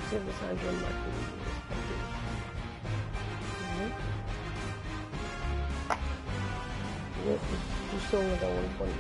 See if it's not good marketing. Yep, you still only got 120.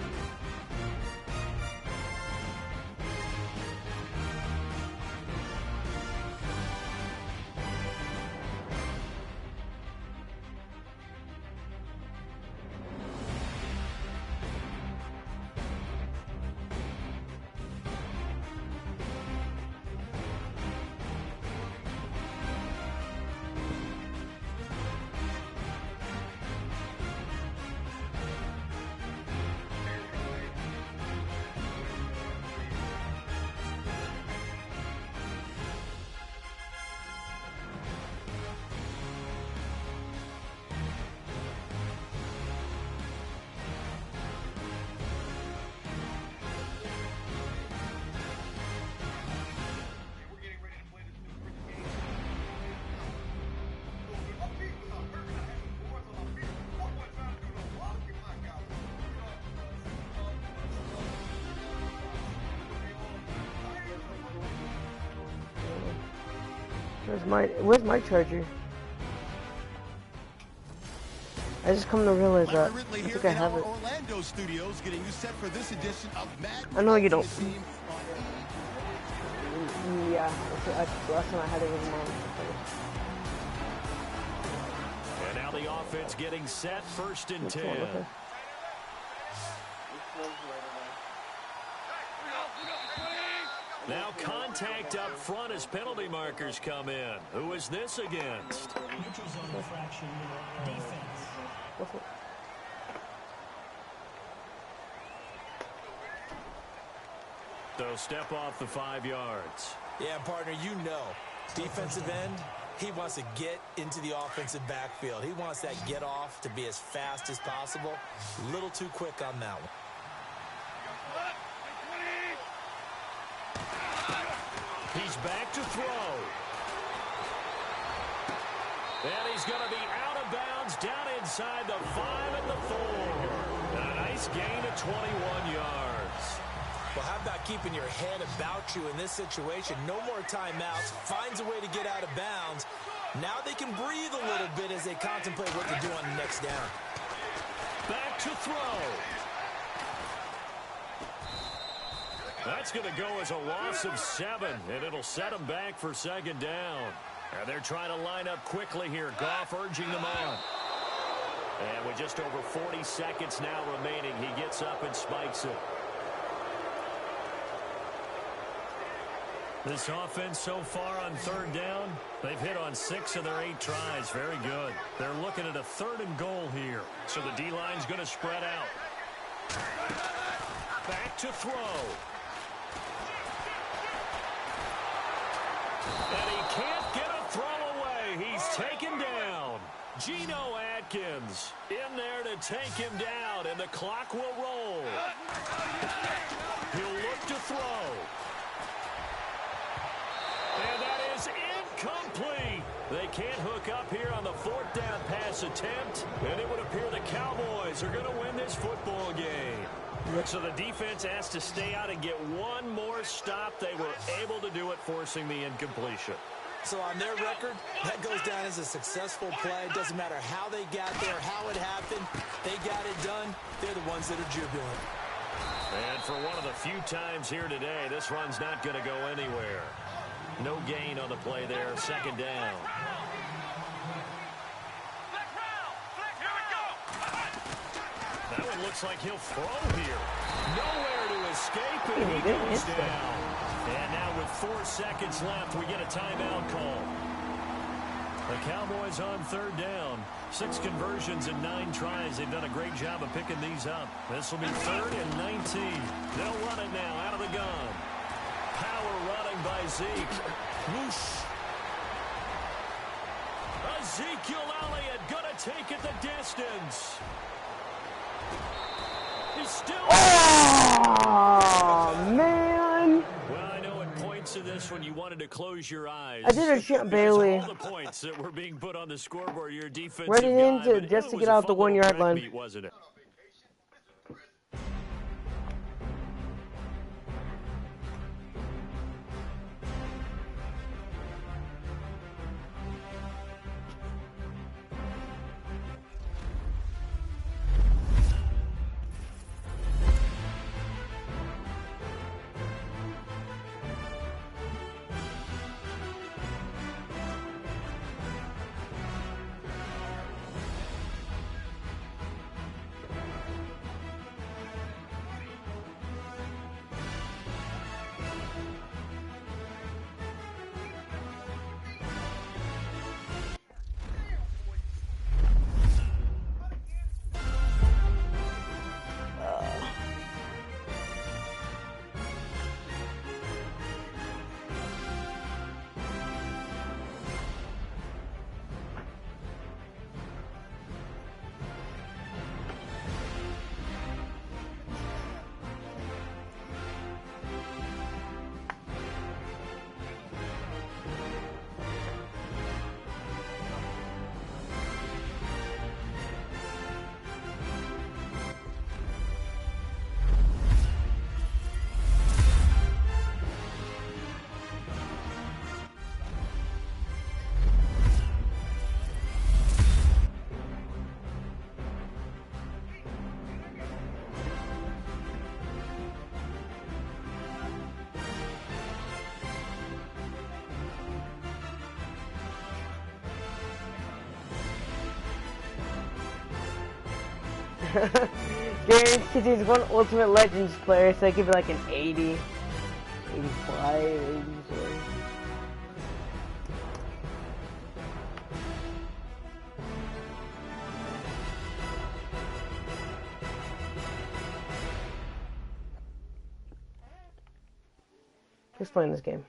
Where's my charger? I just come to realize that. I think I have it. Orlando studios getting you set for this edition of Madden. I know you don't. Yeah, last time I had it with mom. And now the offense getting set, 1st and 10. Okay. Now contact up front as penalty markers come in. Who is this against? Neutral zone infraction, defense. So step off the 5 yards. Yeah, partner, you know. Defensive end, he wants to get into the offensive backfield. He wants that get off to be as fast as possible. A little too quick on that one. He's back to throw. And he's going to be out of bounds down inside the 5 at the 4. A nice gain of 21 yards. Well, how about keeping your head about you in this situation? No more timeouts. Finds a way to get out of bounds. Now they can breathe a little bit as they contemplate what to do on the next down. Back to throw. That's going to go as a loss of 7, and it'll set them back for 2nd down. And they're trying to line up quickly here. Goff urging them on. And with just over 40 seconds now remaining, he gets up and spikes it. This offense so far on 3rd down, they've hit on 6 of their 8 tries. Very good. They're looking at a 3rd and goal here. So the D-line's going to spread out. Back to throw. And he can't get a throw away. He's taken down. Geno Atkins in there to take him down, and the clock will roll. He'll look to throw. And that is incomplete. They can't hook up here on the 4th down pass attempt, and it would appear the Cowboys are going to win this football game. So the defense has to stay out and get one more stop. They were able to do it, forcing the incompletion. So on their record, that goes down as a successful play. It doesn't matter how they got there, how it happened. They got it done. They're the ones that are jubilant. And for one of the few times here today, this run's not going to go anywhere. No gain on the play there, 2nd down. That one looks like he'll throw here. Nowhere to escape, and he goes down. And now with 4 seconds left, we get a timeout call. The Cowboys on 3rd down. 6 conversions and 9 tries. They've done a great job of picking these up. This will be 3rd and 19. They'll run it now out of the gun. Power running by Zeke. Whoosh. Ezekiel Elliott gonna take it the distance. He's still. Oh man! Well, I know it points to this when you wanted to close your eyes. I did a shit Bailey. All the points that were being put on the scoreboard, your defensive Ready guy, into just to get out the 1 yard line. Beat, wasn't it? Guaranteed he's one Ultimate Legends player, so it could be like an 80, 85, 86. Who's playing this game?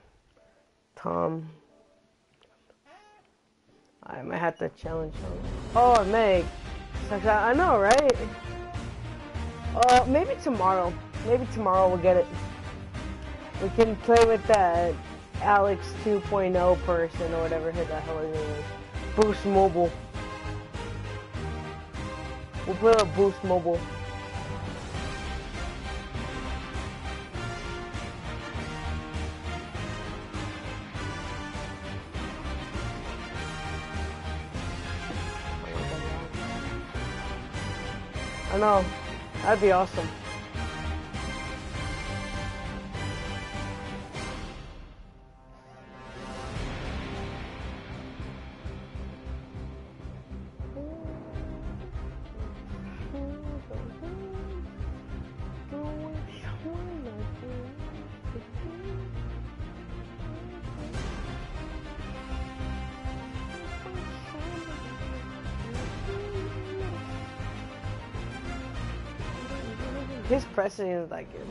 Tom. I might have to challenge him. Oh, Meg. I know, right? Maybe tomorrow. Maybe tomorrow we'll get it. We can play with that Alex 2.0 person or whatever the hell his name is. Boost Mobile. We'll play with Boost Mobile. I know. That'd be awesome. His pressing is that good.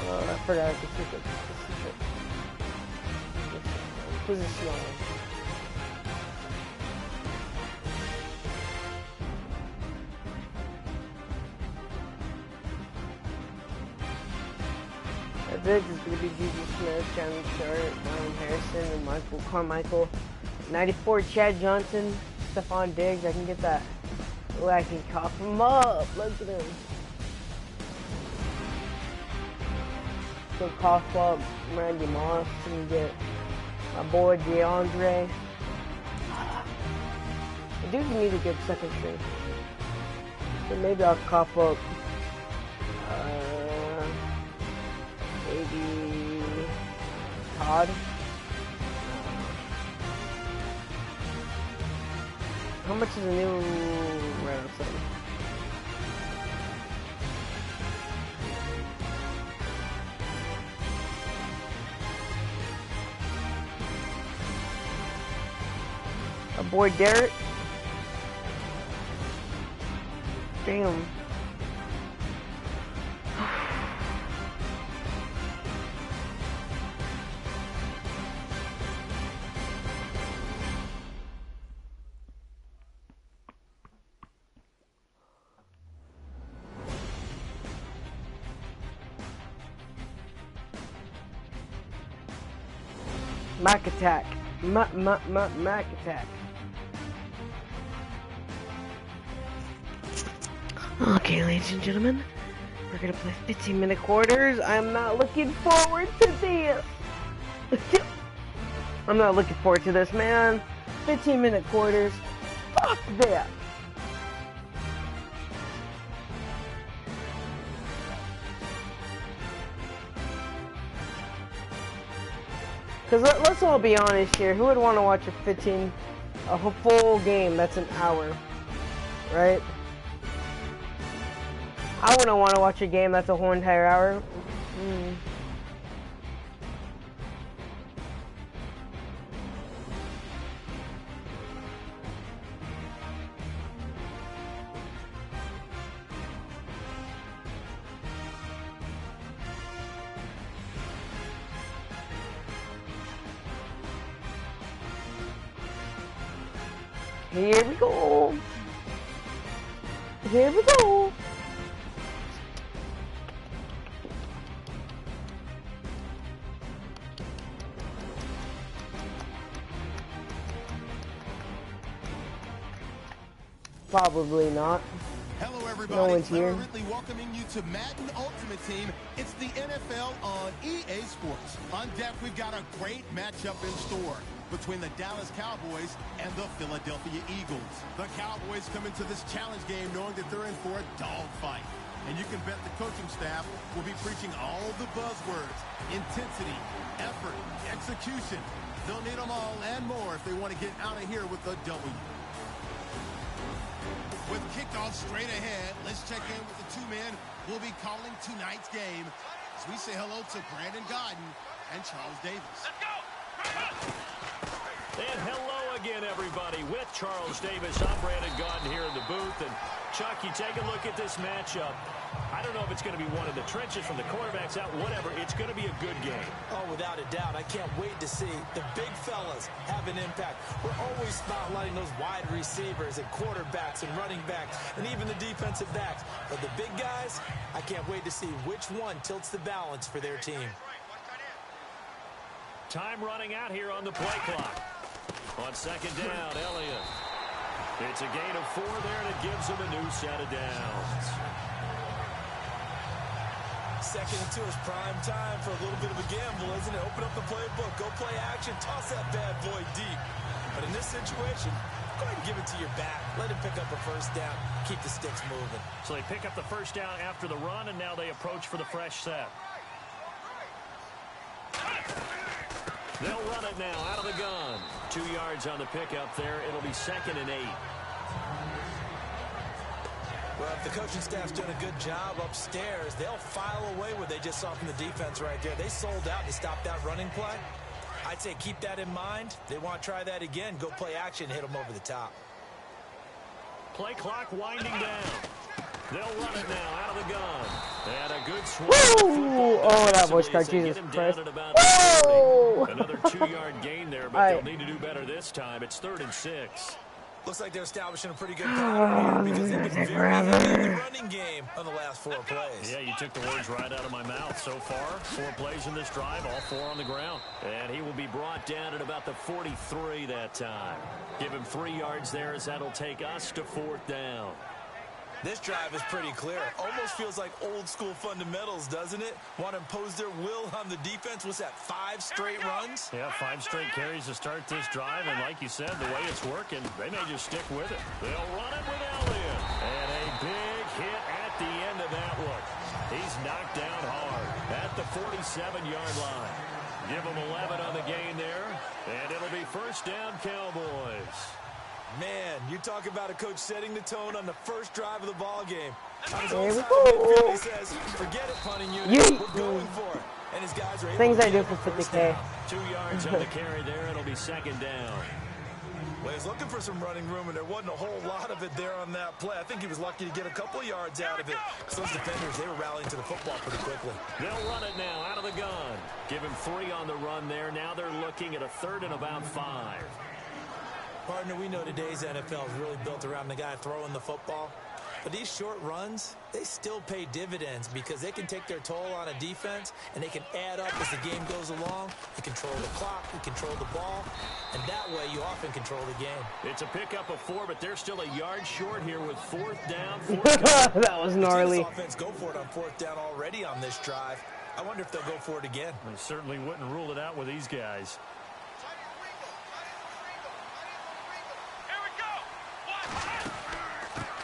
Oh, I forgot the secret. Position. This is going to be Juju Smith, Johnny Sharp, Ryan Harrison, and Michael Carmichael. 94, Chad Johnson, Stephon Diggs. I can get that. Oh, I can cough him up. Look at him. So cough up Randy Moss and get my boy DeAndre. The dude needs a good second string. So maybe I'll cough up. Maybe Todd. How much is a new red outside? A boy Derek. Damn. Mac attack. Mac attack. Okay, ladies and gentlemen, we're gonna play 15-minute quarters. I'm not looking forward to this. I'm not looking forward to this, man. 15-minute quarters. Fuck that. Because let's all be honest here. Who would want to watch a full game that's an hour, right? I wouldn't want to watch a game that's a whole entire hour. Here we go. Here we go. Probably not. Hello, everybody. No one's here. Ridley welcoming you to Madden Ultimate Team. It's the NFL on EA Sports. On deck, we've got a great matchup in store between the Dallas Cowboys and the Philadelphia Eagles. The Cowboys come into this challenge game knowing that they're in for a dogfight. And you can bet the coaching staff will be preaching all the buzzwords: intensity, effort, execution. They'll need them all and more if they want to get out of here with a W. With kickoff straight ahead, let's check in with the two men we'll be calling tonight's game as we say hello to Brandon Godden and Charles Davis. Let's go! And hello again, everybody. With Charles Davis, I'm Brandon Godden here in the booth. And Chuck, you take a look at this matchup. I don't know if it's going to be one of the trenches from the quarterbacks out, whatever. It's going to be a good game. Oh, without a doubt. I can't wait to see the big fellas have an impact. We're always spotlighting those wide receivers and quarterbacks and running backs and even the defensive backs. But the big guys, I can't wait to see which one tilts the balance for their team. Time running out here on the play clock. On second down, Elliott. It's a gain of 4 there, and it gives him a new set of downs. Second and 2 is prime time for a little bit of a gamble, isn't it? Open up the playbook, go play action, toss that bad boy deep. But in this situation, go ahead and give it to your back. Let him pick up a first down. Keep the sticks moving. So they pick up the first down after the run, and now they approach for the fresh set. They'll run it now out of the gun. 2 yards on the pickup there. It'll be 2nd and 8. Well, if the coaching staff's doing a good job upstairs, they'll file away what they just saw from the defense right there. They sold out to stop that running play. I'd say keep that in mind. They want to try that again. Go play action, hit them over the top. Play clock winding down. They'll run it now out of the gun. And a good swing. Woo! Oh, that voice crack, Jesus Christ. Whoa! Another 2-yard gain there, but they'll need to do better this time. It's 3rd and 6. Looks like they're establishing a pretty good pattern here because they've been very heavy in the running game on the last 4 plays. Yeah, you took the words right out of my mouth. So far, 4 plays in this drive, all 4 on the ground. And he will be brought down at about the 43 that time. Give him 3 yards there as that'll take us to 4th down. This drive is pretty clear. Almost feels like old school fundamentals, doesn't it? Want to impose their will on the defense. What's that, 5 straight runs? Yeah, 5 straight carries to start this drive. And like you said, the way it's working, they may just stick with it. They'll run it with Elliott. And a big hit at the end of that one. He's knocked down hard at the 47-yard line. Give him 11 on the gain there. And it'll be 1st down, Cowboys. Man, you talk about a coach setting the tone on the first drive of the ball game. There we go. He says, forget it, punting unit. We're going for it. And his guys are able Things to I do for 50K. 2 yards on the carry there. It'll be 2nd down. Well, he's looking for some running room, and there wasn't a whole lot of it there on that play. I think he was lucky to get a couple of yards out of it. So those defenders, they were rallying to the football pretty quickly. They'll run it now out of the gun. Give him 3 on the run there. Now they're looking at a 3rd and about 5. Partner, we know today's NFL is really built around the guy throwing the football. But these short runs, they still pay dividends because they can take their toll on a defense, and they can add up as the game goes along. You control the clock, you control the ball, and that way you often control the game. It's a pickup of 4, but they're still a yard short here with 4th down. 4th That was gnarly. The offense go for it on 4th down already on this drive. I wonder if they'll go for it again. They certainly wouldn't rule it out with these guys.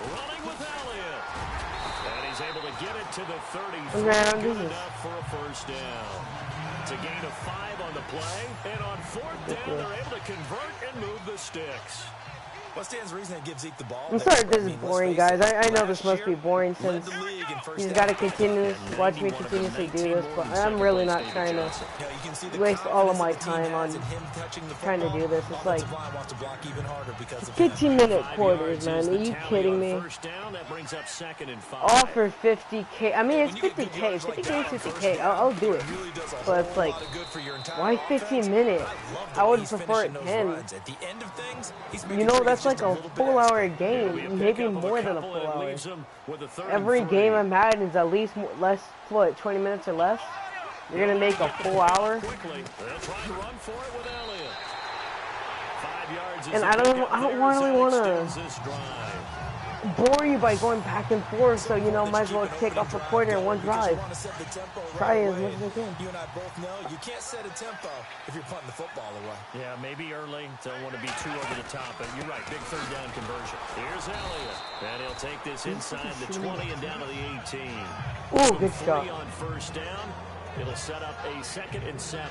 Running with Elliott. And he's able to get it to the 30. Good enough for a 1st down. It's a gain of 5 on the play. And on 4th down, they're able to convert and move the sticks. What stands to reason that gives Zeke the ball? I'm sorry this is boring, guys. I know this must be boring since he's got to watch me continuously do this, but I'm really not trying to waste all of my time on trying to do this. It's like 15-minute quarters, man. Are you kidding me? All for 50K. I mean, it's 50K. 50K is 50K. I'll do it. But it's like, why 15 minutes? I would prefer it 10. You know, that's like a full hour game, maybe more than a full hour. Every game of Madden is at least less, what, 20 minutes or less? You're gonna make a full hour? And I don't really wanna bore you by going back and forth, so you know, might as well take off a quarter in one drive. Try as much as I can. You and I both know you can't set a tempo if you're punting the football away. Yeah, maybe early. Don't want to be too over the top, but you're right. Big third down conversion. Here's Elliott, and he'll take this inside the 20 and down to the 18. Oh, good shot. 3 on first down. It'll set up a 2nd and 7.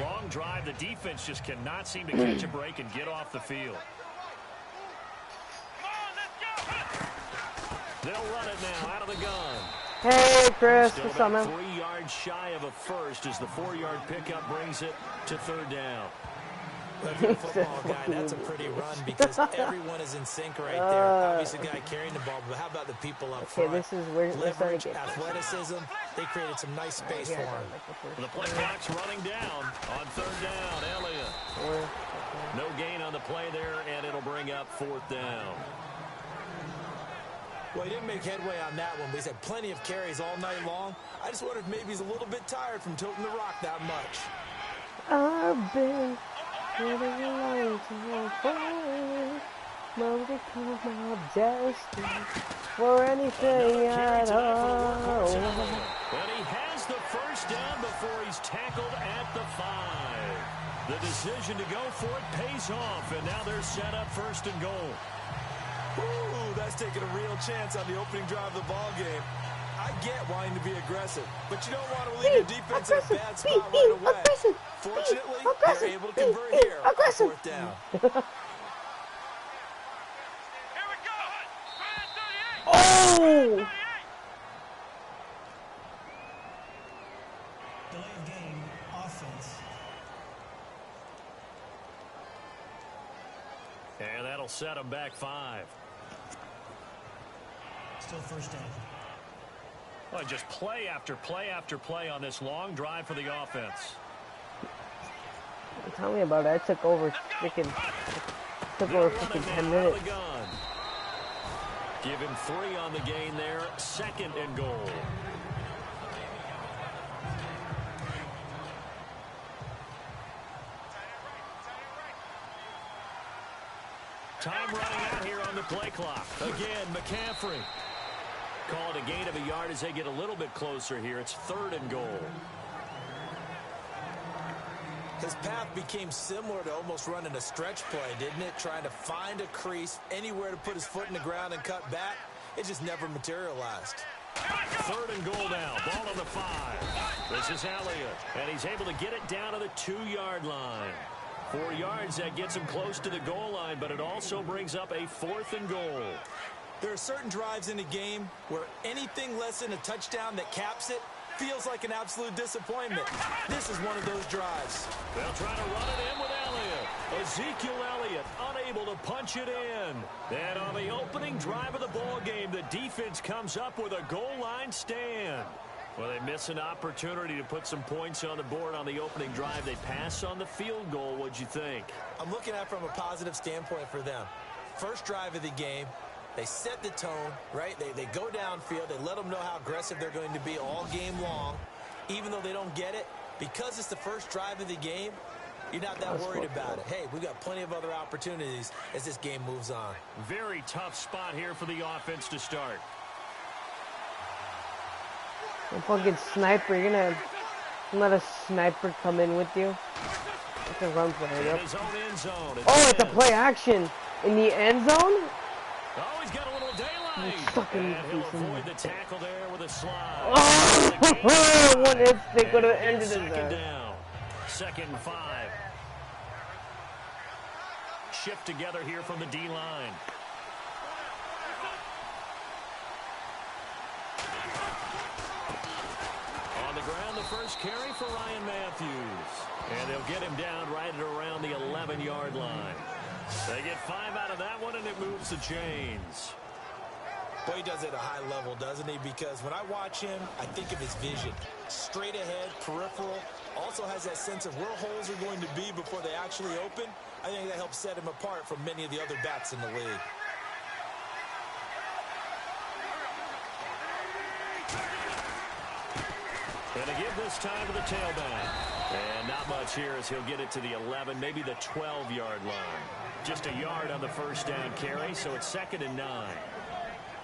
Long drive. The defense just cannot seem to catch a break and get off the field. They'll run it now out of the gun. Hey, Chris. Still What's up, man? 3 yards shy of a first as the 4-yard pickup brings it to 3rd down. If you're a football guy, that's a pretty run because everyone is in sync right there. Obviously, the guy carrying the ball, but how about the people up front? Okay, this is where leverage, athleticism. They created some nice space for him. The play clock's running down on 3rd down. Elliott. No gain on the play there, and it'll bring up 4th down. Well, he didn't make headway on that one, but he's had plenty of carries all night long. I just wonder if maybe he's a little bit tired from tilting the rock that much. I've been living a long time for no become my destiny for anything at all. And he has the first down before he's tackled at the 5. The decision to go for it pays off, and now they're set up 1st and goal. Ooh, that's taking a real chance on the opening drive of the ball game. I get wanting to be aggressive, but you don't want to leave your defense in a bad spot right away. Fortunately, they're able to convert here on 4th down. Oh! Delay of game, offense. And that'll set them back 5. Still first down. Well, just play after play after play on this long drive for the offense. Tell me about it. I took over freaking 10 minutes. Give him 3 on the gain there. 2nd and goal. Time running out here on the play clock. Again, McCaffrey. Call it a gain of a yard as they get a little bit closer here. It's 3rd and goal. His path became similar to almost running a stretch play, didn't it? Trying to find a crease, anywhere to put his foot in the ground and cut back. It just never materialized. 3rd and goal now. Ball on the 5. This is Elliott, and he's able to get it down to the 2-yard line. 4 yards, that gets him close to the goal line, but it also brings up a 4th and goal. There are certain drives in a game where anything less than a touchdown that caps it feels like an absolute disappointment. This is one of those drives. They'll try to run it in with Elliott. Ezekiel Elliott unable to punch it in. And on the opening drive of the ball game, the defense comes up with a goal line stand. Well, they miss an opportunity to put some points on the board on the opening drive. They pass on the field goal. What'd you think? I'm looking at it from a positive standpoint for them. First drive of the game. They set the tone, right? They go downfield. They let them know how aggressive they're going to be all game long. Even though they don't get it, because it's the first drive of the game, you're not that worried about it. Hey, we've got plenty of other opportunities as this game moves on. Very tough spot here for the offense to start. A fucking sniper. You're going to let a sniper come in with you? It's a run play. Yep. His own end zone. Oh, it's a play action in the end zone? Oh, he's got a little daylight. Fucking and he'll avoid the tackle there with a slide. Oh, one hit stick would have ended in 2nd there. down. 2nd and 5. Shift together here from the D-line. On the ground, the first carry for Ryan Matthews. And they'll get him down right at around the 11-yard line. They get 5 out of that one, and it moves the chains. Boy, he does it at a high level, doesn't he? Because when I watch him, I think of his vision. Straight ahead, peripheral. Also has that sense of where holes are going to be before they actually open. I think that helps set him apart from many of the other backs in the league. And to give this time to the tailback. And not much here as he'll get it to the 11, maybe the 12-yard line. Just a yard on the first down carry, so it's 2nd and 9.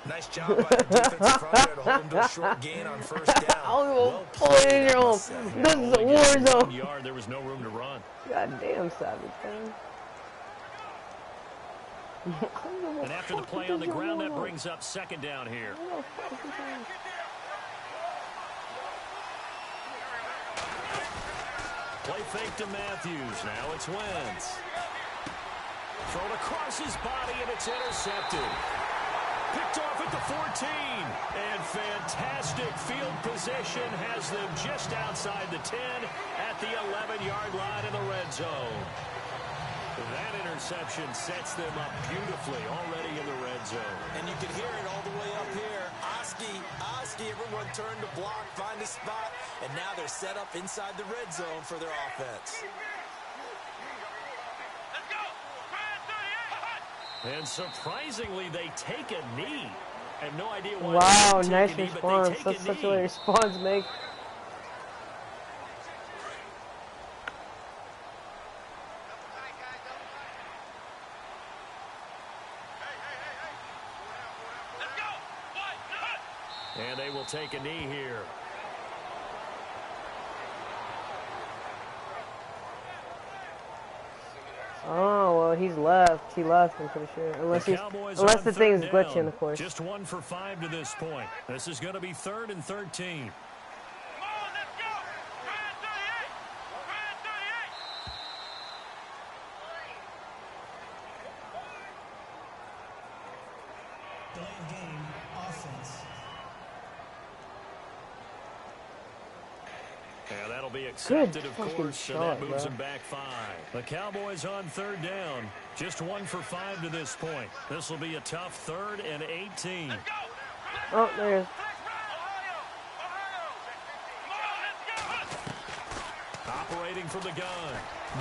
Nice job by the defensive front there to hold him to a short gain on first down. I'll pull it in your home. This is a war zone. 1 yard, there was no room to run. God damn, Savage, man. And after the play on the ground, that brings up 2nd down here. Play fake to Matthews. Now it's Wentz. Thrown across his body, and it's intercepted. Picked off at the 14. And fantastic field position has them just outside the 10 at the 11-yard line in the red zone. That interception sets them up beautifully already in the red zone. And you can hear it all the way up here. Oski, everyone turned to block, find a spot, and now they're set up inside the red zone for their offense. And surprisingly, they take a knee. I have no idea why. Wow, nice response. That's such a response, Meg. And they will take a knee here. Oh, well, he's left. He left, I'm pretty sure. Unless the thing is glitching, of course. Just 1 for 5 to this point. This is going to be 3rd and 13. Delayed game, offense. Yeah, that'll be accepted, Good of course, shot, and that moves bro. them back 5. The Cowboys on 3rd down. Just 1 for 5 to this point. This will be a tough 3rd and 18. Oh, there it is. Operating from the gun.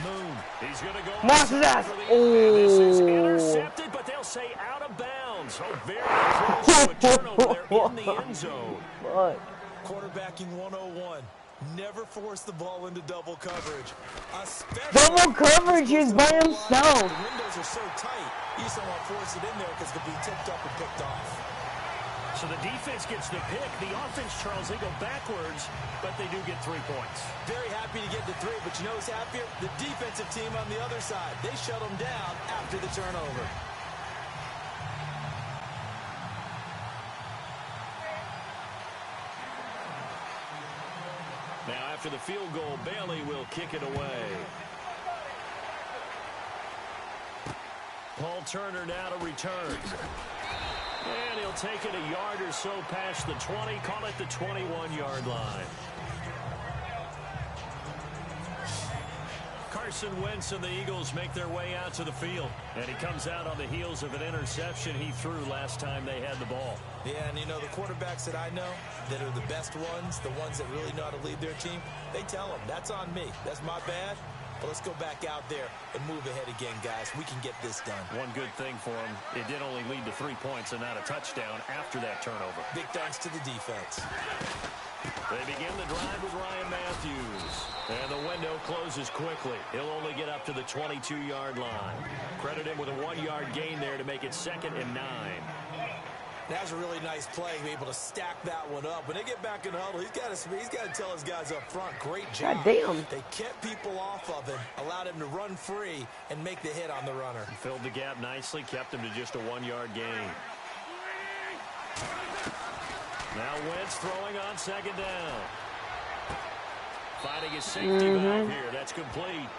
Moon. He's going to go. Moss his ass. This is Oh. intercepted, but they'll say out of bounds. Oh, very close to a turnover there in the end zone. What? Quarterbacking 101. Never force the ball into double coverage. Double coverage is by himself. The windows are so tight, you just don't want to force it in there because it could be tipped up and picked off. So the defense gets the pick. The offense, Charles, they go backwards, but they do get 3 points. Very happy to get the 3, but you know who's happier? The defensive team on the other side. They shut them down after the turnover. Now, after the field goal, Bailey will kick it away. Paul Turner now to return. And he'll take it a yard or so past the 20, call it the 21-yard line. Carson Wentz and the Eagles make their way out to the field. And he comes out on the heels of an interception he threw last time they had the ball. Yeah, and you know, the quarterbacks that I know that are the best ones, the ones that really know how to lead their team, they tell them, that's on me. That's my bad. But let's go back out there and move ahead again, guys. We can get this done. One good thing for him, it did only lead to 3 points and not a touchdown after that turnover. Big thanks to the defense. They begin the drive with Ryan Matthews. And the window closes quickly. He'll only get up to the 22-yard line. Credit him with a 1-yard gain there to make it 2nd and 9. That's a really nice play, be able to stack that one up. When they get back in the huddle, he's got to tell his guys up front, great job. God damn. They kept people off of him, allowed him to run free and make the hit on the runner. Filled the gap nicely, kept him to just a 1-yard gain. Now Wentz throwing on 2nd down. Finding his safety valve here. That's complete.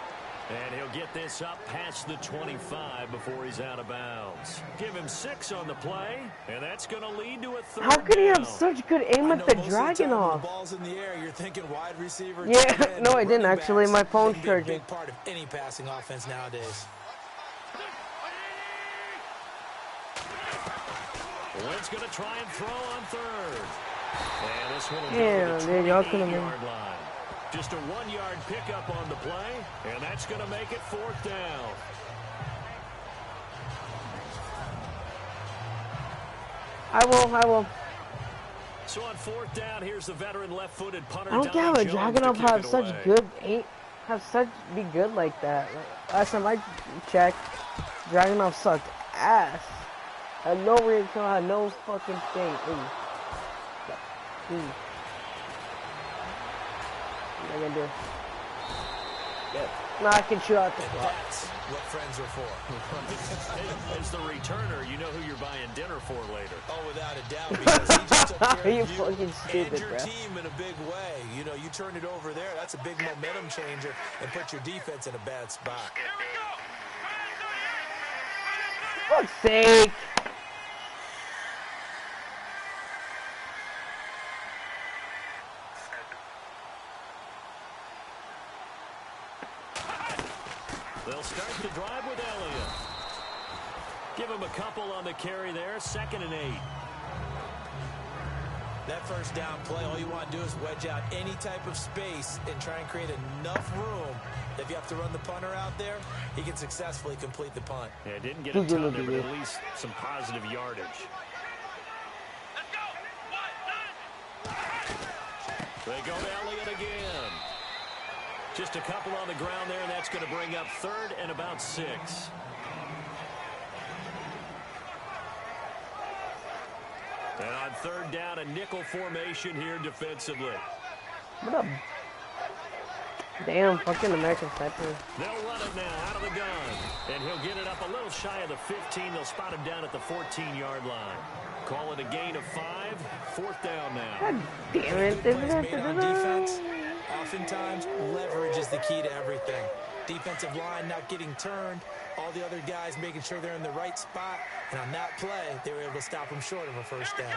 And he'll get this up past the 25 before he's out of bounds. Give him 6 on the play, and that's going to lead to a 3rd How could he have down. such good aim with the dragon off? The ball's in the air, you're thinking wide receiver. Yeah, no, I didn't actually. My phone's charging. Big part of any passing offense nowadays. Wentz going to try and throw on 3rd. And this one will Damn, go to the dude, y'all could've 28-yard line. Just a 1-yard pickup on the play, and that's going to make it 4th down. I will. So on 4th down, here's the veteran left-footed punter. I don't get how a Dragunov have such good aim. have such be good like that. Like, last time I checked, Dragunov sucked ass. Had no real control, had no fucking thing. Ooh. What am I gonna do? Yep. No, I can shoot out the clock. That's what friends are for. As the returner, you know who you're buying dinner for later. Oh, without a doubt, because he just took care of You you fucking stupid, and your bro. team in a big way. You know, you turn it over there, that's a big momentum changer, and put your defense in a bad spot. For fuck's sake. They'll start the drive with Elliott. Give him a couple on the carry there. 2nd and 8. That first down play, all you want to do is wedge out any type of space and try and create enough room. If you have to run the punter out there, he can successfully complete the punt. Yeah, didn't get a ton there, but at least some positive yardage. They go to Elliott again. Just a couple on the ground there, and that's going to bring up 3rd and about 6. And on 3rd down, a nickel formation here defensively. What up? Damn, fucking American Sniper. They'll run it now out of the gun. And he'll get it up a little shy of the 15. They'll spot him down at the 14-yard line. Call it a gain of 5. 4th down now. God damn it. Big plays made on defense. Oftentimes, leverage is the key to everything. Defensive line not getting turned. All the other guys making sure they're in the right spot. And on that play, they were able to stop him short of a first down.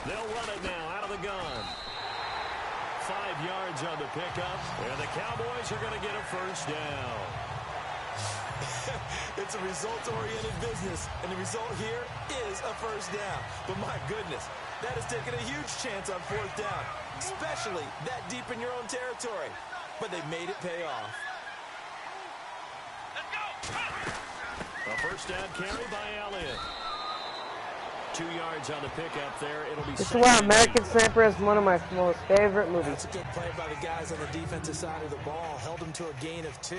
They'll run it now out of the gun. 5 yards on the pickup. And the Cowboys are going to get a first down. It's a results-oriented business, and the result here is a first down. But my goodness, that has taken a huge chance on 4th down, especially that deep in your own territory. But they made it pay off. A first down carry by Elliott. 2 yards on the pickup there. It'll be. This is why American Sniper is one of my most favorite movies. That's a good play by the guys on the defensive side of the ball. Held them to a gain of 2.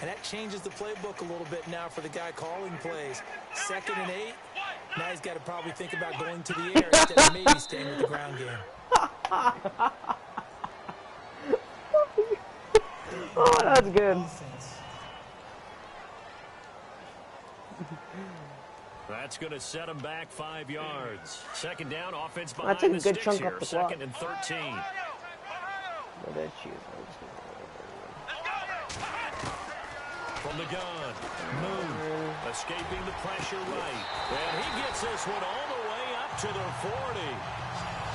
And that changes the playbook a little bit now for the guy calling plays. 2nd and 8. Now he's got to probably think about going to the air instead of maybe staying with the ground game. Oh, that's good. That's going to set him back 5 yards. 2nd down, offense I behind took a the good sticks chunk here. off the clock. 2nd and 13. What did you? From the gun, Moon escaping the pressure right. And he gets this one all the way up to the 40.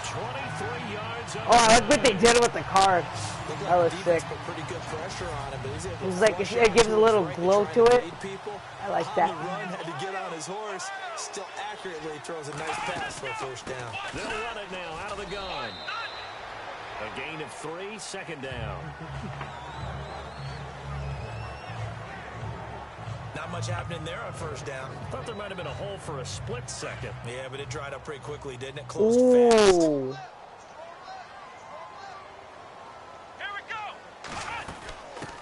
23 yards up. Oh, I like what they did with the card. That was sick. Put pretty good pressure on him, but he's able to It's like flush it gives a little right glow try to and it. lead people. I like On that. the run, had to get on his horse. Still accurately throws a nice pass for a first down. They'll run it now out of the gun. A gain of 3, 2nd down. Not much happening there on first down. Thought there might have been a hole for a split second. Yeah, but it dried up pretty quickly, didn't it? Closed fast. Ooh.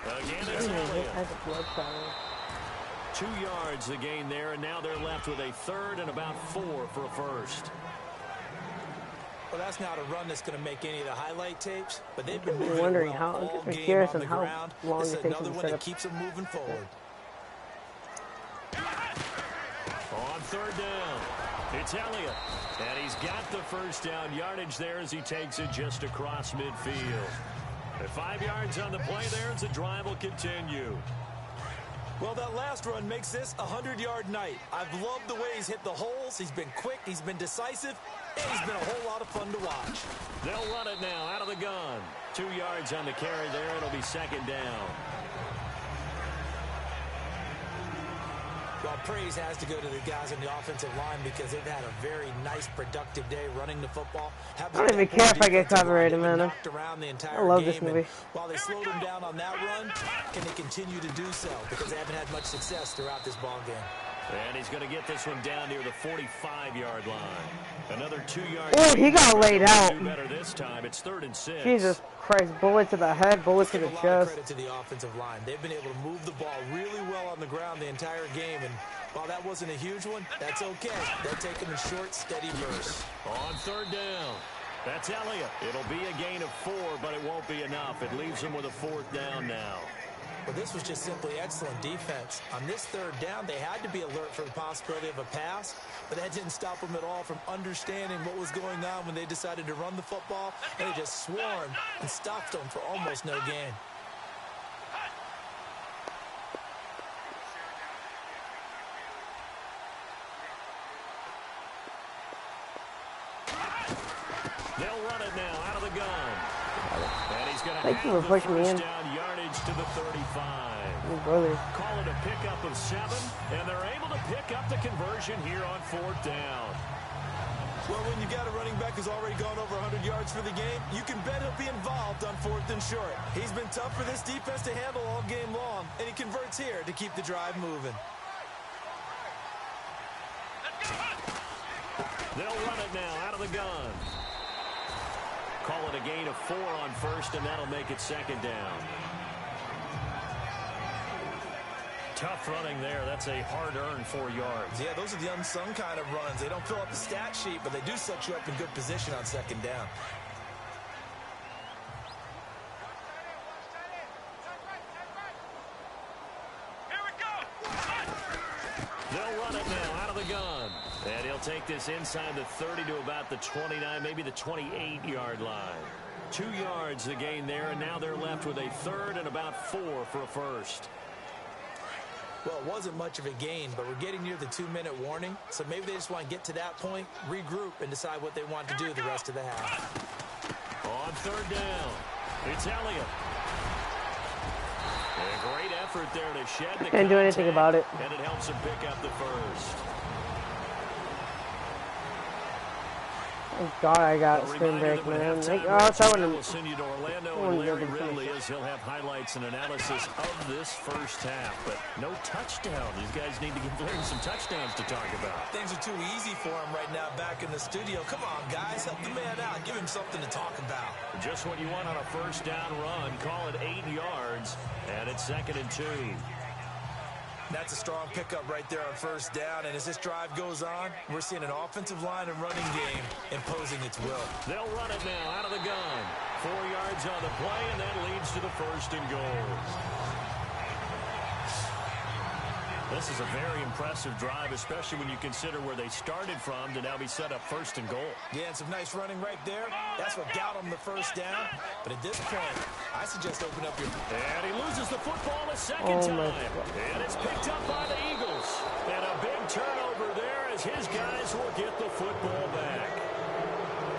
Again, it's Elliott. That's a blood clot. 2 yards the gain there, and now they're left with a 3rd and about 4 for a first. Well, that's not a run that's going to make any of the highlight tapes, but they've been You're moving wondering well how- all I'm game curious on on the how ground. long This it is takes another them to one set that up. keeps them moving forward. On 3rd down, it's Elliott. And he's got the first down yardage there as he takes it just across midfield. At 5 yards on the play there as the drive will continue. Well, that last run makes this a 100-yard night. I've loved the way he's hit the holes. He's been quick, he's been decisive, and he's been a whole lot of fun to watch. They'll run it now out of the gun. 2 yards on the carry there. It'll be 2nd down. Well, praise has to go to the guys on the offensive line because they've had a very nice, productive day running the football. I don't even care if I get copyrighted, man. Knocked around the entire I love game, this movie. and while they slowed them down on that run, can they continue to do so? Because they haven't had much success throughout this ball game. And he's going to get this one down near the 45-yard line. Another 2 yards. Oh, he got laid out. Do better this time. It's 3rd and 6. Jesus Christ, bullet to the head, bullet to the chest. A lot of credit to the offensive line. They've been able to move the ball really well on the ground the entire game, and while that wasn't a huge one, that's okay. They'll take them in short, steady bursts. On 3rd down. That's Elliott. It'll be a gain of 4, but it won't be enough. It leaves them with a 4th down now. Well, this was just simply excellent defense. On this 3rd down, they had to be alert for the possibility of a pass, but that didn't stop them at all from understanding what was going on when they decided to run the football, and they just swarmed and stopped them for almost no gain. They'll run it now out of the gun. And he's going to Thank you for pushing me in. Down yardage to the 35. Brother. Call it a pickup of 7, and they're able to pick up the conversion here on 4th down. Well, when you got a running back who's already gone over 100 yards for the game, you can bet he'll be involved on 4th and short. He's been tough for this defense to handle all game long, and he converts here to keep the drive moving. They'll run it now out of the gun. Call it a gain of 4 on 1st, and that'll make it 2nd down. Tough running there. That's a hard-earned 4 yards. Yeah, those are the unsung kind of runs. They don't fill up the stat sheet, but they do set you up in good position on 2nd down. They'll run it now out of the gun. And he'll take this inside the 30 to about the 29, maybe the 28-yard line. 2 yards the gain there, and now they're left with a 3rd and about 4 for a 1st. Well, it wasn't much of a gain, but we're getting near the 2-minute warning, so maybe they just want to get to that point, regroup, and decide what they want to do the rest of the half. On 3rd down, it's Elliott. A great effort there to shed the Can't do anything about it. And it helps him pick up the 1st. Thank God I got spin break, man. We'll send you to Orlando, and Larry Ridley he'll have highlights and analysis of this first half, but no touchdown. These guys need to give Larry some touchdowns to talk about. Things are too easy for him right now back in the studio. Come on, guys, help the man out. Give him something to talk about. Just what you want on a 1st down run. Call it 8 yards, and it's 2nd and 2. That's a strong pickup right there on 1st down, and as this drive goes on, we're seeing an offensive line and running game imposing its will. They'll run it now out of the gun. 4 yards on the play, and that leads to the 1st and goal. This is a very impressive drive, especially when you consider where they started from to now be set up 1st and goal. Yeah, and some nice running right there. That's what got them the 1st down. But at this point, I suggest open up your... And he loses the football a 2nd time. And it's picked up by the Eagles. And a big turnover there as his guys will get the football back.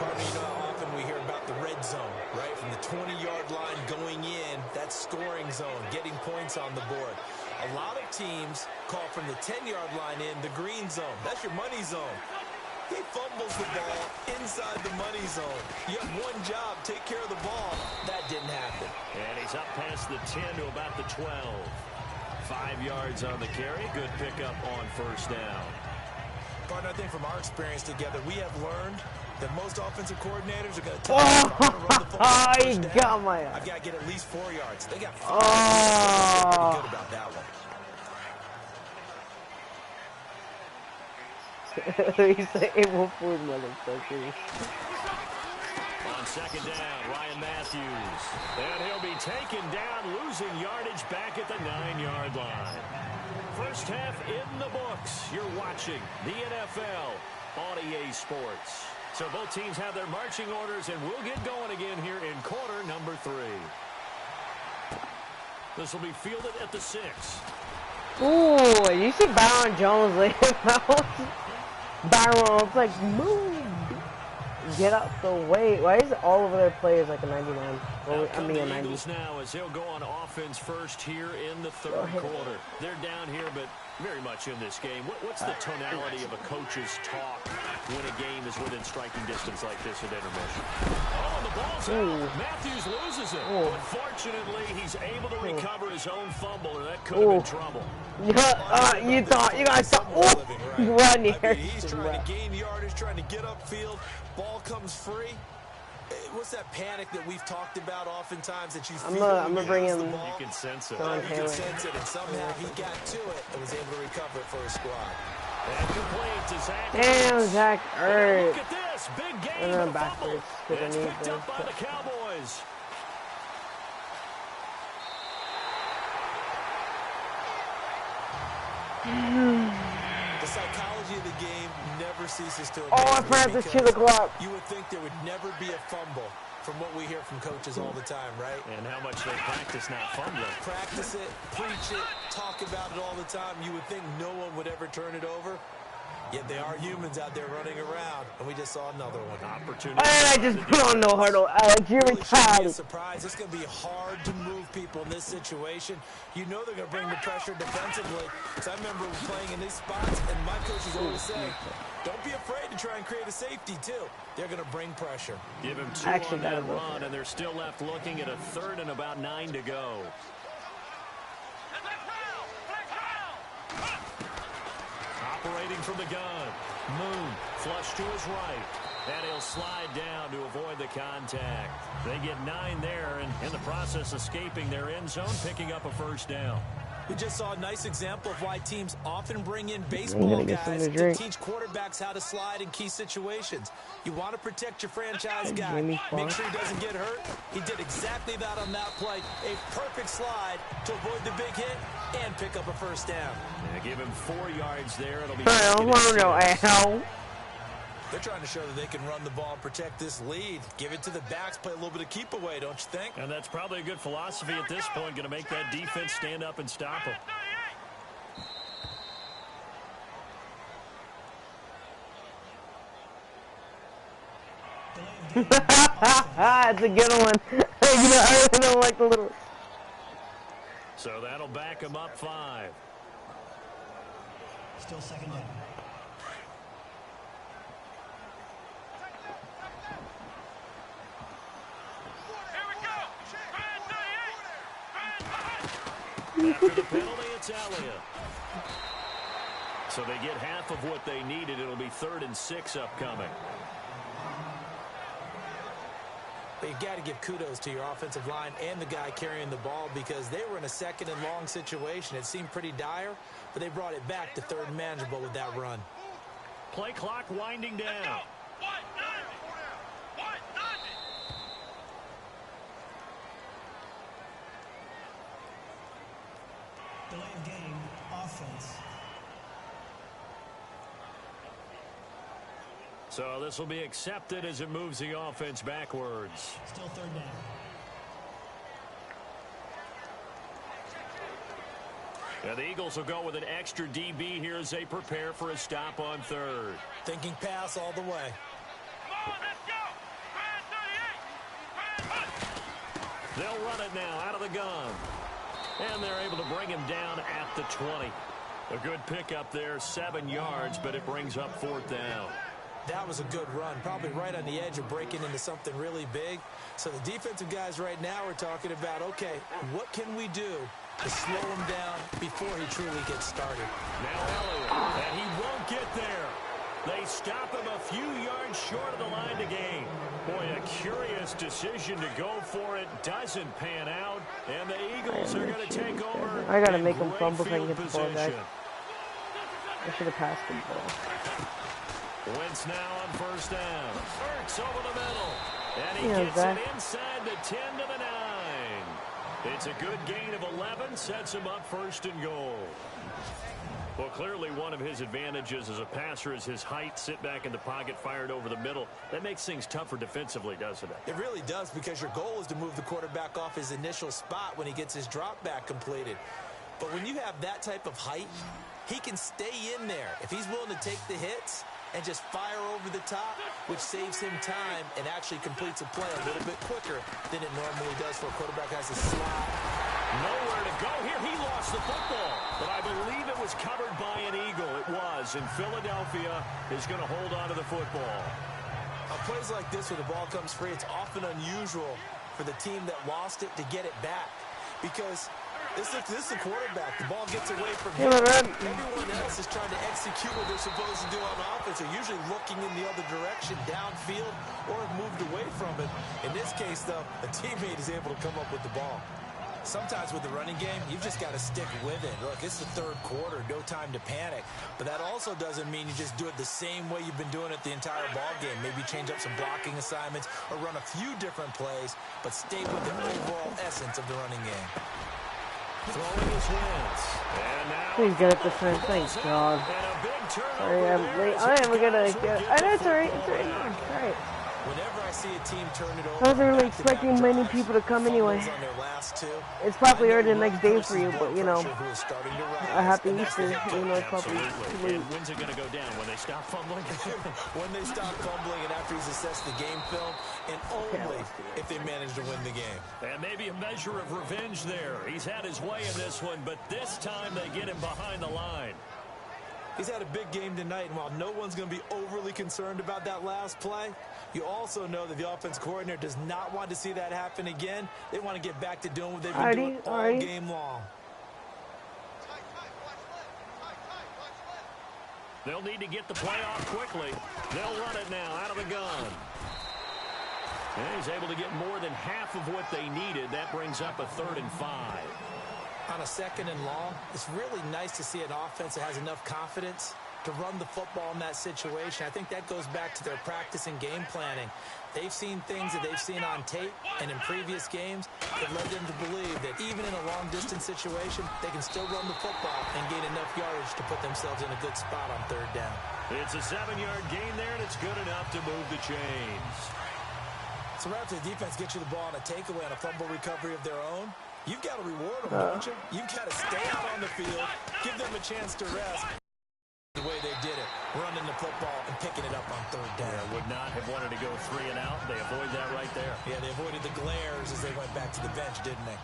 Pardon me, you know how often we hear about the red zone, right? From the 20-yard line going in, that scoring zone, getting points on the board. A lot of teams call from the 10-yard line in the green zone. That's your money zone. He fumbles the ball inside the money zone. You have one job, take care of the ball. That didn't happen. And he's up past the 10 to about the 12. 5 yards on the carry. Good pickup on 1st down. Partner, I think from our experience together, we have learned that most offensive coordinators are going to tell us, I'm going to run the football first down. I've got to get at least 4 yards. They got 5. Pretty good about that one. He's like, April Fool's motherfuckers. On 2nd down, Ryan Matthews. And he'll be taken down, losing yardage back at the 9-yard line. First half in the books. You're watching the NFL on EA Sports. So both teams have their marching orders, and we'll get going again here in quarter number 3. This will be fielded at the 6. Ooh, you see Byron Jones lay him out? Byron's like, move! Get out the way. Why is all over their players like a 99? Well, I mean a 90. Eagles now as he'll go on offense first here in the 3rd quarter. They're down here, but very much in this game. What's the tonality of a coach's talk when a game is within striking distance like this at intermission. Oh, and the ball's out. Matthews loses it. But fortunately, he's able to recover his own fumble, and that could have been trouble. You guys thought, you run here. I mean, he's trying to gain yardage, trying to get upfield. Ball comes free. What's that panic that we've talked about oftentimes that you feel? I'm gonna bring him. You can sense it. You can sense it, and somehow he got to it and was able to recover it for his squad. And complete to Zach. Damn, Zach Ertz. Look at this. Big game. I'm backwards because I It's need picked up by the Cowboys. The psychology of the game never ceases to Oh, I forgot to chew the clock. You would think there would never be a fumble from what we hear from coaches all the time, right? And how much they practice not fumbling. Practice it, preach it, talk about it all the time. You would think no one would ever turn it over. Yet they are humans out there running around, and we just saw another one. Opportunity. And I just put on no hurdle, Alex. You're Really shouldn't be a retarded. surprise. It's going to be hard to move people in this situation. You know they're going to bring the pressure defensively. Because I remember playing in these spots, and my coaches always say, don't be afraid to try and create a safety, too. They're going to bring pressure. Give him two Actually, on that that'll work. run, and they're still left looking at a third and about 9 to go. Operating from the gun. Moon, flush to his right. And he'll slide down to avoid the contact. They get 9 there, and in the process, escaping their end zone, picking up a first down. We just saw a nice example of why teams often bring in baseball guys to teach quarterbacks how to slide in key situations. You want to protect your franchise guy. Make sure he doesn't get hurt. He did exactly that on that play. A perfect slide to avoid the big hit and pick up a first down. Yeah, give him 4 yards there. It'll be Ow. They're trying to show that they can run the ball and protect this lead. Give it to the backs, play a little bit of keep away, don't you think? And that's probably a good philosophy at this point, going to make that defense stand up and stop him. That's a good one. I don't like the little. So that'll back him up 5. Still second down. After the penalty, it's Elliott. So they get half of what they needed. It'll be 3rd and 6 upcoming. But you got to give kudos to your offensive line and the guy carrying the ball because they were in a 2nd and long situation. It seemed pretty dire, but they brought it back to 3rd and manageable with that run. Play clock winding down. Delay of game, offense. So this will be accepted as it moves the offense backwards. Still 3rd down. And the Eagles will go with an extra DB here as they prepare for a stop on 3rd. Thinking pass all the way. They'll run it now out of the gun. And they're able to bring him down at the 20. A good pickup there, 7 yards, but it brings up 4th down. That was a good run, probably right on the edge of breaking into something really big. So the defensive guys right now are talking about, okay, what can we do to slow him down before he truly gets started? Now Elliott, and he won't get there. They stop him a few yards short of the line to gain. Boy, a curious decision to go for it. Doesn't pan out, and the Eagles are going to take over. I got to make him fumble so I can get the ball back. I should have passed the ball. Wentz now on 1st down. Ertz over the middle. And he gets Zach. it inside the 10 to the 9. It's a good gain of 11. Sets him up 1st and goal. Well, clearly one of his advantages as a passer is his height. Sit back in the pocket, fired over the middle. That makes things tougher defensively, doesn't it? It really does because your goal is to move the quarterback off his initial spot when he gets his drop back completed. But when you have that type of height, he can stay in there. If he's willing to take the hits and just fire over the top, which saves him time and actually completes a play a little bit quicker than it normally does for a quarterback who has a slot Nowhere to go here. He lost the football. But I believe it was covered by an Eagle. It was. And Philadelphia is going to hold on to the football. On plays like this where the ball comes free, it's often unusual for the team that lost it to get it back. Because this is the quarterback. The ball gets away from him. Everyone else is trying to execute what they're supposed to do on offense. They're usually looking in the other direction, downfield, or have moved away from it. In this case, though, a teammate is able to come up with the ball. Sometimes with the running game, you've just got to stick with it. Look, it's the third quarter, no time to panic. But that also doesn't mean you just do it the same way you've been doing it the entire ball game. Maybe change up some blocking assignments or run a few different plays, but stay with the overall essence of the running game. Throwing his hands. And now Please get up the fence. Thank God. and a big turnover Sorry, I'm there late. as I the am gonna Cowboys will get. get I the know it's alright. It's football alright. back. It's alright. Whenever I see a team turn it over, I wasn't really back-to-back expecting many drives, people to come anyway. fumbles on their last two. It's probably I know already the one next day for person's you, blood but you know, pressure who is starting to rise, a happy and that's the Easter. head You coach. know, it's probably too Absolutely. late. And when's it going to go down? When they stop fumbling? When they stop fumbling and after he's assessed the game film, and only if they manage to win the game. And maybe a measure of revenge there. He's had his way in this one, but this time they get him behind the line. He's had a big game tonight, and while no one's going to be overly concerned about that last play, you also know that the offense coordinator does not want to see that happen again. They want to get back to doing what they've been doing all game long. They'll need to get the play off quickly. They'll run it now out of the gun. And he's able to get more than half of what they needed. That brings up a 3rd and 5. On a 2nd and long, it's really nice to see an offense that has enough confidence to run the football in that situation. I think that goes back to their practice and game planning. They've seen things that they've seen on tape and in previous games that led them to believe that even in a long-distance situation, they can still run the football and gain enough yardage to put themselves in a good spot on 3rd down. It's a 7-yard gain there, and it's good enough to move the chains. So right after the defense gets you the ball on a takeaway on a fumble recovery of their own, you've got to reward them, don't you? You've got to stay out on the field, give them a chance to rest. The way they did it, running the football and picking it up on 3rd down. Yeah, would not have wanted to go 3 and out. They avoid that right there. Yeah, they avoided the glares as they went back to the bench, didn't they?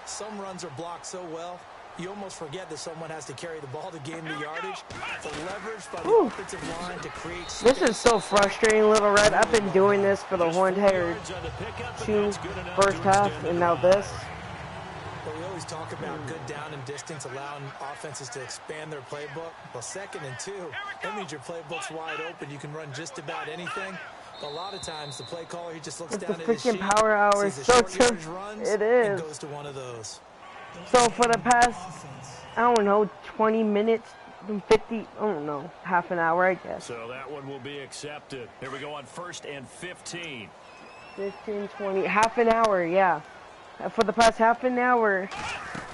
Some runs are blocked so well, you almost forget that someone has to carry the ball to gain the yardage. The leverage by the offensive line to create space. This is so frustrating, Little Red. I've been doing this for the whole entire first half, and now this. But we always talk about good down and distance, allowing offenses to expand their playbook. Well, 2nd and 2, that means your playbook's wide open. You can run just about anything. But a lot of times, the play caller, he just looks It's down the at his sheet, freaking power hour. sees the So short yardage true. runs, It and is. goes to one of those. So for the past, I don't know, 20 minutes, 50, I don't know, half an hour, I guess. So that one will be accepted. Here we go on 1st and 15. 15, 20, half an hour, yeah. For the past half an hour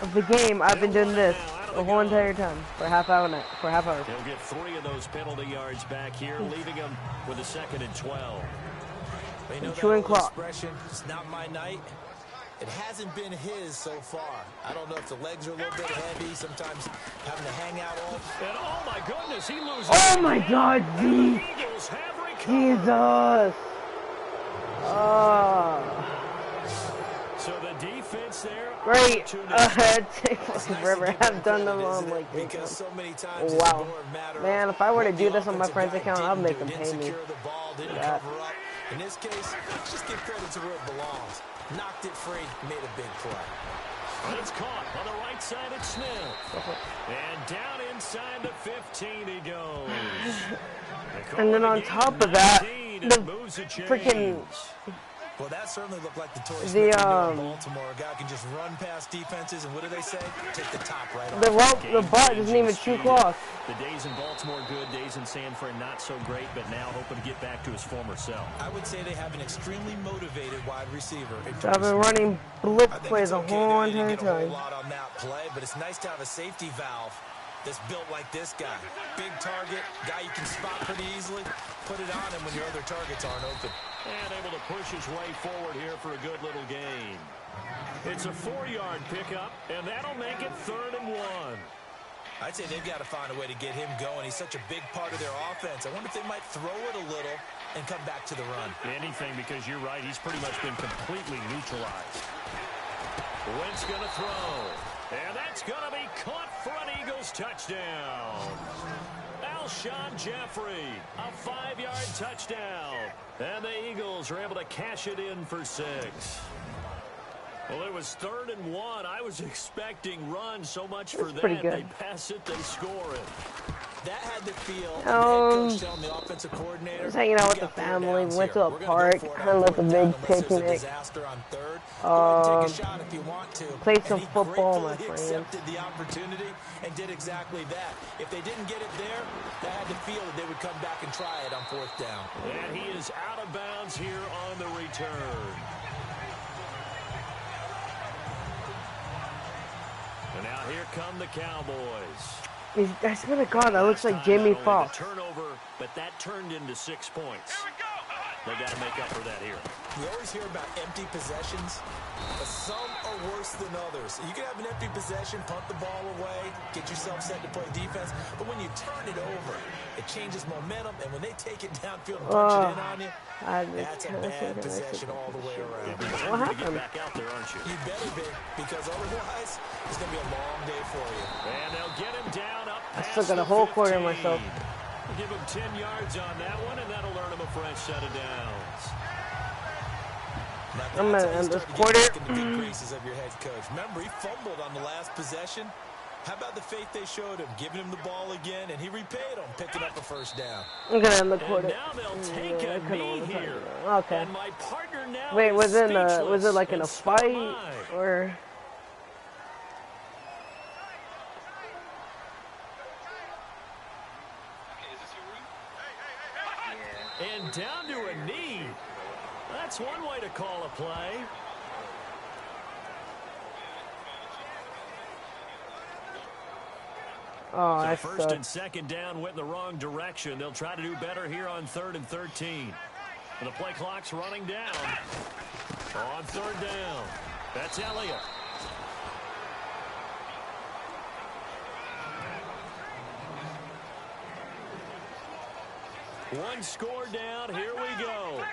of the game, I've been doing this the whole entire time for half hour. He'll get 3 of those penalty yards back here, leaving him with a 2nd and 12. They know that Chewing old clock. expression, it's not my night. It hasn't been his so far. I don't know if the legs are a little bit heavy, sometimes having to hang out all. And oh my goodness, he loses. Oh my God, The Eagles have recovered. Jesus! So the defense there. Great. opportunity. Take fucking forever. I've done them on like this. Because so many times Wow. it's more a matter Man, of if I were to what do the this on my offensive friend's guy account, I'll didn't make do. him Didn't pay me. secure the ball, didn't Yeah. cover up. In this case, just give credit to where it belongs. Knocked it free, made a big play. And it's caught on the right side of Smith. And down inside the 15 he goes. And then on top of that, the freaking Well, that certainly looked like the Torrey The, Smith we knew in Baltimore. A guy can just run past defenses, and what do they say? Take the top right off. the rope, the butt doesn't even chew cloth. The days in Baltimore good, days in San Fran not so great, but now hoping to get back to his former self. I would say they have an extremely motivated wide receiver. I've been running blitz I think plays it's the okay whole that they didn't entire get a whole time. lot on that play, but it's nice to have a safety valve that's built like this guy. Big target, guy you can spot pretty easily. Put it on him when your other targets aren't open. And able to push his way forward here for a good little gain. It's a 4-yard pickup, and that'll make it 3rd and 1. I'd say they've got to find a way to get him going. He's such a big part of their offense. I wonder if they might throw it a little and come back to the run. Anything, because you're right, he's pretty much been completely neutralized. Wentz going to throw. And that's going to be caught for an Eagles touchdown. Alshon Jeffrey, a 5-yard touchdown. And the Eagles are able to cash it in for 6. Well, it was 3rd and 1. I was expecting run so much for that. They pass it, they score it. That had to feel the head coach telling the offensive coordinator. Just hanging out with the family, went to a park, kind of like a big picnic. Take a shot if you want to. Played some football, my friend. Accepted the opportunity and did exactly that. If they didn't get it there, they had to feel that they would come back and try it on 4th down. And he is out of bounds here on the return. And now here come the Cowboys. I swear to God, that looks like Jamie Foxx. Turnover, but that turned into 6 points. They got to make up for that here. We always hear about empty possessions, but some are worse than others. You can have an empty possession, punt the ball away, get yourself set to play defense, but when you turn it over, it changes momentum, and when they take it downfield and punch it in on you, that's a bad possession all the way around. What happened? Get back out there, aren't you? You better be, because otherwise, it's going to be a long day for you. And they'll get him down up I past still got a whole quarter 15. myself. Give him 10 yards on that one, and that'll earn him a fresh set of downs. I'm going to end this quarter. The good graces of your head coach. Remember, he fumbled on the last possession. How about the faith they showed him, giving him the ball again, and he repaid them, picking up a 1st down. I'm going to end the quarter. And now they'll take a knee here. Okay. And my partner now Wait, was it speechless, like in a fight or? And down to a knee. That's one way to call a play. Oh, So that first sucks. and second down went in the wrong direction. They'll try to do better here on 3rd and 13. And the play clock's running down. On 3rd down. That's Elliott. One score down. Here we go.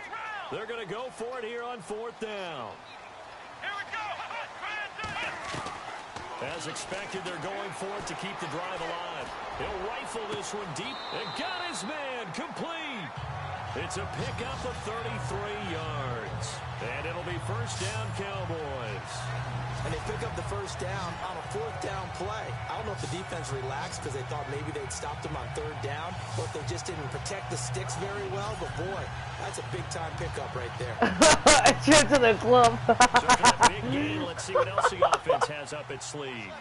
They're going to go for it here on 4th down. As expected, they're going for it to keep the drive alive. He'll rifle this one deep and got his man complete. It's a pickup of 33 yards. And it'll be 1st down Cowboys. And they pick up the 1st down on a 4th down play. I don't know if the defense relaxed because they thought maybe they'd stopped him on 3rd down, or if they just didn't protect the sticks very well. But boy, that's a big-time pickup right there. Trip to the club. So for that big game, let's see what else the offense has up its sleeve.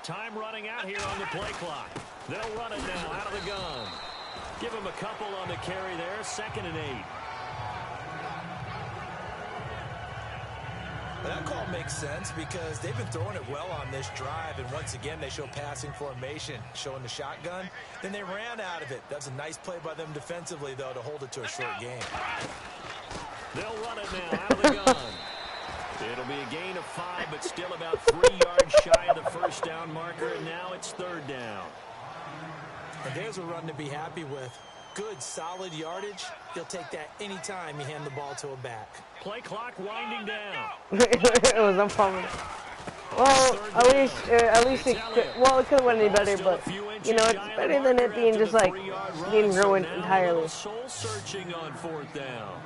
Time running out here on the play clock. They'll run it now out of the gun. Give him a couple on the carry there. 2nd and 8. That call makes sense because they've been throwing it well on this drive, and once again they show passing formation, showing the shotgun. Then they ran out of it. That's a nice play by them defensively, though, to hold it to a short game. They'll run it now out of the gun. It'll be a gain of 5, but still about 3 yards shy of the 1st down marker, and now it's 3rd down. And there's a run to be happy with. Good, solid yardage. He'll take that anytime you hand the ball to a back. Play clock winding down. It was a problem. Well, at least it could, well, it could have went any better, but you know, it's better than it being just like getting ruined entirely. Soul searching on 4th down.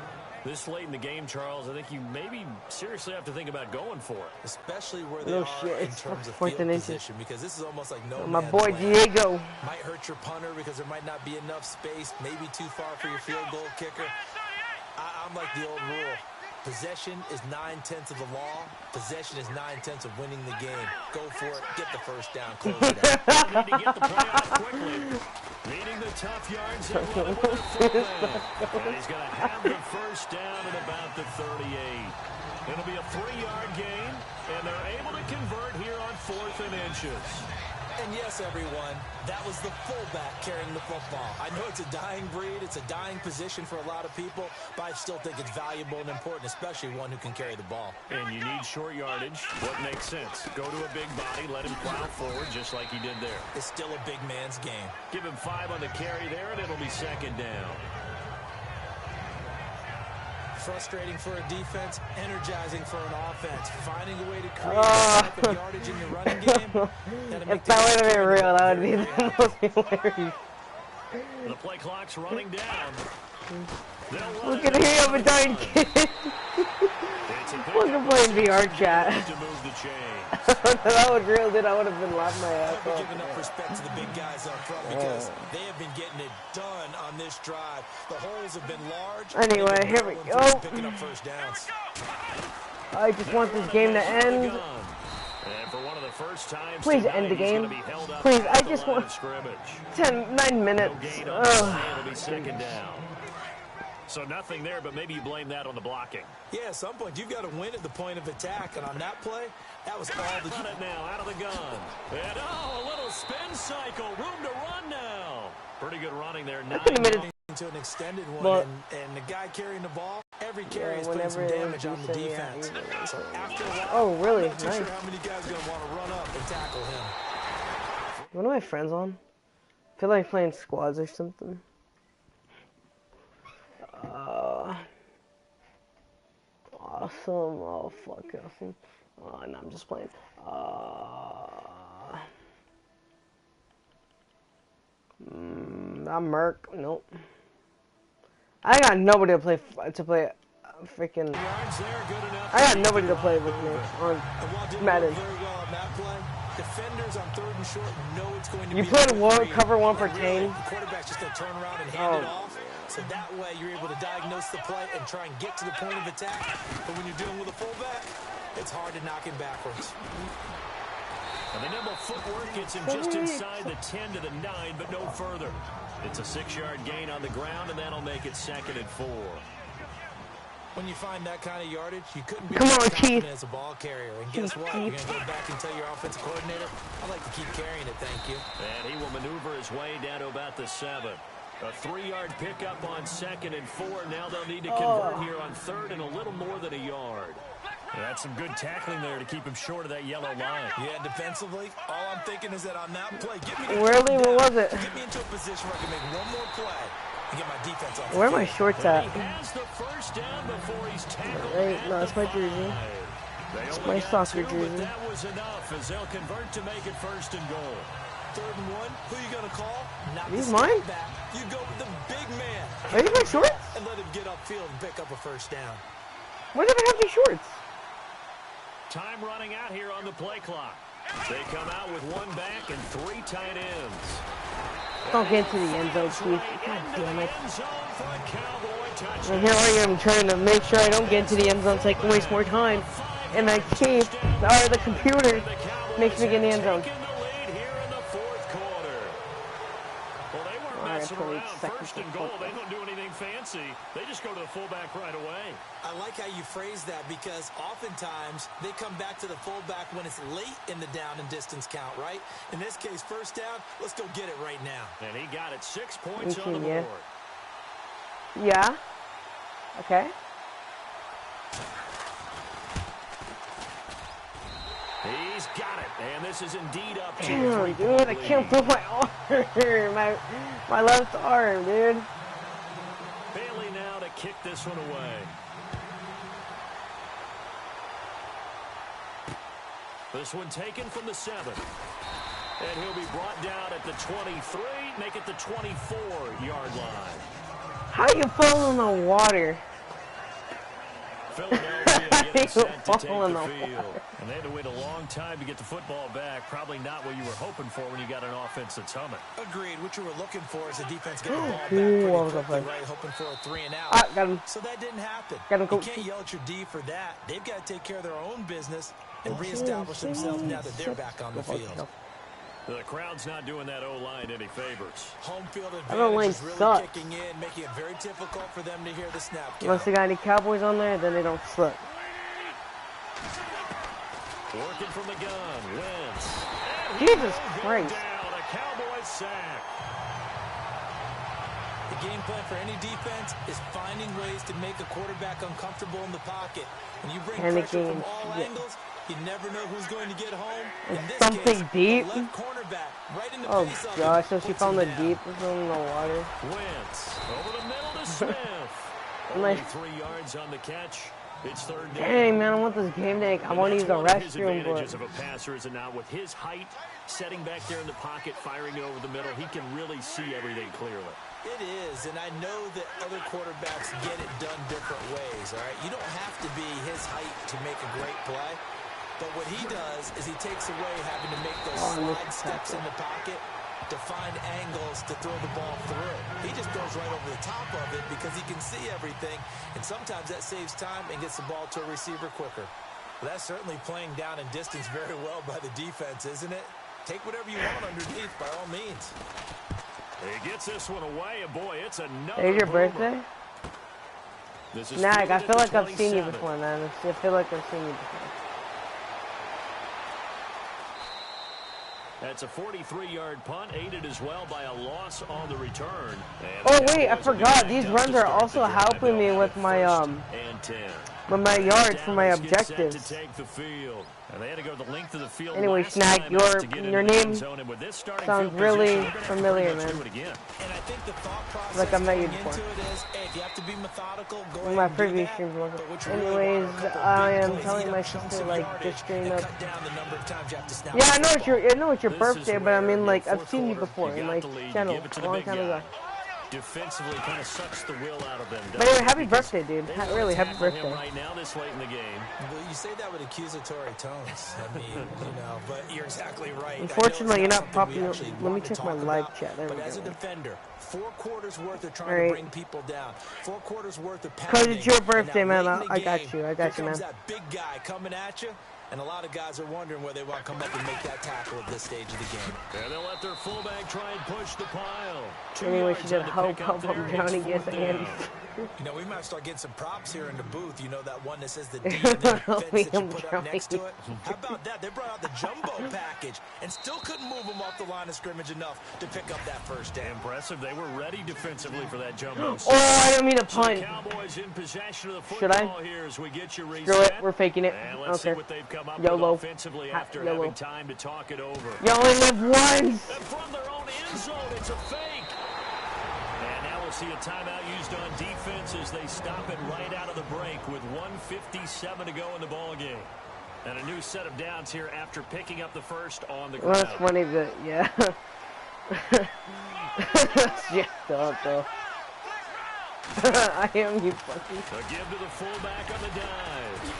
This late in the game, Charles, I think you maybe seriously have to think about going for it. Especially where they are in terms of field position, because this is almost like no My man's boy land. Diego. Might hurt your punter because there might not be enough space, maybe too far for your field goal kicker. I'm like the old rule. Possession is 9/10 of the law. Possession is 9/10 of winning the game. Go for it. Get the 1st down. Close it out. Need to get the play off quickly. Needing the tough yards and running with a fullback. And he's going to have the 1st down at about the 38. It'll be a 3-yard gain, and they're able to convert here on 4th and inches. And yes, everyone, that was the fullback carrying the football. I know it's a dying breed. It's a dying position for a lot of people, but I still think it's valuable and important, especially one who can carry the ball. And you need short yardage. What makes sense? Go to a big body, let him plow forward just like he did there. It's still a big man's game. Give him 5 on the carry there, and it'll be 2nd down. frustrating for a defense, energizing for an offense. Finding a way to create that type of yardage in your running game. If that would have been real, that would be the most hilarious. The play clock's running down. Look at him, a dying kid. Look at playing VR chat. That would real did. I would have been laughing my ass off. Giving up respect to the big guys up front because they have been getting it done on this drive. The holes have been large. Anyway, here we go. Picking up first downs. I just want this game to end. And for one of the first times Please end the game. Please, I just want 9 minutes. It'll be second down. So nothing there, but maybe you blame that on the blocking. Yeah, at some point, you've got to win at the point of attack. And on that play, that was all the... Run it now, out of the gun. And, a little spin cycle. Room to run now. Pretty good running there. Into an extended one, and the guy carrying the ball, every carry is putting some damage on the defense. So after a while, really? I'm not too sure how many guys are going to want to run up and tackle him. What are my friends on? I feel like playing squads or something. Awesome. Oh, fuck. Awesome. No, I'm just playing. I'm Merc. Nope. I got nobody to play freaking. I got nobody to play with me on Madden. Defenders on third and short know it's going to be. You played cover one for Tane. The quarterback's just going to turn around and hand it off. So that way you're able to diagnose the play and try and get to the point of attack. But when you're dealing with a fullback, it's hard to knock him backwards. And the nimble footwork gets him just inside the 10 to the 9, but no further. It's a 6-yard gain on the ground, and that'll make it 2nd and 4. When you find that kind of yardage, you couldn't be confident as a ball carrier. And guess what? You're going to go back and tell your offensive coordinator, I'd like to keep carrying it, thank you. And he will maneuver his way down to about the 7. A 3-yard pickup on 2nd and 4. Now they'll need to convert here on 3rd and a little more than a yard. That's some good tackling there to keep him short of that yellow line. Yeah, defensively, all I'm thinking is that on that play, get me into a position where I can make one more play and get my defense off. Where are my shorts at? He has the first down before he's tackled. Wait, no, that's my jersey. It's my soccer jersey. That was enough as they'll convert to make it 1st and goal. 3rd and 1. Who you gonna call? Not these mine? Back. You go with the big man. Are these my shorts? And let him get upfield and pick up a first down. Why do I have these shorts? Time running out here on the play clock. They come out with 1 back and 3 tight ends. Don't get into the end zone, please. God damn it. And here I am trying to make sure I don't get into the end zone so I can waste more time. And my team, or the computer, makes me get in the end zone. Around 1st and goal, they don't do anything fancy. They just go to the fullback right away. I like how you phrase that because oftentimes they come back to the fullback when it's late in the down and distance count, right? In this case, 1st down, let's go get it right now. And he got it 6 points on the board. Yeah. Okay. He's got it, and this is indeed up to Damn, dude, I can't put my arm, my left arm, dude. Bailey now to kick this one away. This one taken from the 7. And he'll be brought down at the 23, make it the 24-yard line. How do you fall in the water? Philadelphia getting set to take the field. And they had to wait a long time to get the football back. Probably not what you were hoping for when you got an offense that's humming. Agreed. What you were looking for is the defense getting the ball back pretty quickly, right? Hoping for a 3 and out. Got him. So that didn't happen. Got him. You can't yell at your D for that. They've got to take care of their own business and reestablish themselves now that they're back on the field. The crowd's not doing that O-line any favors. Home field advantage is really kicking in, making it very difficult for them to hear the snap count. Unless they got any Cowboys on there, then they don't slip. Working from the gun, Wentz. Jesus Christ. Down, a Cowboy sack. The game plan for any defense is finding ways to make a quarterback uncomfortable in the pocket. When you bring pressure from all angles, you never know who's going to get home. In this something case, deep. Left cornerback, right in the Oh face gosh, so of she found the deep in the water. Wentz over the middle to Smith. Only 3 yards on the catch. It's third down. Dang, man, I want this game day. I want to use the restroom, but of a passer is it now with his height, setting back there in the pocket, firing it over the middle, he can really see everything clearly. It is, and I know that other quarterbacks get it done different ways, all right? You don't have to be his height to make a great play, but what he does is he takes away having to make those slide steps in the pocket to find angles to throw the ball through. He just goes right over the top of it because he can see everything, and sometimes that saves time and gets the ball to a receiver quicker. Well, that's certainly playing down in distance very well by the defense, isn't it? Take whatever you want underneath by all means. He gets this one away, and boy, it's another. Is your birthday? This is Nah, I feel like I've 27. seen you before, man. I feel like I've seen you before. That's a 43-yard punt, aided as well by a loss on the return. Oh wait, I forgot. These runs are also helping me with my yards for my objectives. And they had to go the length of the field. Anyway, Snack, your name sounds really familiar, man. And I think the thought process Like I met you going before. into it is, hey, if you have to be methodical, go In my ahead and do previous that. streams wasn't. But what you really Anyways, want are a couple I big am plays, telling eat my up chunks sister of like yardage, just stream and up. cut down the number of times you have to snap Yeah, I the know football. it's your This is birthday, but I mean where like in the I've seen you fourth before quarter, in you my got the lead, channel give it to a the long big time guy. ago. Defensively kind of sucks the will out of them. But anyway, happy birthday, dude. Really, happy Tackle him birthday. right now this late in the game. Well, you say that with accusatory tones. I mean, you know, but you're exactly right. Unfortunately, you're not something we popular. actually Let me want to check my talk live about, chat. There we but as a go. defender, 4 quarters worth of trying Alright. to bring people down. 4 quarters worth of Because pounding. it's your And birthday, now man. late in the I got game, you. I here got you, comes man. that big guy coming at you. And a lot of guys are wondering where they want to come up and make that tackle at this stage of the game. And they'll let their fullback try and push the pile. 2 Anyway, she yards did on the hope pickup I'm there. Johnny It's gets fourth Andy. down. You know, we might start getting some props here in the booth. You know that one that says the D and then the fence that you put up next to it? How about that? They brought out the jumbo package and still couldn't move them off the line of scrimmage enough to pick up that first down. Impressive. They were ready defensively for that jumbo. Oh, I didn't mean to So the punt. Cowboys in possession of the Should I? football here as we get you reset. Screw it. We're faking it. And let's see Okay. what they've come up YOLO. with offensively after YOLO. having time to talk it over. You only live once. And from their own end zone, it's a fake. And now we'll see a timeout used on defense as they stop it right out of the break with 1:57 to go in the ball game. And a new set of downs here after picking up the first on the Well, ground. that's funny that, yeah. That's jacked up, though. I am you fucking. A give to the fullback on the dive.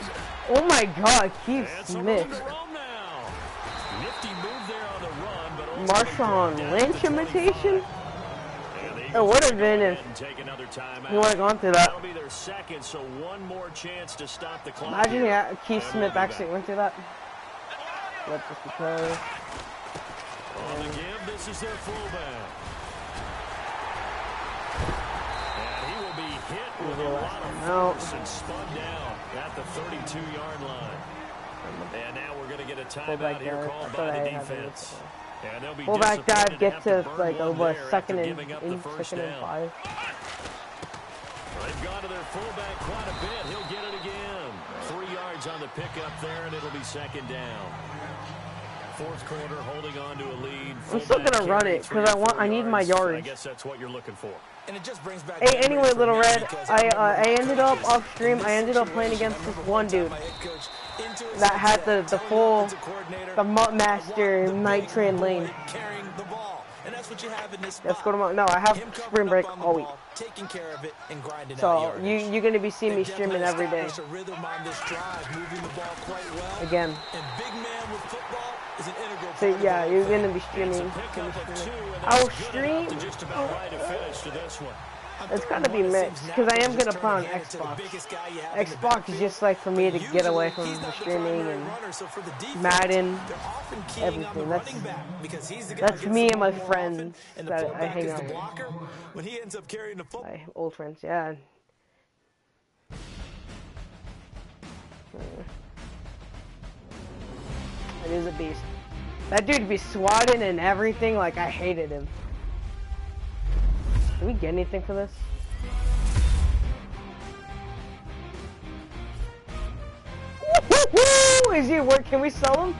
Oh my god, Keith And some room Smith. to roam now. Nifty move there on the run, but ultimately Marshawn brought down Lynch to the imitation? 25. And the It Eagles would have go been ahead if and take another timeout. he would have gone through that. That'll be their second, so one more chance to stop the clock. Imagine here. yeah, Keith And we'll Smith be actually back. went through that. But just because. On the give, this is their fullback. And he will be hit with a lot of force and spun down at the 32-yard line. And now we're going to get a timeout Fullback here dive. called I by thought I the had it defense. And they'll be Fullback dive disappointed get have to burn like one over there second after and giving up the first second and down. 5. They've gone to their fullback quite a bit. He'll get it again. 3 yards on the pickup there, and it'll be second down. Fourth quarter, holding on to a lead. I'm still gonna run it because I need my I yards. guess that's what you're looking for. And it just brings back Hey, memories anyway, for Little me Red, because I remember ended up coaches off stream. in this I ended up playing situation. against I this remember one time dude my head coach into his that had headset the telling full, offensive coordinator, the Mutt "I Master want the Night big Train boy lane. carrying the ball." And that's what you have in this Let's spot. go to my. No, I have Him covering spring up break on the all week, ball, taking care of it and grinding out so yardage. you're gonna be seeing me They've streaming definitely every day. established a rhythm on this drive, moving the ball quite well. Again. And big man with football is an integral So part yeah, of the you're whole thing. gonna be It's a streaming. pickup of 2, and I'll that's good stream. enough to just about right a finish to this one. It's gotta be mixed because I am gonna play on Xbox. Xbox is just like for me to get away from the streaming and Madden, everything. That's me and my friends that I hang out with. When he ends up carrying the football. My old friends, yeah. It is a beast. That dude be swatting and everything, like I hated him. Did we get anything for this? Woo! Is he work? Can we sell him?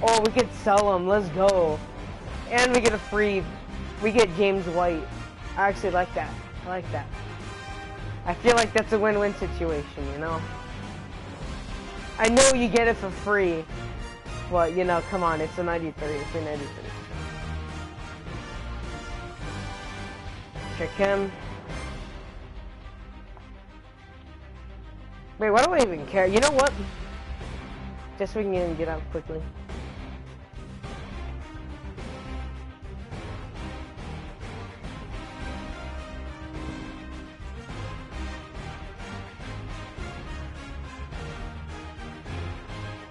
Oh, we could sell him. Let's go. And we get a free. We get James White. I actually like that. I like that. I feel like that's a win-win situation, you know? I know you get it for free, but, you know, come on, it's a 93, it's a 93. Check him. Wait, why do I even care? You know what? Just so we can get out quickly.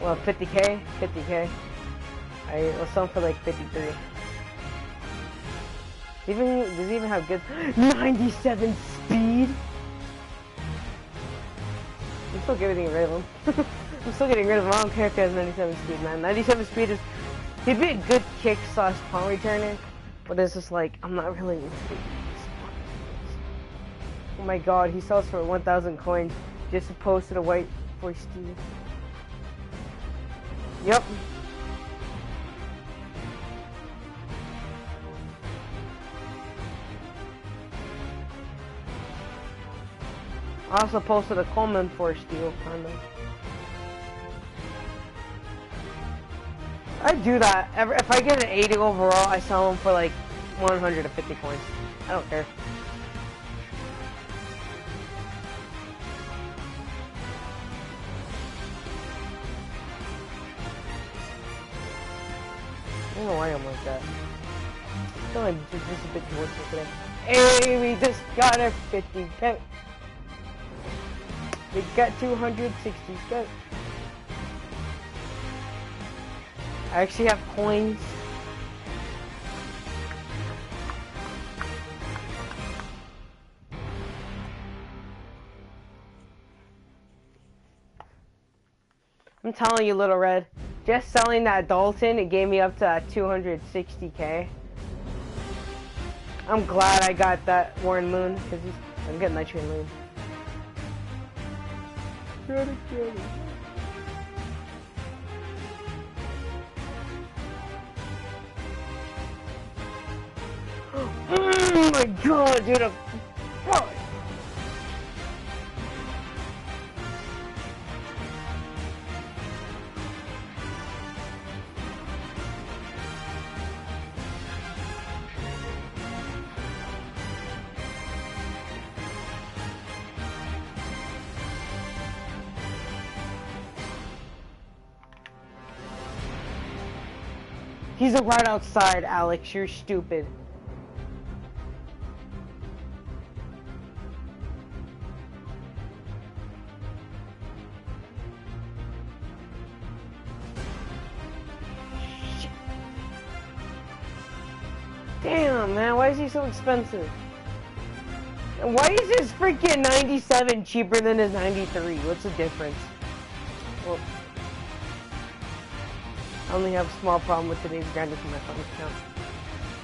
Well, 50K? 50K. I'll sell him for like 53. Does he even have good 97 speed? I'm still getting rid of him. I'm still getting rid of him. I don't care if he has 97 speed, man. 97 speed is... He'd be a good kick / punt returner, but it's just like, I'm not really into it. Oh my god, he sells for 1,000 coins just to post to the white for Steve. Yep. I also posted a Coleman for steal, kind of. I do that. If I get an 80 overall, I sell them for like 150 coins. I don't care. I don't know why I'm like that. I feel like just a bit towards it today. Hey, we just got our 50K. We got 260K. I actually have coins. I'm telling you, Little Red, just selling that Dalton, it gave me up to 260K. I'm glad I got that Warren Moon, because I'm getting Nitrate Moon. Get it. Oh my god, dude, fuck. He's right outside, Alex. You're stupid. Shit. Damn, man. Why is he so expensive? And why is his freaking 97 cheaper than his 93? What's the difference? Well, I only have a small problem with today's grinder for my phone account.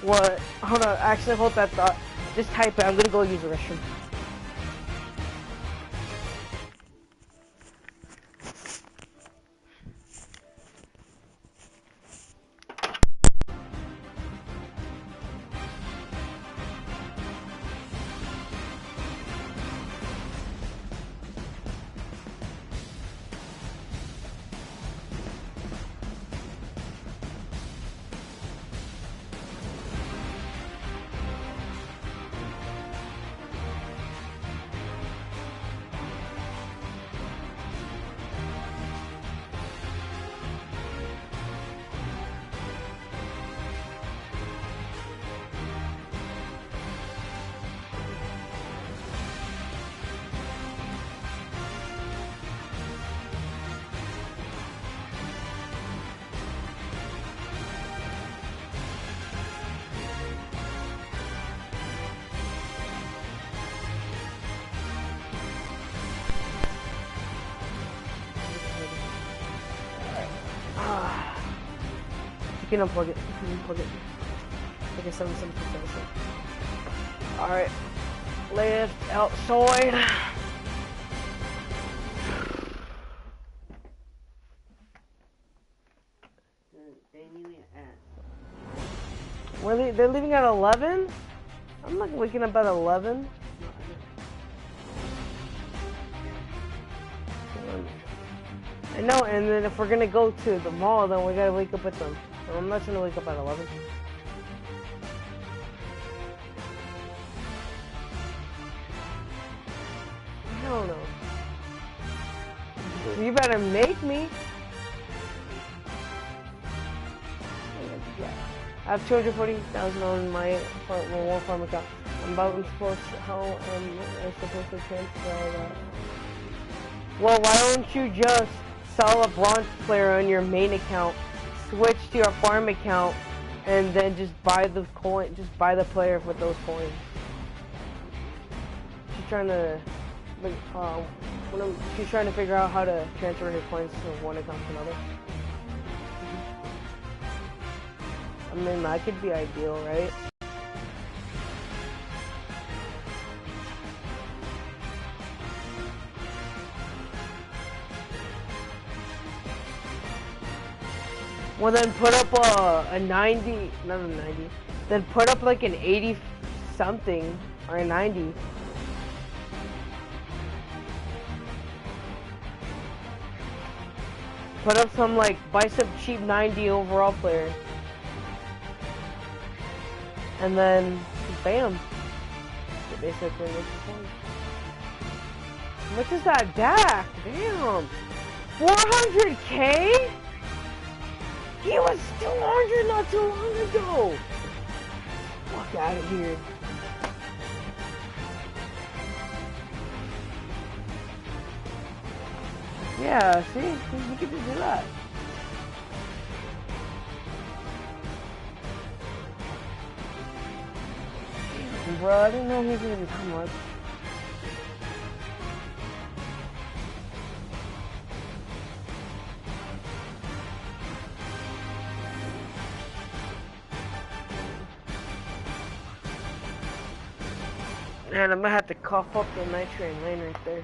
What? Hold on. Actually, hold that thought. Just type it. I'm gonna go use the restroom. You can unplug it. You can unplug it. Okay, 77%. Alright. Lift outside. They're leaving at 11? I'm not waking up at 11. I know, and then if we're gonna go to the mall, then we gotta wake up at them. So I'm not gonna wake up at 11. I don't know. You better make me. I have 240,000 on my one farm account. I'm about supposed to, how am I supposed to transfer all that? Well, why don't you just sell a bronze player on your main account, switch to your farm account, and then just buy the coin, just buy the player with those coins. She's trying to, she's trying to figure out how to transfer her coins from one account to another. I mean, that could be ideal, right? Well, then put up a 90, not a 90, then put up like an 80 something, or a 90. Put up some like, buy some cheap 90 overall player. And then, bam. Basically, what's the point? How much is that DAC? Damn. 400K? He was 200 not too long ago. Fuck out of here. Yeah, see? You can just do that. Bro, I didn't know he was gonna be so much. Man, I'm gonna have to cough up the nitrate lane right there.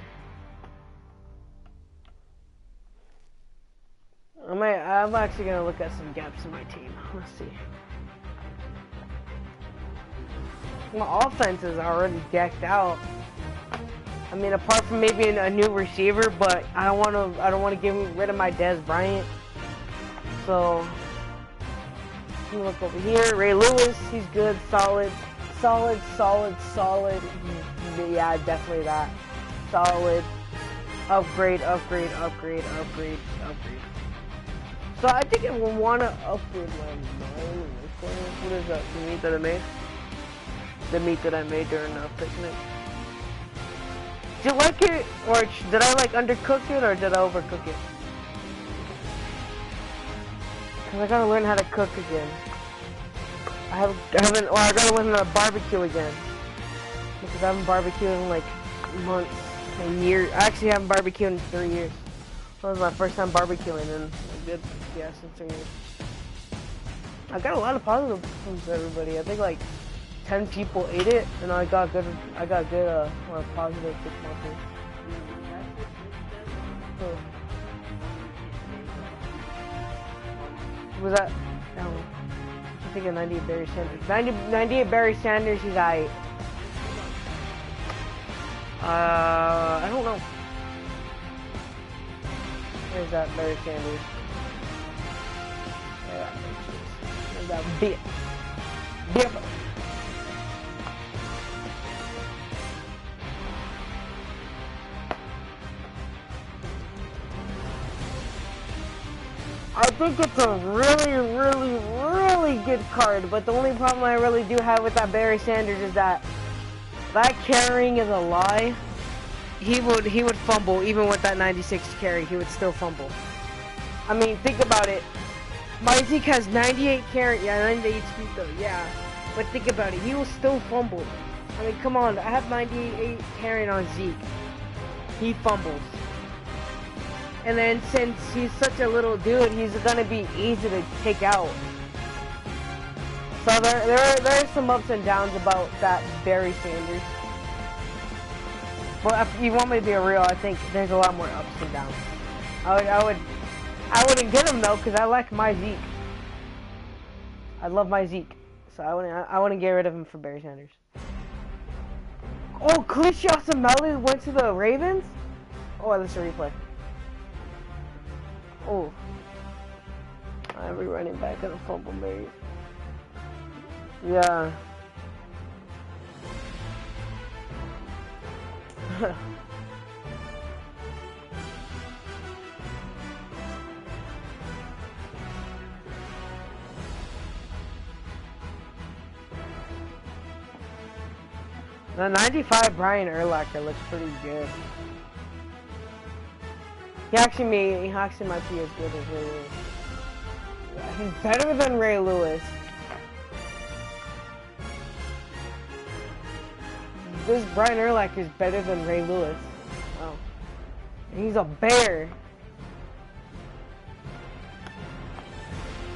I'm actually gonna look at some gaps in my team. Let's see. My offense is already decked out. I mean, apart from maybe a new receiver, but I don't want to get rid of my Dez Bryant. So, let me look over here. Ray Lewis, he's good, solid. Yeah, definitely that. Solid. Upgrade. So I think I will want to upgrade my mind. What is that? The meat that I made? The meat that I made during the picnic. Did you like it, or did I like undercook it, or did I overcook it? Cause I gotta learn how to cook again. I gotta learn how to barbecue again. Because I haven't barbecued in like months, a year. I actually haven't barbecued in 3 years. That was my first time barbecuing, and I did, yeah, since 3 years. I got a lot of positive from everybody. I think like 10 people ate it, and I got good or positive responses. Was that? No. I think a 98 Barry Sanders. 98 Barry Sanders, he's Ight. I don't know. Where's that Barry Sanders? Where's that bit? I think it's a really good card, but the only problem I really do have with that Barry Sanders is that carrying is a lie. He would fumble even with that 96 carry. He would still fumble. I mean, think about it. My Zeke has 98 carry, yeah, 98 speed though, yeah. But think about it, he will still fumble. I mean, come on, I have 98 carrying on Zeke. He fumbles. And then since he's such a little dude, he's gonna be easy to take out. So there are some ups and downs about that Barry Sanders. But if you want me to be real, I think there's a lot more ups and downs. I wouldn't get him though, because I like my Zeke. I love my Zeke, so I wouldn't get rid of him for Barry Sanders. Oh, Khalil Samali went to the Ravens. Oh, let's replay. Oh. Every running back and a fumble made. Yeah. The 95 Brian Urlacher looks pretty good. He actually might be as good as Ray Lewis. Yeah, he's better than Ray Lewis. This Brian Urlacher is better than Ray Lewis. Oh. And he's a bear.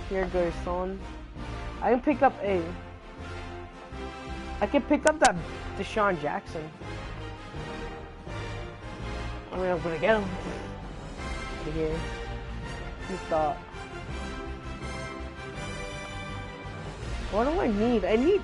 Here goes son. I can pick up that Deshaun Jackson. I mean, I'm gonna get him. Over here. You thought. What do I need? I need.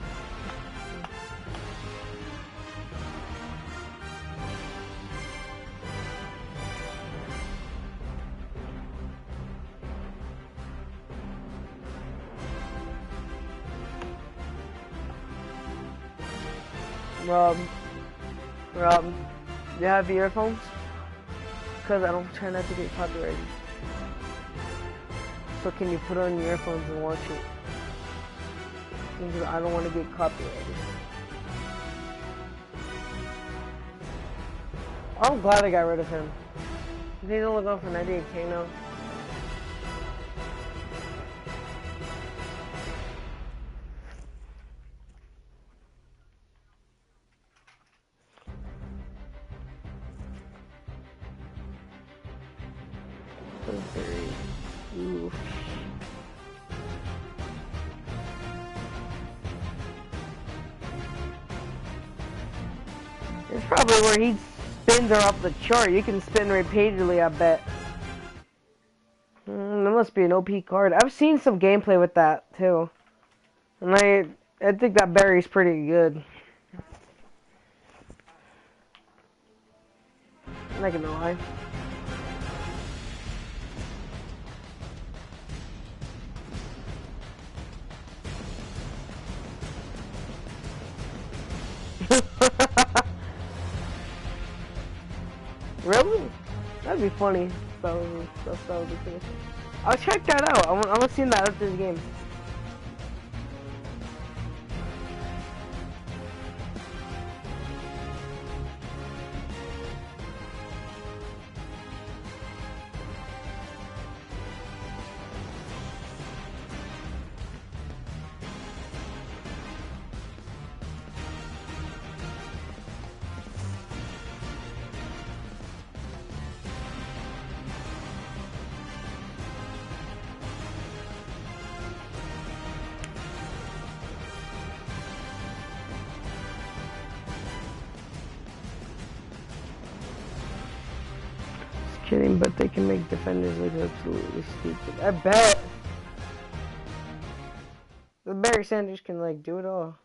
Rob, do you have earphones? Because I don't try not to get copyrighted. So can you put on your earphones and watch it? Because I don't want to get copyrighted. I'm glad I got rid of him. He's only going for 98K now. Oof. It's probably where he spins her off the chart. You can spin repeatedly, I bet. That must be an OP card. I've seen some gameplay with that too, and I think that Barry's pretty good. I'm not gonna lie. Really? That'd be funny. That was the case. I'll check that out. I'm gonna see that after this game. Kidding, but they can make defenders look absolutely stupid. I bet the Barry Sanders can like do it all.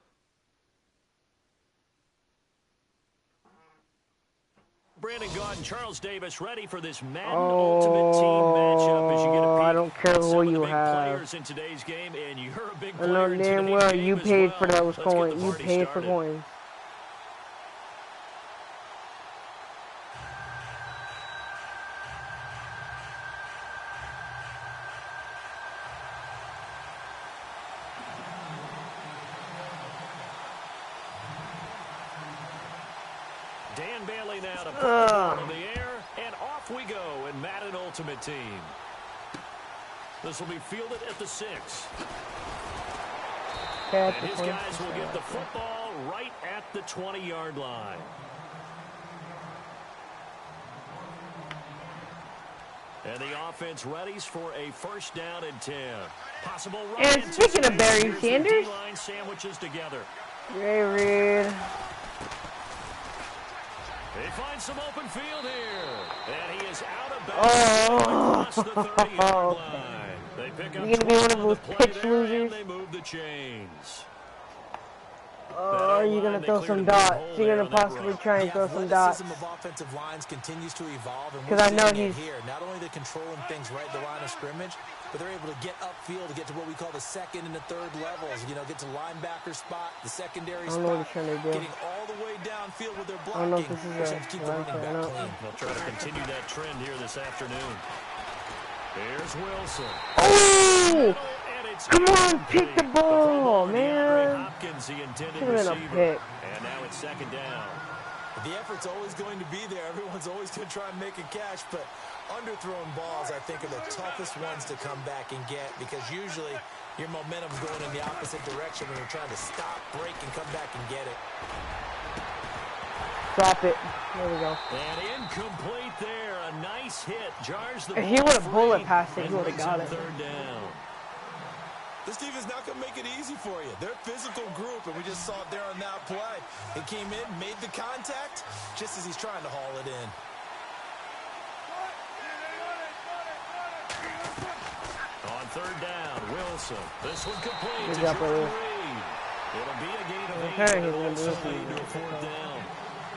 Brandon Gaudin and Charles Davis ready for this Madden Ultimate Team matchup as you get a peek. I don't care who you have. In today's game, and you're a big I know damn well you paid for those coins. You paid for started. coins. Dan Bailey now to put the ball in the air, and off we go in Madden Ultimate Team. This will be fielded at the 6. And his guys will get the football right at the 20-yard line. And the offense readies for a first down and 10. Possible run. And speaking of Barry Sanders, D-line sandwiches together. Ray Reid. They find some open field here, and he is out of bounds across the 30-yard line. They pick up You're gonna be one of those pitch losers. They move the chains. Or are you going to throw some dots? You're going to possibly try and throw some dots. The athleticism of offensive lines continues to evolve. Because I know he's here. Not only they're controlling things right at the line of scrimmage, but they're able to get upfield to get to what we call the second and the third levels. You know, get to linebacker spot, the secondary spot. I don't know what he's trying to do. Getting all the way downfield with their blocking. I don't know if this is to keep the running back clean. They'll try to continue that trend here this afternoon. Here's Wilson. Oh! Come on, pick the ball, man. Should have been a pick. And now it's second down. The effort's always going to be there. Everyone's always going to try and make a catch, but underthrown balls, I think, are the toughest ones to come back and get because usually your momentum's going in the opposite direction when you're trying to stop, break, and come back and get it. Drop it. There we go. And incomplete there. A nice hit. Jars the if he would have bullet passed it, he would have got it. Third down. This team is not going to make it easy for you. They're a physical group, and we just saw it there on that play. He came in, made the contact, just as he's trying to haul it in. On third down, Wilson. This one complete. Good job, brother. It'll be a gain of 8. Okay, It'll also lead to a fourth down.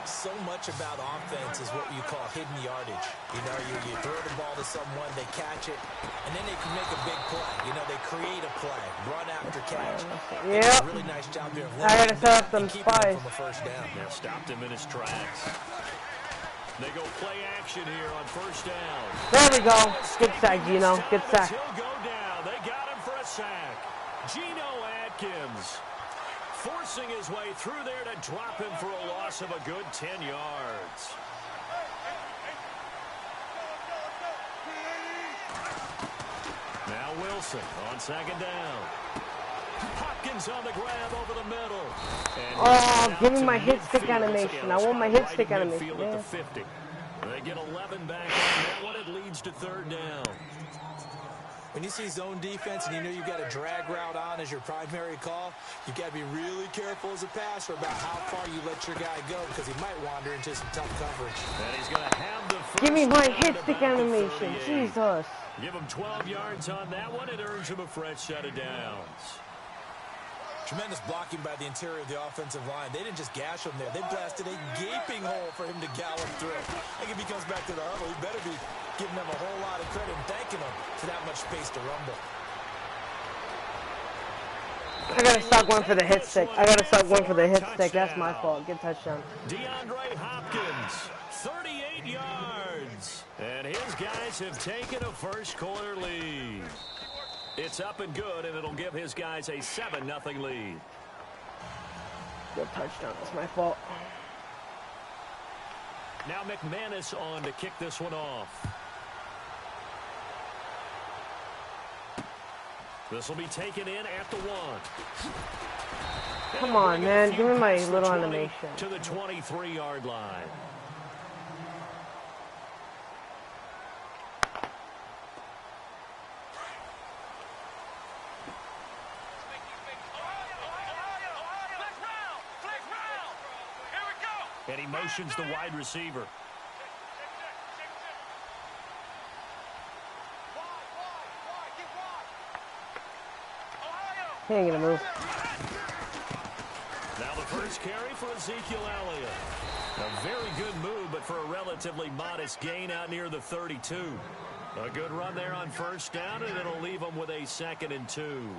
So much about offense is what you call hidden yardage. You know, you throw the ball to someone, they catch it, and then they can make a big play. You know, they create a play, run after catch. Yep. Really nice job there. I gotta set up some spies. From a first down. Yeah, stopped him in his tracks. They go play action here on first down. There we go. Good sack, Gino. Good sack. He'll go down. They got him for a sack. Gino Atkins forcing his way through there to drop him for a loss of a good 10 yards. Now Wilson on second down. Hopkins on the grab over the middle. Oh, give me my hit stick animation. I want my hit stick animation. At the 50. They get 11 back on that one. It leads to third down. When you see zone defense and you know you've got a drag route on as your primary call, you've got to be really careful as a passer about how far you let your guy go because he might wander into some tough coverage. And he's going to have the first. Give me my hit stick animation. Jesus. Give him 12 yards on that one. It earns him a fresh set of downs. Tremendous blocking by the interior of the offensive line. They didn't just gash him there. They blasted a gaping hole for him to gallop through. I think if he comes back to the huddle, he better be giving them a whole lot of credit and thanking them for that much space to rumble. I gotta stop going for the hit stick. I gotta stop going for the hit stick. That's my fault. Good touchdown. DeAndre Hopkins, 38 yards. And his guys have taken a first quarter lead. It's up and good, and it'll give his guys a 7-0 lead. Good touchdown. That's my fault. Now McManus on to kick this one off. This will be taken in at the 1. Come on, man. Give me my little animation. To the 23-yard line. And he motions the wide receiver. He ain't gonna move. Now the first carry for Ezekiel Elliott. A very good move, but for a relatively modest gain out near the 32. A good run there on first down, and it'll leave him with a 2nd and 2.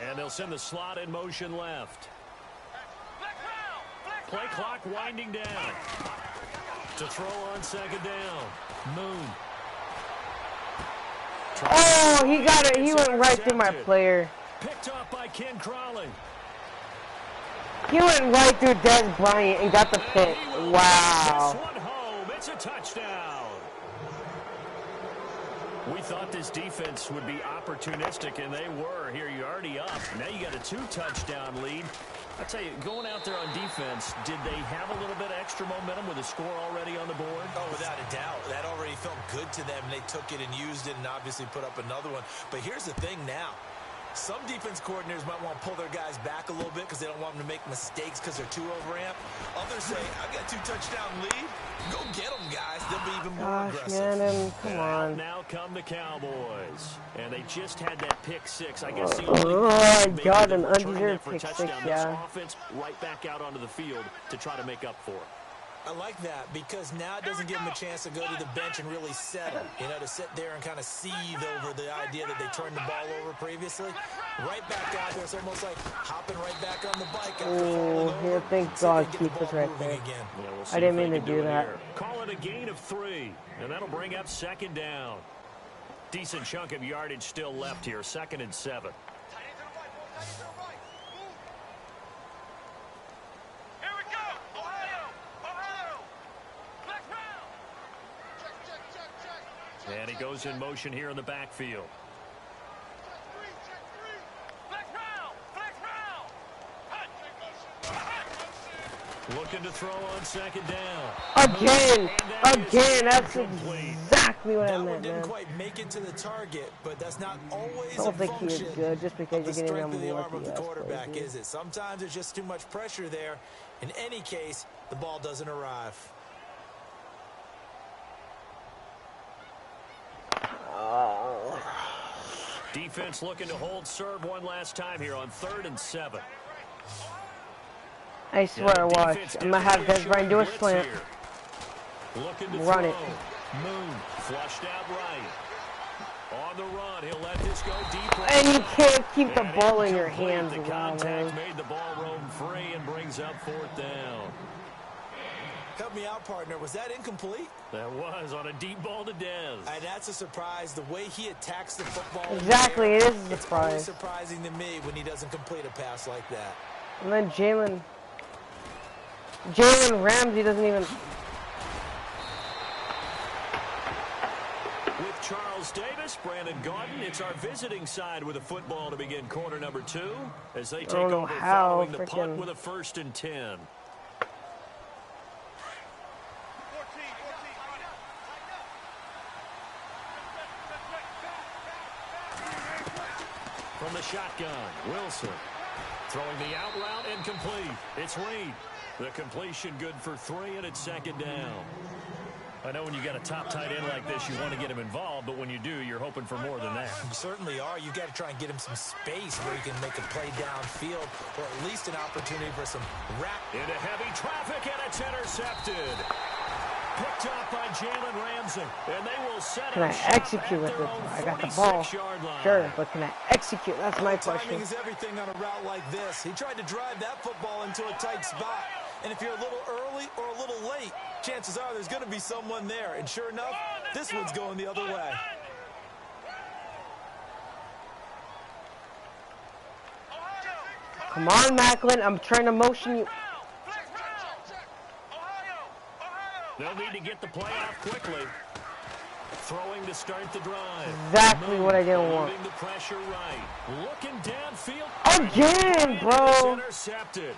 And they'll send the slot in motion left. Play clock winding down. To throw on second down. Moon. Oh, he got it. He went right through my player. Picked up by Ken Crawley. He went right through Des Bryant and got the pick. Wow. This one home. It's a touchdown. We thought this defense would be opportunistic, and they were. Here, you're already up. Now you got a 2-touchdown lead. I'll tell you, going out there on defense, did they have a little bit of extra momentum with a score already on the board? Oh, without a doubt. That already felt good to them. They took it and used it and obviously put up another one. But here's the thing now. Some defense coordinators might want to pull their guys back a little bit because they don't want them to make mistakes because they're too overamped. Others say, I've got a 2-touchdown lead. Go get them, guys. They'll be even more aggressive. Man, come on. Now come the Cowboys. And they just had that pick six. I guess the Oh, only my God, an undeserved pick touchdown. six, yeah. This offense right back out onto the field to try to make up for it. I like that because now it doesn't give them a chance to go to the bench and really settle, to sit there and kind of seethe over the idea that they turned the ball over previously. Right back out there, it's almost like hopping right back on the bike after falling over. Thank God, keep us right there. I didn't mean to do that. Call it a gain of 3, and that'll bring up 2nd down. Decent chunk of yardage still left here, 2nd and 7. And he goes in motion here in the backfield. Looking to throw on 2nd down. Again, that's exactly what I meant, man. Didn't quite make it to the target, but that's not always I don't think he is good just because you're getting the him arm of the lucky. quarterback, is it? Sometimes there's just too much pressure there. In any case, the ball doesn't arrive. Defense looking to hold serve one last time here on 3rd and 7. I swear, watch. I'm going to have Des Bryant do a slant. Run it. Moon flushed out right. On the run, he'll let this go deep. And you can't keep the ball in your hands. The contact made the ball roam free and brings up 4th down. Help me out, partner. Was that incomplete? That was on a deep ball to Dez. And that's a surprise. The way he attacks the football. Exactly, it is a surprise. It's always surprising to me when he doesn't complete a pass like that. And then Jalen Ramsey doesn't even. With Charles Davis, Brandon Gaudin, it's our visiting side with a football to begin quarter number 2 as they take over following the punt with a 1st and 10. From the shotgun, Wilson throwing the out route and complete. It's Reed. The completion good for 3, and it's 2nd down. I know when you got a top tight end like this, you want to get him involved, but when you do, you're hoping for more than that. You certainly are. You got to try and get him some space where he can make a play downfield, or at least an opportunity for some rack. Into heavy traffic, and it's intercepted. Picked up by Jalen Ramsey, and they will set Can I execute with this? I got the ball. Sure, but can I execute? That's my question. Timing is everything on a route like this. He tried to drive that football into a tight spot. And if you're a little early or a little late, chances are there's going to be someone there. And sure enough, this one's going the other way. Come on, Macklin. I'm trying to motion you. They'll need to get the play off quickly. Throwing to start the drive. Exactly what I didn't want. The pressure right. Looking downfield. Again, bro. Intercepted.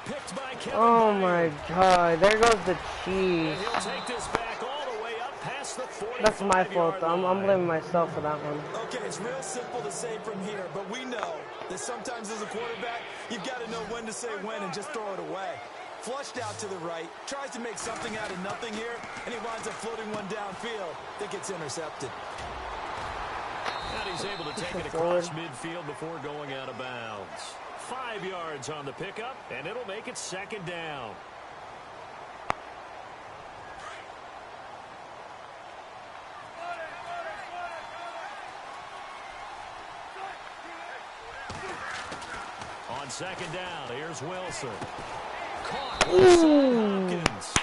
Picked by Kevin Oh Byard. my God. There goes the cheese. And he'll take this back all the way up past the 45-yard That's my fault. I'm line. blaming myself for that one. Okay, it's real simple to say from here, but we know that sometimes as a quarterback, you've got to know when to say when and just throw it away. Flushed out to the right, tries to make something out of nothing here, and he winds up floating one downfield that gets intercepted. And he's able to take it across midfield before going out of bounds. 5 yards on the pickup, and it'll make it 2nd down. On 2nd down, here's Wilson. Caught. Hopkins.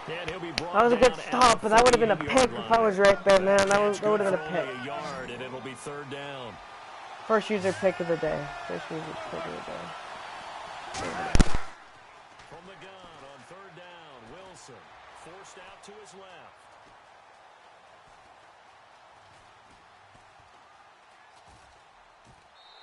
And he'll be brought That was a good down stop, but that would have been a pick if I was right there, man. That would have been a pick. A yard, and it'll be 3rd down. First user pick of the day. First user pick of the day. From the gun on 3rd down, Wilson forced out to his left.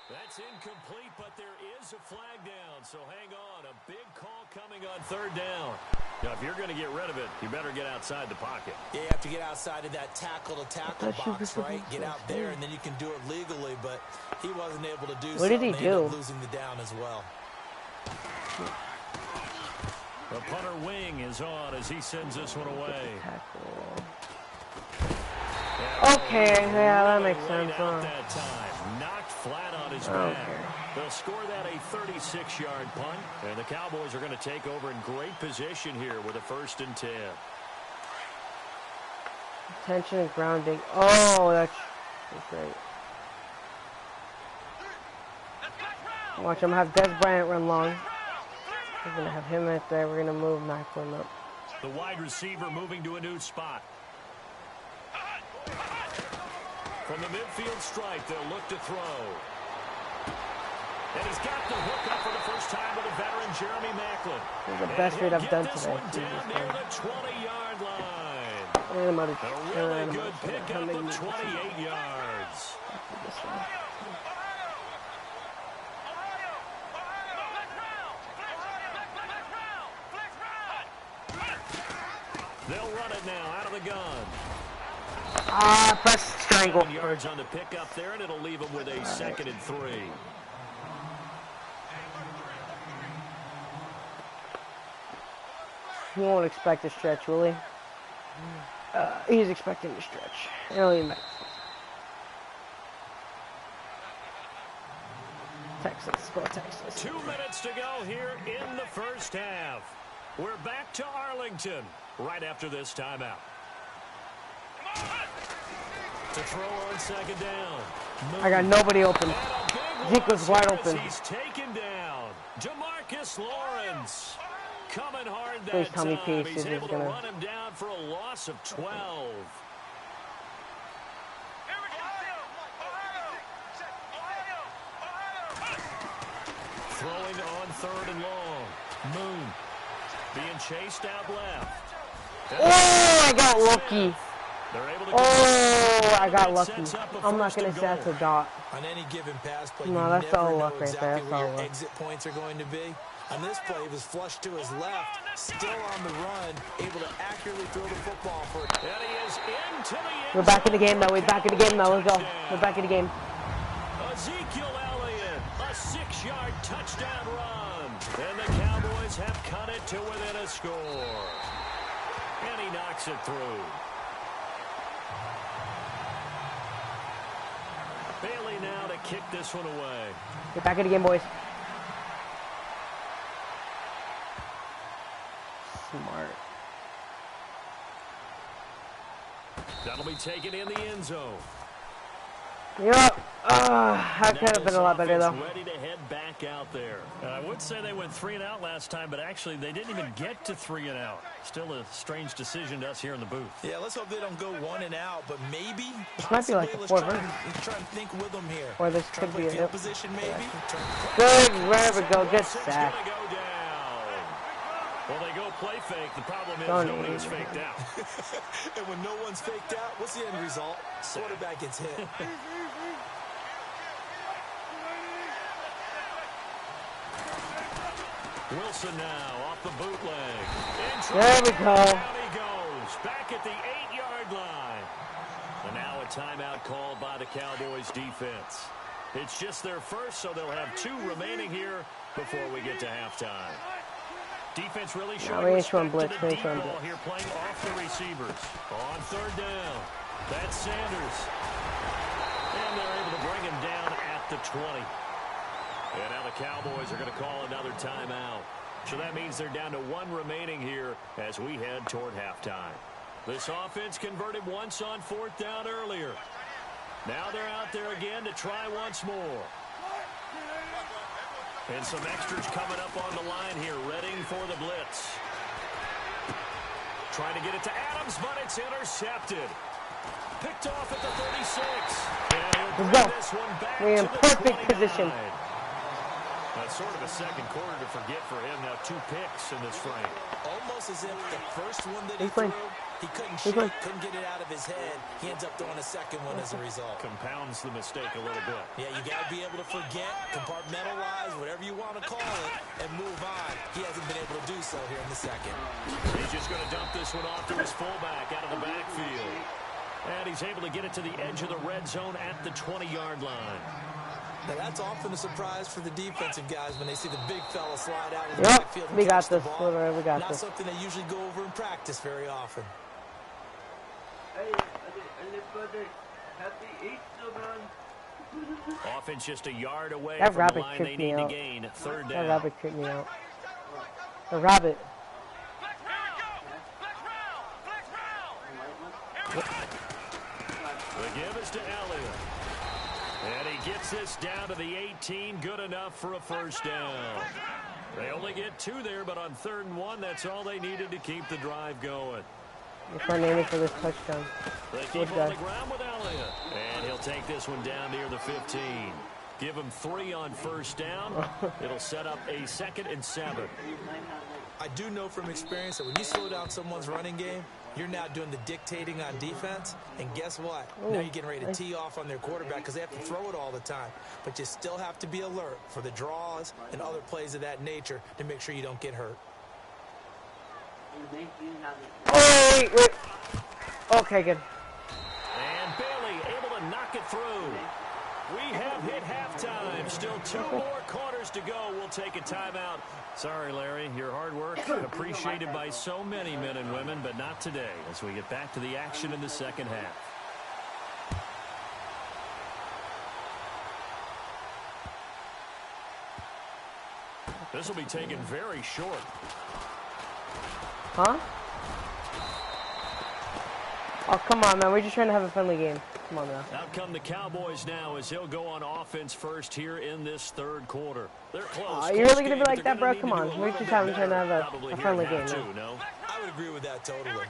That's incomplete, but there is a flag down, so hang on. A big call coming on 3rd down. Now, if you're going to get rid of it, you better get outside the pocket. Yeah, you have to get outside of that tackle-to-tackle box, right? Get out there, and then you can do it legally, but he wasn't able to do so. What did he do? Losing the down as well. The punter wing is on as he sends this one away. Okay, yeah, that makes sense. That time. Knocked flat on his back. They'll score that a 36-yard punt, and the Cowboys are going to take over in great position here with a 1st and 10. Attention and grounding. Oh, that's great. Watch him have Des Bryant run long. We're going to have him right there. We're going to move Macklin up. The wide receiver moving to a new spot. From the midfield stripe, they'll look to throw. And he's got the hook up for the first time with a veteran, Jeremy Macklin. This is the best read I've done today. Down near the 20-yard line. A really good pickup of 28 yards. They'll run it now out of the gun. Press strangle. 7 yards on the pickup there, and it'll leave them with a 2nd and 3. He won't expect a stretch, will he? He's expecting a stretch. It'll even matter. Texas, go Texas. 2 minutes to go here in the first half. We're back to Arlington right after this timeout. To throw on 2nd down. I got nobody open. Zeke was wide open. He's taken down. Demarcus Lawrence coming hard that Please tell me time. Peace He's is able to gonna... run him down for a loss of 12. Throwing on 3rd and long. Moon being chased out left. Oh, I got lucky. Oh, I got lucky. I'm not going to say that's a dot. On any given pass play, no, that's all luck right there. That's all where your luck. exit points are going to be. On this play, he was flushed to his left, still on the run, able to accurately throw the football for it. And he is into the end. We're back in the game, though. We're back in the game, though. Let's go. We're back in the game. Ezekiel Elliott, a 6-yard touchdown run. And the Cowboys have cut it to within a score. And he knocks it through. Bailey now to kick this one away. Get back in the game, boys. Smart. That'll be taken in the end zone. Yep. That could have been a lot better, though. Ready to head back out there. I would say they went 3 and out last time, but actually they didn't even get to 3 and out. Still a strange decision to us here in the booth. Yeah, let's hope they don't go 1 and out, but maybe. This might be like a 4 version. Let's try and think with them here. Or this could be a position, maybe. Yeah. Good, there we go. Good sack. Well, they go play fake. The problem is nobody was faked out. And when no one's faked out, what's the end result? Quarterback gets hit. Wilson now off the bootleg. There we go. Down he goes. Back at the 8-yard line. And now a timeout called by the Cowboys defense. It's just their first, so they'll have 2 remaining here before we get to halftime. Defense really showing respect to the deep ball here, playing off the receivers. On 3rd down, that's Sanders. And they're able to bring him down at the 20. And now the Cowboys are going to call another timeout. So that means they're down to 1 remaining here as we head toward halftime. This offense converted once on 4th down earlier. Now they're out there again to try once more. And some extras coming up on the line here, readying for the blitz. Trying to get it to Adams, but it's intercepted. Picked off at the 36. And he'll bring this one back we're in to the perfect 29. position. That's sort of a second quarter to forget for him. Now 2 picks in this frame. Almost as if the first one that he threw, he couldn't shake, couldn't get it out of his head. He ends up throwing a second one as a result. Compounds the mistake a little bit. Yeah, you got to be able to forget, compartmentalize, whatever you want to call it, and move on. He hasn't been able to do so here in the second. He's just going to dump this one off to his fullback out of the backfield. And he's able to get it to the edge of the red zone at the 20-yard line. Now, that's often a surprise for the defensive guys when they see the big fella slide out of the Yep, backfield. we got this. We got Not this. something they usually go over in practice very often. Offense just a yard away That from the rabbit line they tripped me need to out. gain. Third That down. rabbit tripped me out. The rabbit. The give is to Elliott. And he gets this down to the 18. Good enough for a first down. They only get 2 there, but on 3rd and 1, that's all they needed to keep the drive going. If I'm aiming for this touchdown. They keep on the ground with Elliott. And he'll take this one down near the 15. Give him 3 on first down. It'll set up a 2nd and 7. I do know from experience that when you slow down someone's running game, you're now doing the dictating on defense. And guess what? Now you're getting ready to tee off on their quarterback because they have to throw it all the time. But you still have to be alert for the draws and other plays of that nature to make sure you don't get hurt. Oh, wait. Okay, good. And Bailey able to knock it through. We have hit halftime. Still 2 more quarters to go. We'll take a timeout. Sorry, Larry. Your hard work appreciated by so many men and women, but not today as we get back to the action in the second half. This will be taken very short. Huh? Oh, come on, man. We're just trying to have a friendly game. Come on now. Out come the Cowboys now as he'll go on offense first here in this 3rd quarter. They're close. You're really going to be like that, bro? Come on. We're just trying to have a friendly game. No? I would agree with that totally.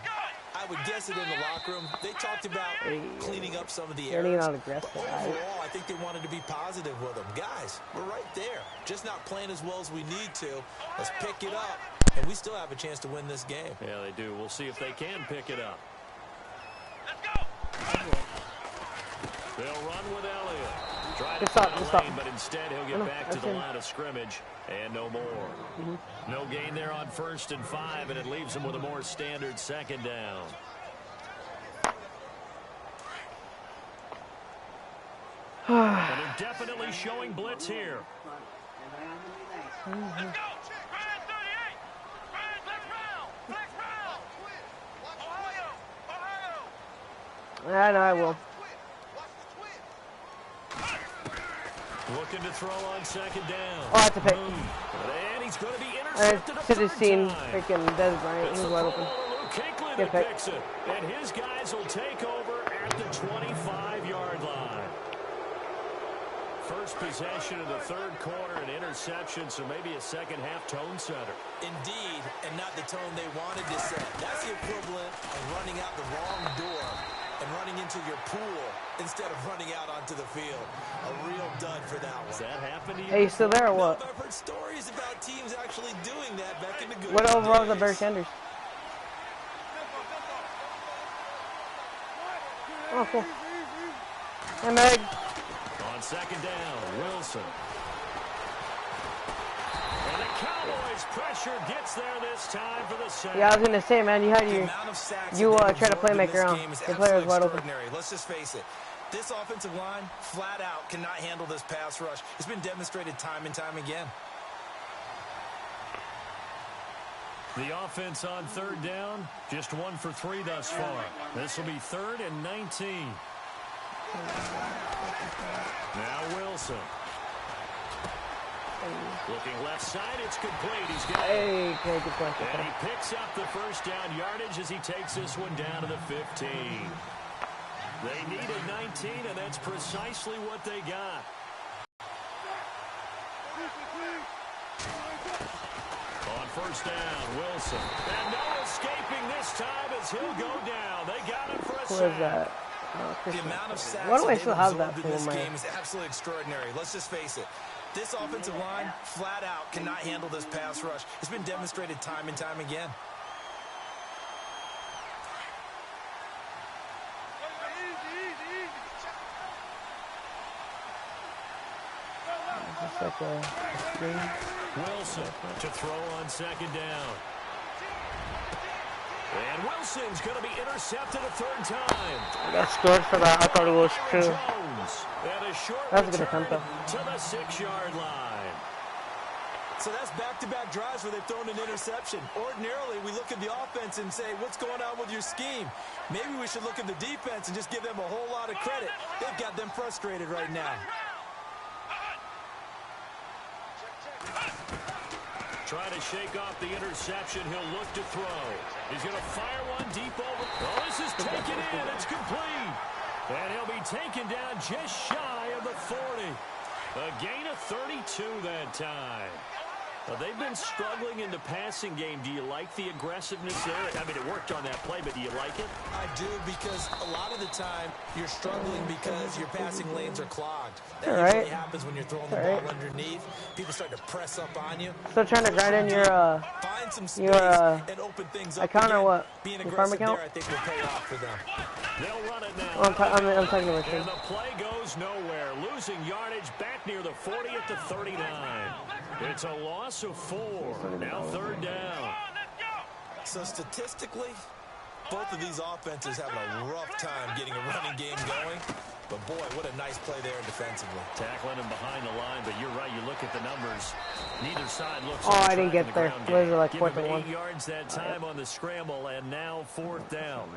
I would guess it in the locker room. They talked about cleaning up some of the errors. Overall, I think they wanted to be positive with them. Guys, we're right there. Just not playing as well as we need to. Let's pick it up, and we still have a chance to win this game. Yeah, they do. We'll see if they can pick it up. They'll run with Elliott. Try to find a lane, but instead he'll get back to the line of scrimmage and no more. No gain there on 1st and 5, and it leaves them with a more standard 2nd down. And they're definitely showing blitz here. I know I will. Looking to throw on 2nd down. Oh, that's a pick. And he's going to be I intercepted a should have 3rd seen time. freaking Des Bryant. He was wide open. Good pick. Picks it. And his guys will take over at the 25-yard line. First possession of the 3rd quarter, an interception, so maybe a second-half tone setter. Indeed, and not the tone they wanted to set. That's the equivalent of running out the wrong door and running into your pool instead of running out onto the field. A real dud for that one. Does that happen to you? Hey, you still there or what? I've heard stories about teams actually doing that back in the good What overall days. the Bears Sanders? Oh, cool. Hey, Meg. On 2nd down, Wilson. And the Cowboys pressure gets there this time for the sack. Yeah, I was going to say, man, you had you try to play make around. The player was wide open. Let's just face it. This offensive line, flat out, cannot handle this pass rush. It's been demonstrated time and time again. The offense on 3rd down, just 1 for 3 thus far. This will be 3rd and 19. Now Wilson. Looking left side, it's complete. He's got it. Hey, okay, good play. And he picks up the first down yardage as he takes this one down to the 15. They need a 19, and that's precisely what they got. On 1st down, Wilson. And no escaping this time as he'll go down. They got him for a sack. Who is that? The amount of sacks Why do I that still they've have that absorbed in for this my... game is absolutely extraordinary. Let's just face it. This offensive line, flat out, cannot handle this pass rush. It's been demonstrated time and time again. Just like a screen. Wilson to throw on second down. And Wilson's going to be intercepted a third time. I got scared for that. I thought it was true. Jones, and a short That's a good return attempt, to the 6-yard line. So that's back-to-back drives where they've thrown an interception. Ordinarily, we look at the offense and say, what's going on with your scheme? Maybe we should look at the defense and just give them a whole lot of credit. They've got them frustrated right now. Trying to shake off the interception. He'll look to throw. He's going to fire one deep over. Oh, this is taken in. It's complete. And he'll be taken down just shy of the 40. A gain of 32 that time. They've been struggling in the passing game. Do you like the aggressiveness there? I mean, it worked on that play, but do you like it? I do, because a lot of the time you're struggling because your passing lanes are clogged. That usually happens when you're throwing the ball underneath. People start to press up on you. Still trying to grind in your find some space and open things up account or what? Being Your farm aggressive account? there, I think, will pay off for them. They'll run it now. I'm talking about And the play goes nowhere. Losing yardage back near the 40 at the 39. It's a loss of 4. Now third down. So statistically, both of these offenses having a rough time getting a running game going. But boy, what a nice play there defensively. Tackling him behind the line, but you're right. You look at the numbers. Neither side looks. Oh, I didn't get there. Those are like 4th and 1. 8 yards that time on the scramble, and now 4th down.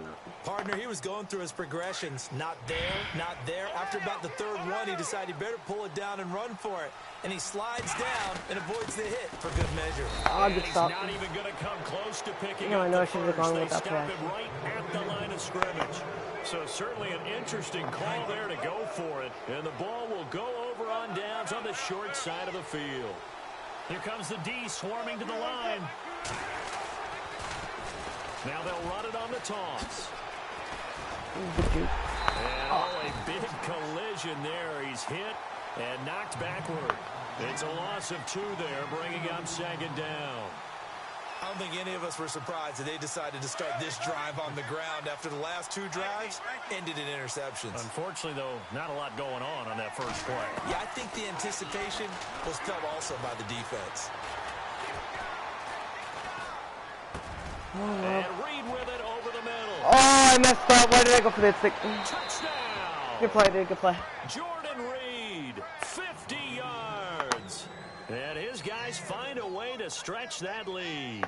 Partner, he was going through his progressions. Not there, not there. After about the 3rd one, he decided he better pull it down and run for it. And he slides down and avoids the hit for good measure. I'll just stop. Not even going to come close to picking I up know I the should have gone first. with They that stop pass. him right at the line of scrimmage. So certainly an interesting call there to go for it. And the ball will go over on downs on the short side of the field. Here comes the D swarming to the line. Now they'll run it on the toss. And a big collision there. He's hit and knocked backward. It's a loss of 2 there, bringing up second down. I don't think any of us were surprised that they decided to start this drive on the ground after the last 2 drives ended in interceptions. Unfortunately, though, not a lot going on that first play. Yeah, I think the anticipation was felt also by the defense. And Reed with it over the middle. Oh, I messed up. Why did I go for this stick? Touchdown. Good play, dude. Good play. Jordan Reed, 50 yards. And his guys find a way to stretch that lead.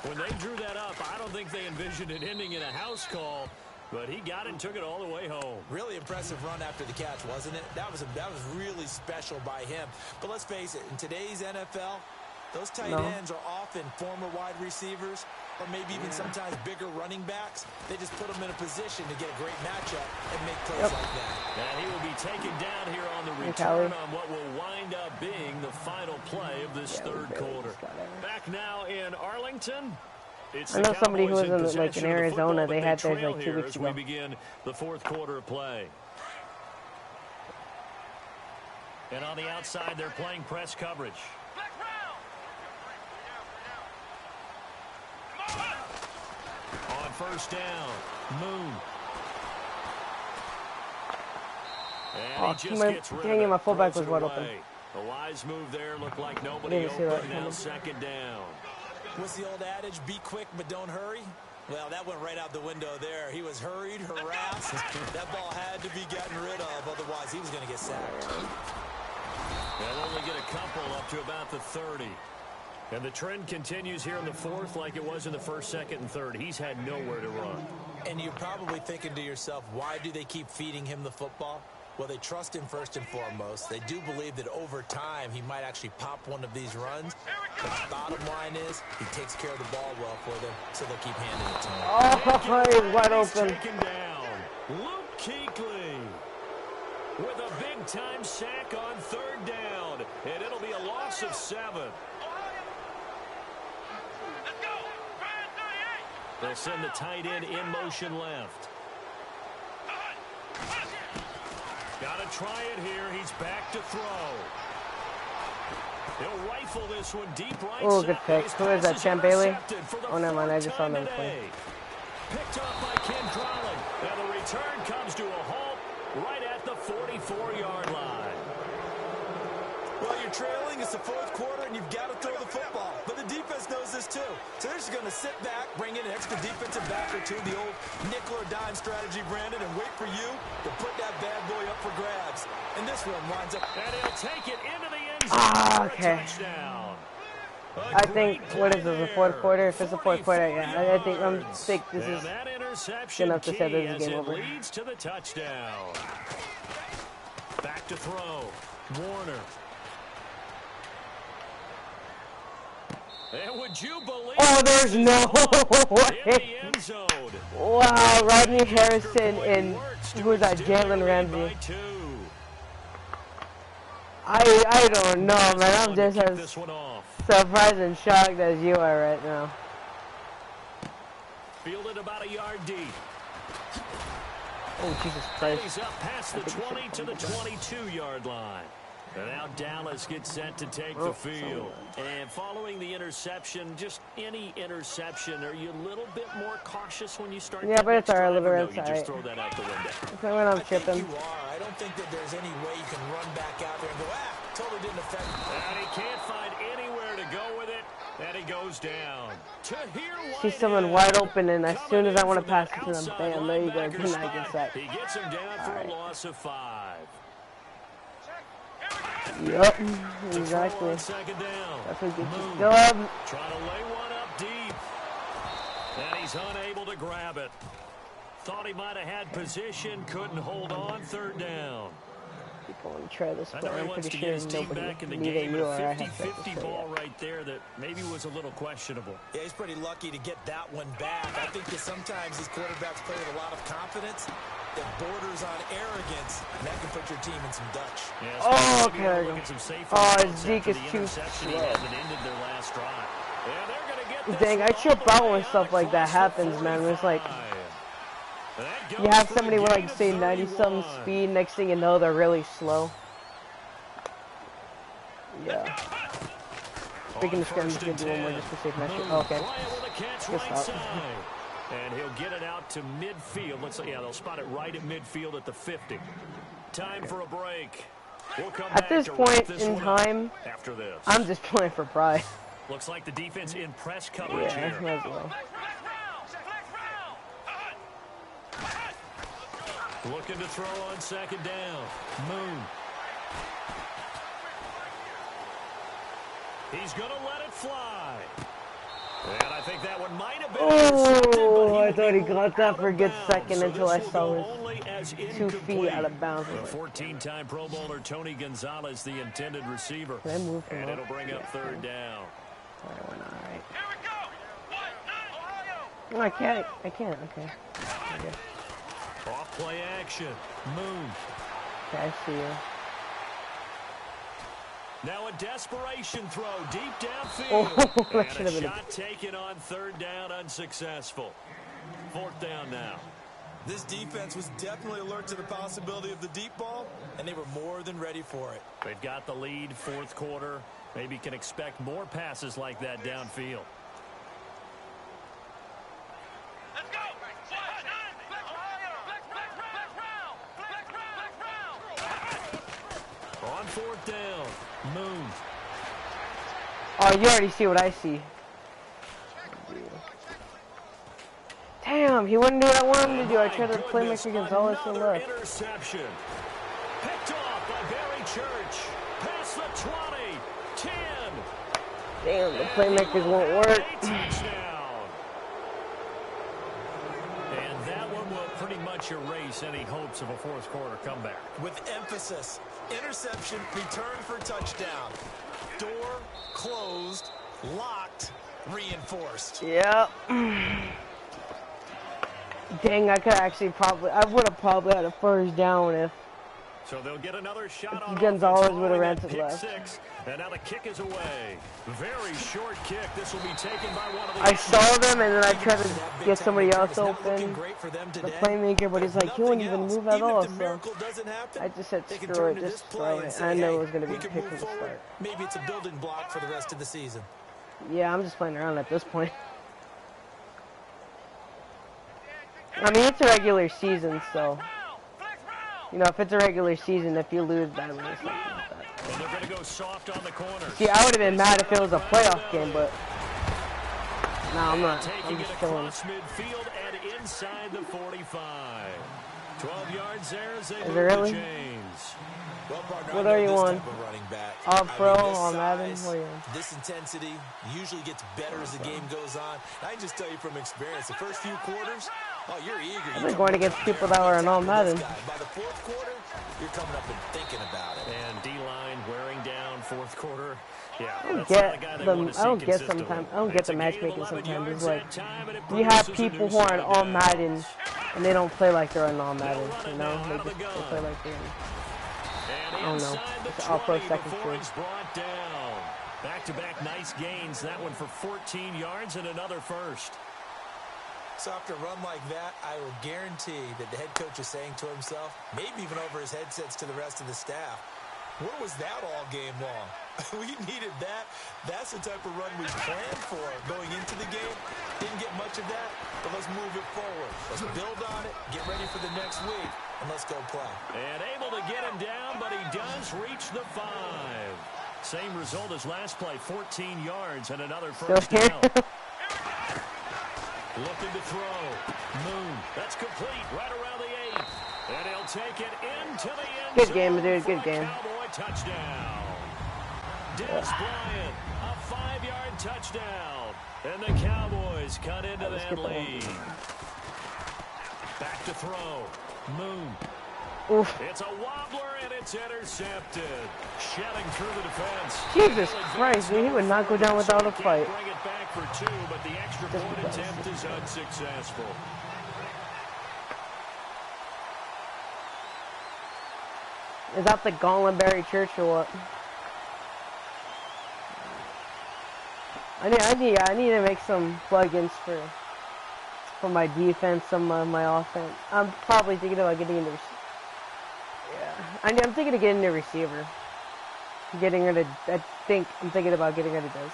When they drew that up, I don't think they envisioned it ending in a house call, but he got it and took it all the way home. Really impressive run after the catch, wasn't it? That was really special by him. But let's face it, in today's NFL, those tight ends are often former wide receivers or maybe even sometimes bigger running backs. They just put them in a position to get a great matchup and make plays like that. And he will be taken down here on the return on what will wind up being the final play of this third quarter. Back now in Arlington. I know somebody who was in like in Arizona. They had theirs like 2 weeks ago. We begin the 4th quarter of play. And on the outside, they're playing press coverage. On first down, Moon. And he just gets rid of it. My fullback was wide open. A wise move there. Looked like nobody open. Now second down. What's the old adage? Be quick, but don't hurry. Well, that went right out the window there. He was hurried, harassed. That ball had to be gotten rid of. Otherwise, he was going to get sacked. They'll only get a couple up to about the 30. And the trend continues here in the 4th like it was in the 1st, 2nd, and 3rd. He's had nowhere to run. And you're probably thinking to yourself, why do they keep feeding him the football? Well, they trust him first and foremost. They do believe that over time he might actually pop one of these runs. But the bottom line is he takes care of the ball well for them, so they'll keep handing it to him. Oh, he's wide open. Taken down. Luke Kuechly with a big-time sack on 3rd down. And it'll be a loss of 7. They'll send the tight end in motion left. Got to try it here. He's back to throw. He'll rifle this one deep right. Oh, good pick. Who is that, Champ Bailey? Oh, never mind. I just saw another play. Picked up by Ken Crowley. And the return comes to a halt right at the 44-yard line. Well, you're trailing. It's the fourth quarter, and you've got to throw the football. But the defense knows this, too. So they're just going to sit back, bring in an extra defensive back or two, the old nickel or dime strategy, Brandon, and wait for you to put that bad boy up for grabs. And this one winds up. And he'll take it into the end zone for a touchdown. I think, what is this, the fourth quarter? If it's the fourth quarter, yeah. I think this is good enough to say this is game over. Leads to the touchdown. Back to throw. Warner. And would you believe? Oh, there's no way. In the end zone. Wow, Rodney Harrison and who was that? Jalen Ramsey. I don't know, man. I'm just as surprised and shocked as you are right now. Fielded about a yard deep. Oh, Jesus Christ. He's up past the 20 to the 22-yard line. And now Dallas gets set to take the field. And following the interception, just any interception, are you a little bit more cautious when you start? Yeah, but it's alright, a little bit inside. You just throw that out the window. Okay, when I'm chipping. You are. I don't think that there's any way you can run back out there and go, totally didn't affect me. And he can't find anywhere to go with it. And he goes down. See someone wide open, and as soon as I want to pass it to them, bam, there you go. Good night, get sacked. He gets him down for a loss of 5. Yep, exactly. That's what gets you dub. Trying to lay one up deep. And he's unable to grab it. Thought he might have had position, couldn't hold on. Third down. People want to try this play. I'm pretty to sure get his team nobody, back in the neither game. you A or I have 50-50 ball right there that maybe was a little questionable. Yeah, he's pretty lucky to get that one back. I think that sometimes these quarterbacks play with a lot of confidence that borders on arrogance, and that can put your team in some Dutch. Yeah, oh, okay. Zeke is too slow. Dang, I trip out when stuff like that happens, man. It's like you have somebody with like say 90-something speed, next thing you know they're really slow. Yeah. Speaking of scrimmage, gonna do one more just to save my shit. Oh, okay. Good stop. And he'll get it out to midfield. Let's say, yeah, they'll spot it right at midfield at the 50. Time for a break. We'll come at this point in time, after this. I'm just playing for pride. Looks like the defense in press coverage here. Might as well. Looking to throw on second down. Moon. He's going to let it fly. And I think that one might have been oh, I thought he got that for a good second until I saw his 2 feet out of bounds. The 14-time Pro Bowler Tony Gonzalez, the intended receiver. Can I move him and up? it'll bring up third down. All right. Oh, I can't. Okay. Off play action. Moon. Okay, I see you. Now a desperation throw deep downfield. Oh, that should and have a been shot taken on third down, unsuccessful. Fourth down now. This defense was definitely alert to the possibility of the deep ball, and they were more than ready for it. They've got the lead, fourth quarter. Maybe can expect more passes like that downfield. Let's go. On fourth down, Moon. Oh, you already see what I see. Damn, he wouldn't do what I wanted him to do. I tried to play Mr. Gonzalez and left. Interception. Picked off by Barry Church. Past the 20, 10. Damn, the playmakers won't work. Touchdown. And that one will pretty much erase any hopes of a fourth quarter comeback. With emphasis, interception, return for touchdown. Door closed, locked, reinforced. Yep. Dang, I could actually I would have probably had a first down if So they'll get another shot on Gonzalez offense would have ran following to that the pick left. six. And now the kick is away. Very short kick. This will be taken by one of the... I saw them and then I tried to get somebody else open, the playmaker, but he's like, he wouldn't even move at all, so I just said, screw it, just throw it. I know it was going to be a pick from the start. Maybe it's a building block for the rest of the season. Yeah, I'm just playing around at this point. I mean, it's a regular season, so, you know, if it's a regular season, if you lose, I lose, something like that. And they're going to go soft on the corner. See, I would have been mad if it was a playoff game, but no, I'm not. I'm just chilling. Midfield and inside the 45. 12 yards there as they Is it really? Well, partner, What are you on? All pro, all this Madden? size, What are you on? this intensity usually gets better as the game goes on. I can just tell you from experience, the first few quarters, oh, you're eager. I've been going against people that were in all Madden. By the fourth quarter, you're coming up and thinking about it. And D-line wearing down fourth quarter. Yeah, I don't get sometimes. I don't get the matchmaking sometimes. It's like you have people who are in all Madden and they don't play like they're in all Madden. You know, they play like they're in, I don't know. It's all pro second string. Back-to-back nice gains. That one for 14 yards and another first. So after a run like that, I will guarantee that the head coach is saying to himself, maybe even over his headsets to the rest of the staff, where was that all game long? We needed that. That's the type of run we planned for going into the game. Didn't get much of that, but let's move it forward. Let's build on it, get ready for the next week, and let's go play. And able to get him down, but he does reach the 5. Same result as last play, 14 yards and another first down. Looking to throw. Moon. That's complete right around the 8. And he'll take it into the end zone. Good game, dude. Good game. Cowboy touchdown. Dennis Bryant, a 5-yard touchdown. And the Cowboys cut into that lead. Back to throw. Moon. Oof. It's a wobbler and it's intercepted. Shedding through the defense. Jesus Christ, dude, he would not go down without a fight. Bring it back for 2, but the extra point attempt is unsuccessful. Is that the Gauntletberry Church or what? I need to make some plugins for my defense, some of my offense. I'm probably thinking about getting into. I'm thinking of getting a receiver. Getting rid of. I'm thinking about getting rid of this.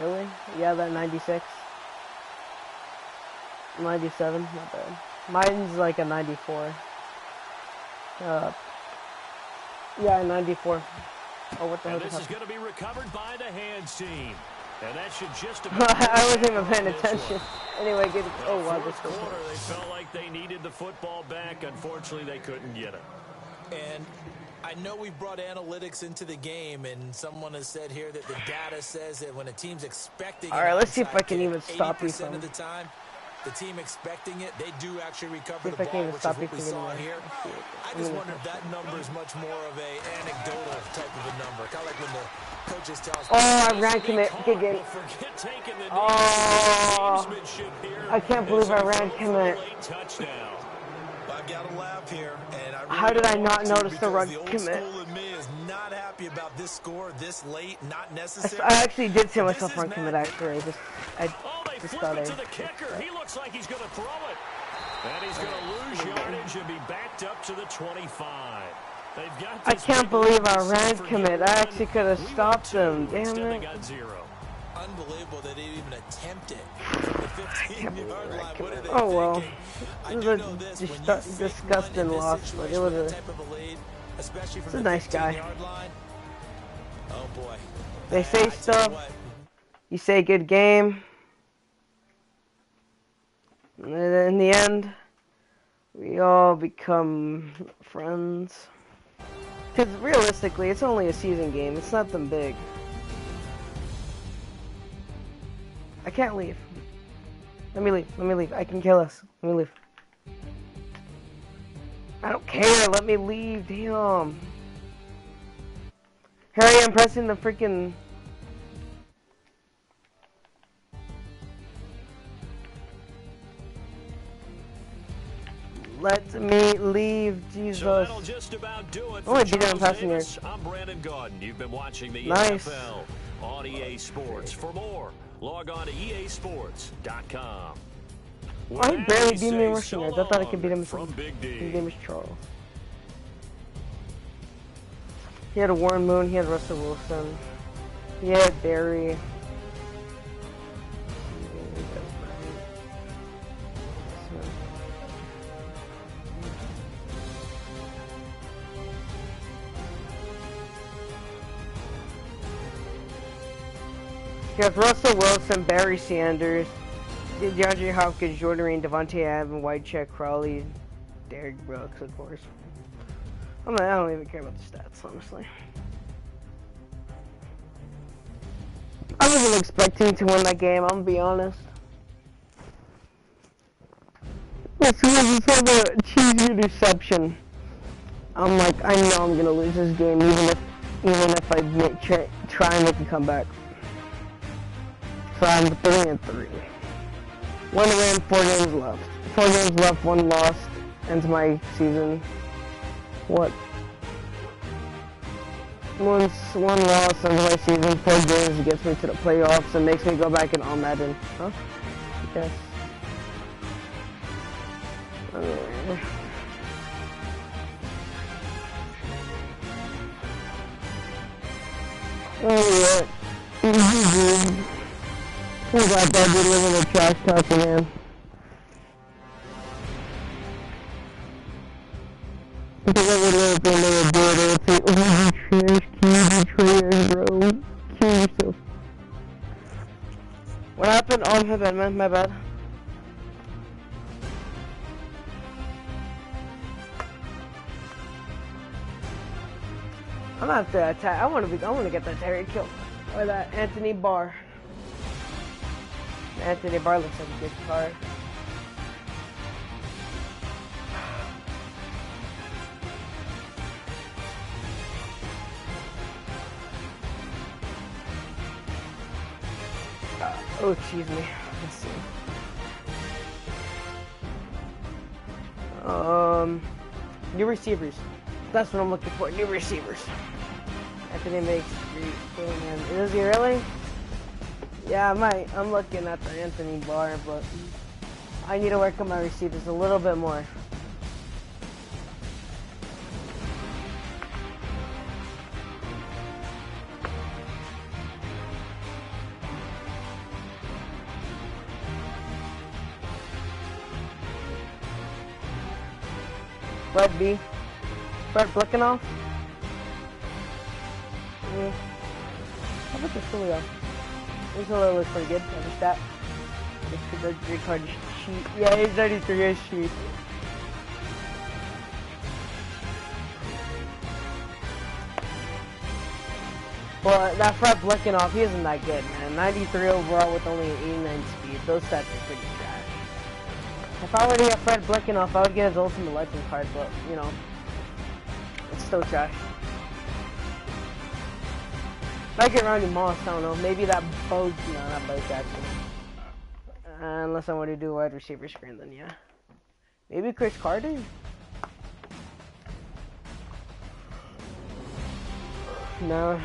Really? Yeah, that 96. 97, not bad. Mine's like a 94. Yeah, 94. Oh, what the hell? This is going to be recovered by the hands team. And that should just I wasn't even paying attention. Anyway, get it. Oh, wow, this quarter, they felt like they needed the football back. Unfortunately, they couldn't get it. And I know we brought analytics into the game, and someone has said here that the data says that when a team's expecting, all right, let's see if I can even stop you from. Of the time, the team expecting it, they do actually recover the ball, which is what we saw here. I just wonder if that number is much more of a anecdotal type of a number, kind of like when the coaches tell us. Oh, I ran commit. Good game. Oh, I can't believe I ran commit. I've got a laugh here, and I really how did I not notice the run commit? Me is not happy about this score this late, not necessary. I actually did see myself run commit. Actually, I just thought to the kicker. He looks like he's going to throw it, and he's going to lose yardage and be backed up to the 25. They've got I can't believe I ran commit. I actually could have stopped them. Damn it. Unbelievable that they even attempt it from the 15-yard line. What are they oh well, thinking? It was a disgusting loss, but it was it's a nice guy. Oh boy. They say stuff. You say good game. And in the end, we all become friends. Because realistically, it's only a season game. It's nothing big. I can't leave. Let me leave. Let me leave. I can kill us. Let me leave. I don't care. Let me leave. Damn. Here I am pressing the freaking... Let me leave, Jesus. So that'll just about do it Oh, I for beat him in Charles passing Davis. I'm Brandon Gaudin. You've been watching the Nice. NFL on EA Sports. For more, log on to easports.com. Oh, he barely beat me in Say rushing so yards. I thought I could beat him from Big D. His name is Charles. He had a Warren Moon, he had Russell Wilson, he had Barry. He has Russell Wilson, Barry Sanders, DeAndre Hopkins, Jordan Reed, Devontae Adams, Whitecheck, Crawley, Derek Brooks, of course. I don't even care about the stats, honestly. I wasn't expecting to win that game, I'm gonna be honest. As soon as he saw the cheesy interception, I'm like, I know I'm gonna lose this game, even if I try and make a comeback. So I'm 3-3. 1 win, 4 games left. 4 games left, 1 loss. Ends my season. What? One loss ends my season. 4 games gets me to the playoffs and makes me go back in I'm Madden. Huh? Yes. Oh, yeah. Oh god, that dude living in a trash talking, man. Because I would live in there, dude. They would say, oh, you trash, bro. Kill yourself. What happened? Oh, my bad, man. My bad. I'm gonna have to attack. I want to get that Terry kill. Or that Anthony Barr. Anthony Barr looks like a good card. Oh, excuse me. Let's see. New receivers. That's what I'm looking for. New receivers. Anthony makes 3. Man. Is he really? Yeah, I might. I'm looking at the Anthony Barr, but I need to work on my receivers a little bit more. Fred B. Fred Blickenhoff. How about this Julio? This Julio looks pretty good. Every stat. This could be card sheet. Yeah, he's 93 as sheet. But that Fred Blickenhoff, he isn't that good, man. 93 overall with only an 89 speed. Those stats are pretty trash. If I were to get Fred Blickenhoff, I would get his Ultimate Legend card, but, you know, it's still trash. Might get Randy Moss, I don't know. Maybe that Bo, no, not Bo Jackson. Unless I want to do a wide receiver screen, then yeah. Maybe Chris Carter? No,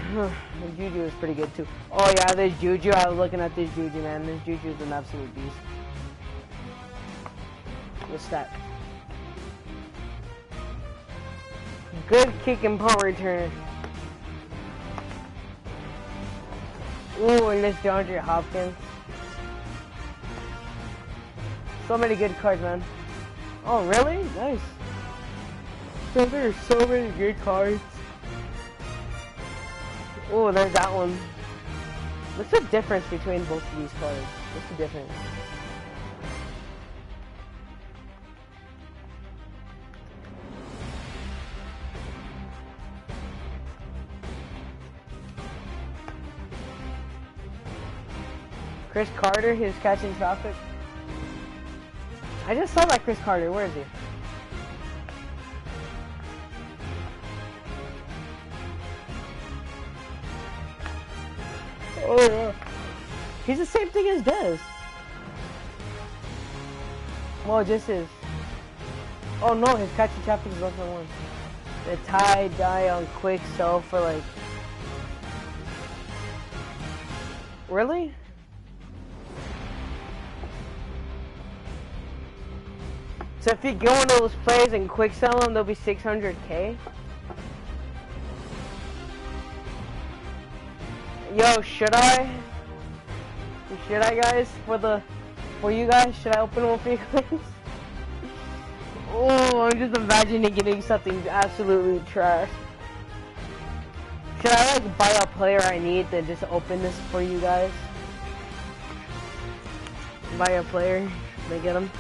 Juju is pretty good too. Oh yeah, this Juju, I was looking at this Juju, man. This Juju is an absolute beast. What's that? Good kick and punt returner. Ooh, and this DeAndre Hopkins. So many good cards, man. Oh, really? Nice. So there are so many good cards. Oh, there's that one. What's the difference between both of these cards? What's the difference? Chris Carter, he was catching traffic. I just saw that Chris Carter. Where is he? Oh yeah. He's the same thing as Dez. Well, just his. Oh no, his catchy traffic is both on one. The tie-dye on quick sell for like... Really? So if you go into those plays and quick sell them, they'll be 600k. Yo, should I? Should I, guys? For you guys, should I open one for you guys? Oh, I'm just imagining getting something absolutely trash. Should I like buy a player I need then just open this for you guys? Buy a player, they get him.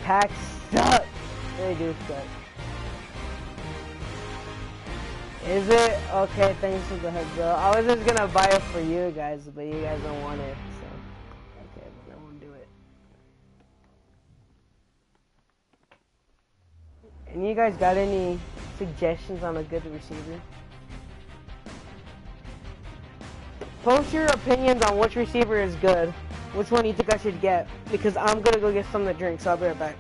Packs suck. They do suck. Is it? Okay, thanks for the heads up. I was just gonna buy it for you guys, but you guys don't want it, so. Okay, then I won't do it. And you guys got any suggestions on a good receiver? Post your opinions on which receiver is good. Which one do you think I should get? Because I'm gonna go get something to drink, so I'll be right back.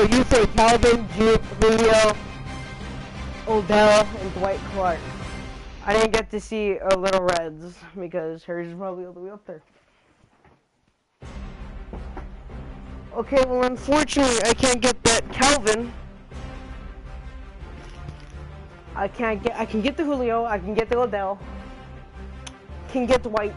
So you say Calvin, Julio, Odell, and Dwight Clark. I didn't get to see a Little Reds because hers is probably all the way up there. Okay, well unfortunately I can't get that Calvin. I can get the Julio, I can get the Odell. Can get Dwight.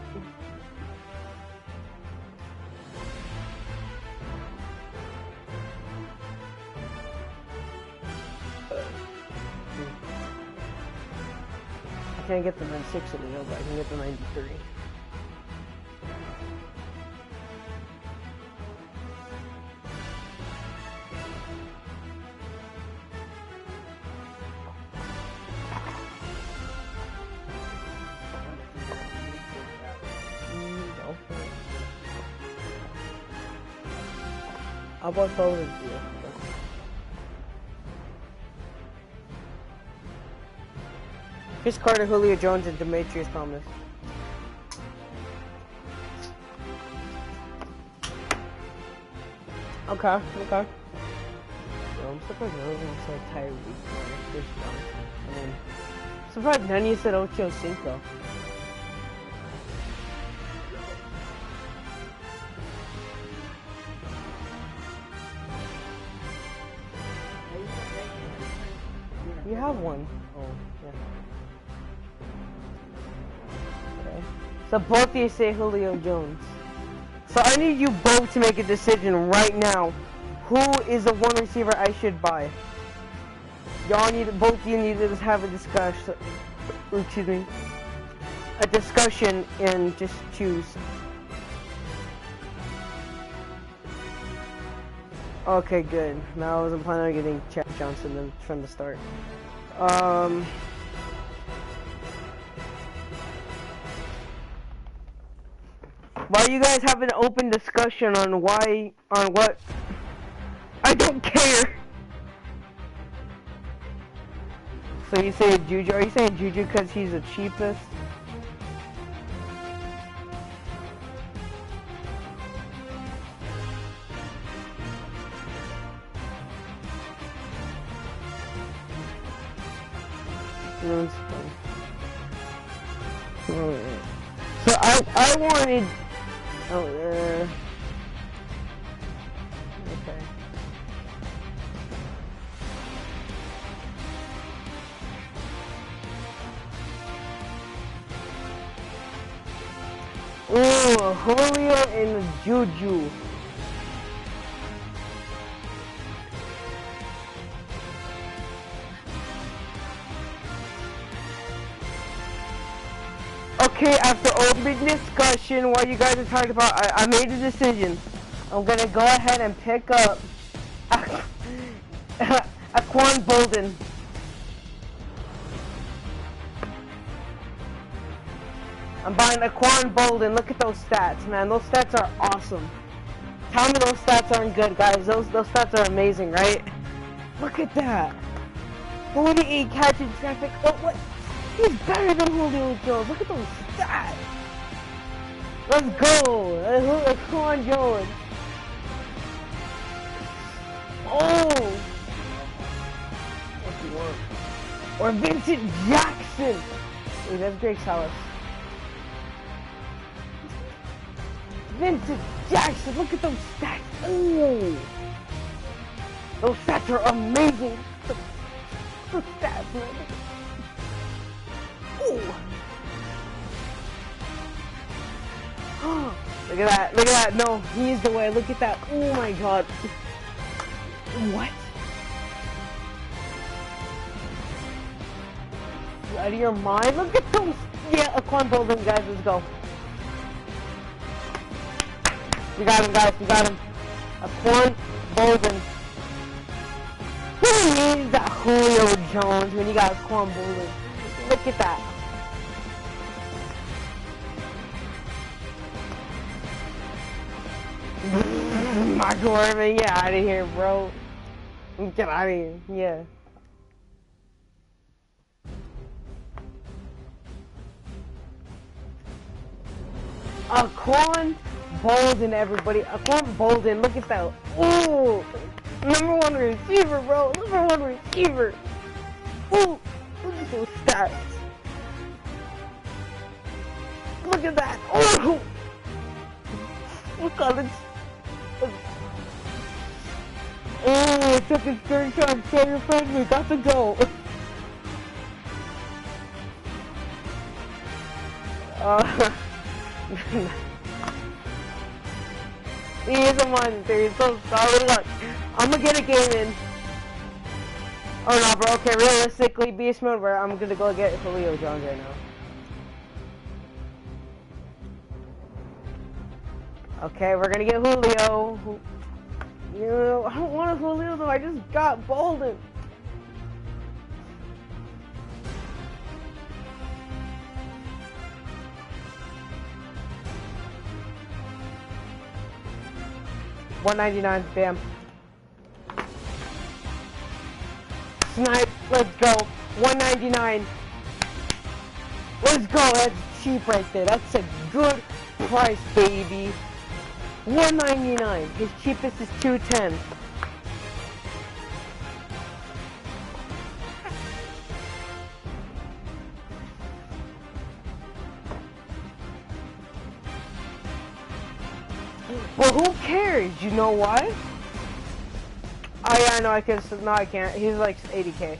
I can't get the 96 Julio, but I can get the 93. How about Sullivan? Chris Carter, Julio Jones, and Demetrius Thomas. Okay, okay. So I'm surprised no one said Tyreek. Chris Johnson. Surprised none of you said Ocho Cinco. You have one. Oh, yeah. Okay. So both of you say Julio Jones. So I need you both to make a decision right now. Who is the one receiver I should buy? Y'all need, both of you need to just have a discussion. Excuse me. A discussion and just choose. Okay, good. Now I wasn't planning on getting Chad Johnson from the start. While you guys have an open discussion on what, I don't care. So you say Juju? Are you saying Juju because he's the cheapest? So I wanted. Oh yeah. Okay. Ooh, Julio and Juju. Okay, after open discussion, what you guys are talking about, I made a decision. I'm gonna go ahead and pick up Aquan Bolden. I'm buying Aquan Bolden. Look at those stats, man. Those stats are awesome. Tell me those stats aren't good, guys. Those stats are amazing, right? Look at that. 48 catches traffic. Oh, what? He's better than Julio Jones. Look at those stats. Let's go. Come on, Jones. Oh. What do you want? Or Vincent Jackson. Wait, that's Drake Salas. Vincent Jackson. Look at those stats. Ooh. Those stats are amazing. Those stats, man. Ooh. Look at that, look at that. No, he's the way. Look at that. Oh my god. What? You out of your mind? Look at those. Yeah, Aquan Bolden, guys. Let's go. We got him, guys. We got him. Aquan Bolden. Who needs that Julio Jones when you got Aquan Bolden? Look at that. Michael Irvin, get out of here, bro. Get out of here, yeah. Aquan Bolden, everybody. Aquan Bolden, look at that. Ooh, #1 receiver, bro. #1 receiver. Ooh, look at those stats. Look at that. Ooh, look at this. Oh, it took his third shot. Show your friend we got to go. He is a monster. He's so solid. Look, I'm gonna get a game in. Oh no, bro. Okay, realistically, beast mode. Where I'm gonna go get Julio Jones right now. Okay, we're gonna get Julio. You know, I don't want a Julio though. I just got Bolden. $199, bam. Snipe, let's go. $199. Let's go. That's cheap right there. That's a good price, baby. $199. His cheapest is $210. Well, who cares? You know why? Oh yeah, no, I can. No, I can't. He's like 80K.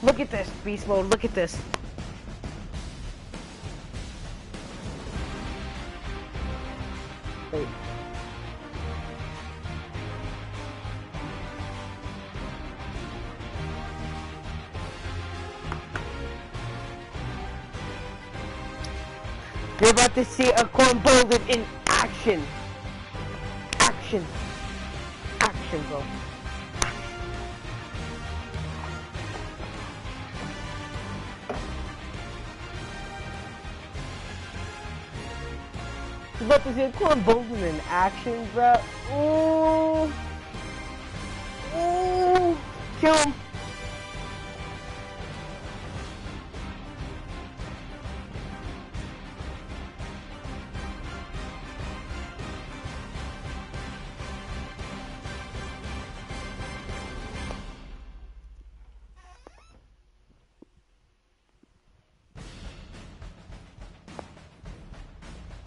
Look at this beast mode. Look at this. Wait. You're about to see a corn Bolden in action. Action. Action, bro. You're about to see a corn Bolden in action, bro. Ooh. Ooh. Kill him.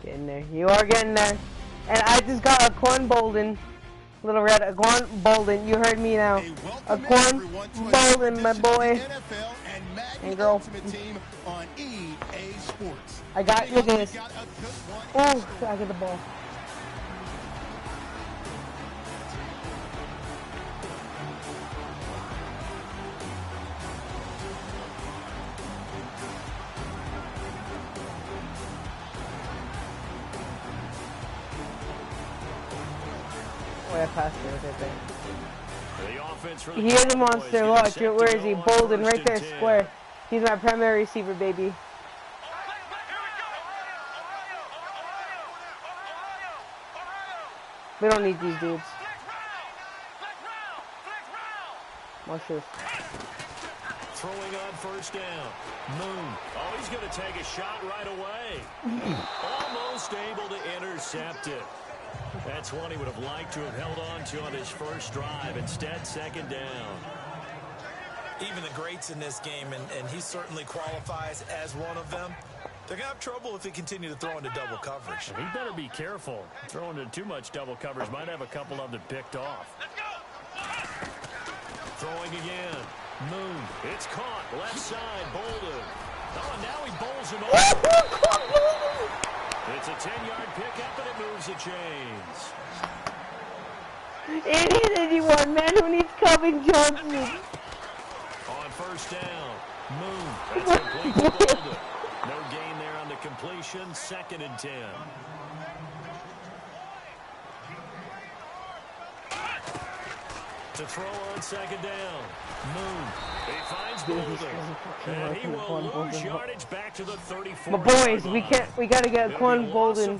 Getting there. You are getting there. And I just got a corn Bolden. Little red, a corn Bolden. You heard me now. A corn Bolden, my boy. And girl. On EA Sports. I got, look at this. Oh, I get the ball. Oh, I passed it. Okay, thanks. He is a monster. Watch it. Where is he? Bolden, right there, square. He's my primary receiver, baby. We don't need these dudes. Watch this. Throwing on first down. Moon. Oh, he's going to take a shot right away. Almost able to intercept it. That's one he would have liked to have held on to on his first drive. Instead, second down. Even the greats in this game, and he certainly qualifies as one of them, they're going to have trouble if they continue to throw into double coverage. He better be careful. Throwing into too much double coverage might have a couple of them picked off. Throwing again. Moon. It's caught. Left side. Bolden. Oh, and now he bowls him over. It's a 10-yard pickup, and it moves the chains. It hit anyone, man. Who needs Calvin Johnson? On first down. Moon. That's complete to Bolden. No gain there on the completion. 2nd and 10. To throw on second down. Moon. He finds Bolden. And he will lose yardage back to the 34. My boys, we gotta get Quan Bolden.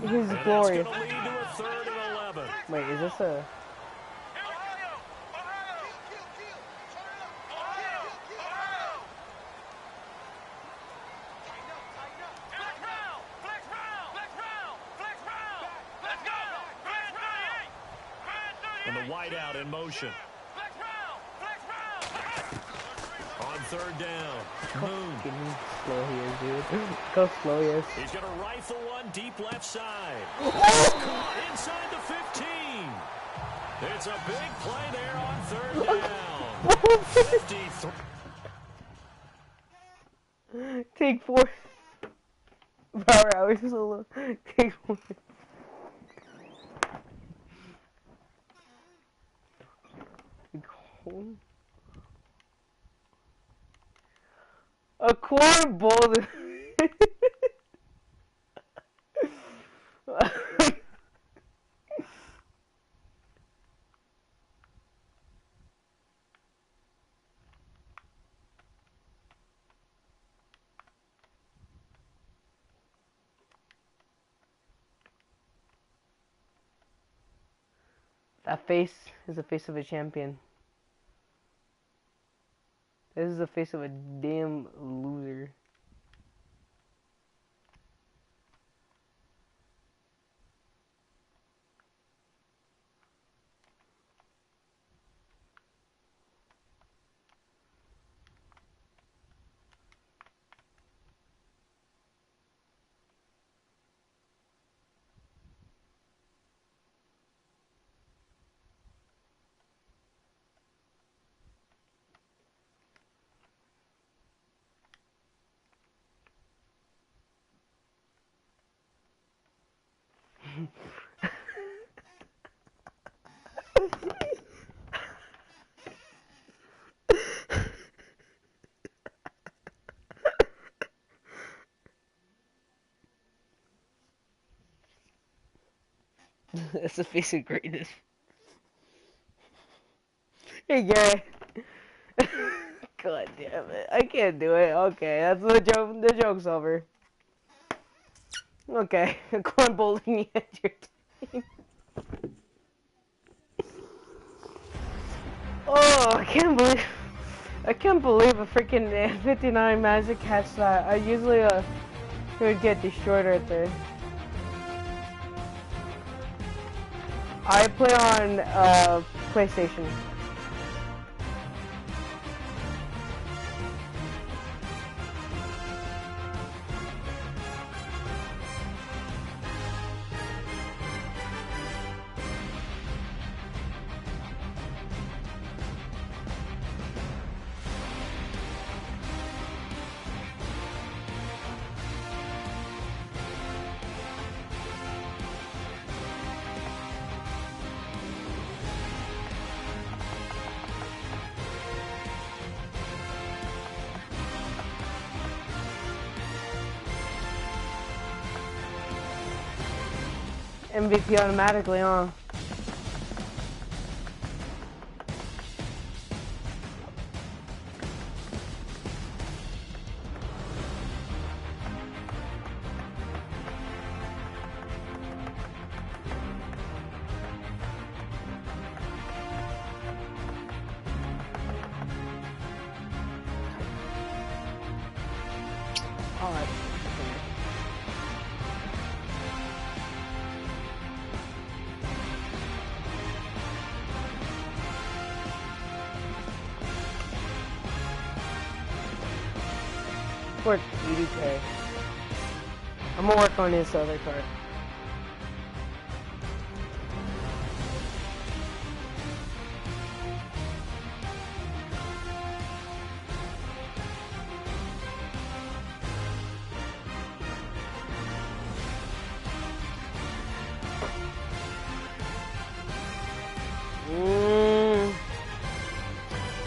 His glory. That's going to lead to a 3rd and 11. Wait, is this a... And the wideout in motion. On third down, Moon. Slow he is, dude. Look how slow he is. He's going to rifle one deep left side. Caught inside the 15. It's a big play there on third down. 53. Take 4. Power hours so low. Take 4. A corn boulder. That face is the face of a champion. This is the face of a damn loser. That's the face of greatness. Hey, Gary. God damn it. I can't do it. Okay, that's the joke. The joke's over. Okay, corn bowling at your team. Oh, I can't believe a freaking 59 Magic catch that. I usually it would get destroyed right there. I play on PlayStation. MVP automatically, huh? Alright. Worth 80K. I'm gonna work on this other card.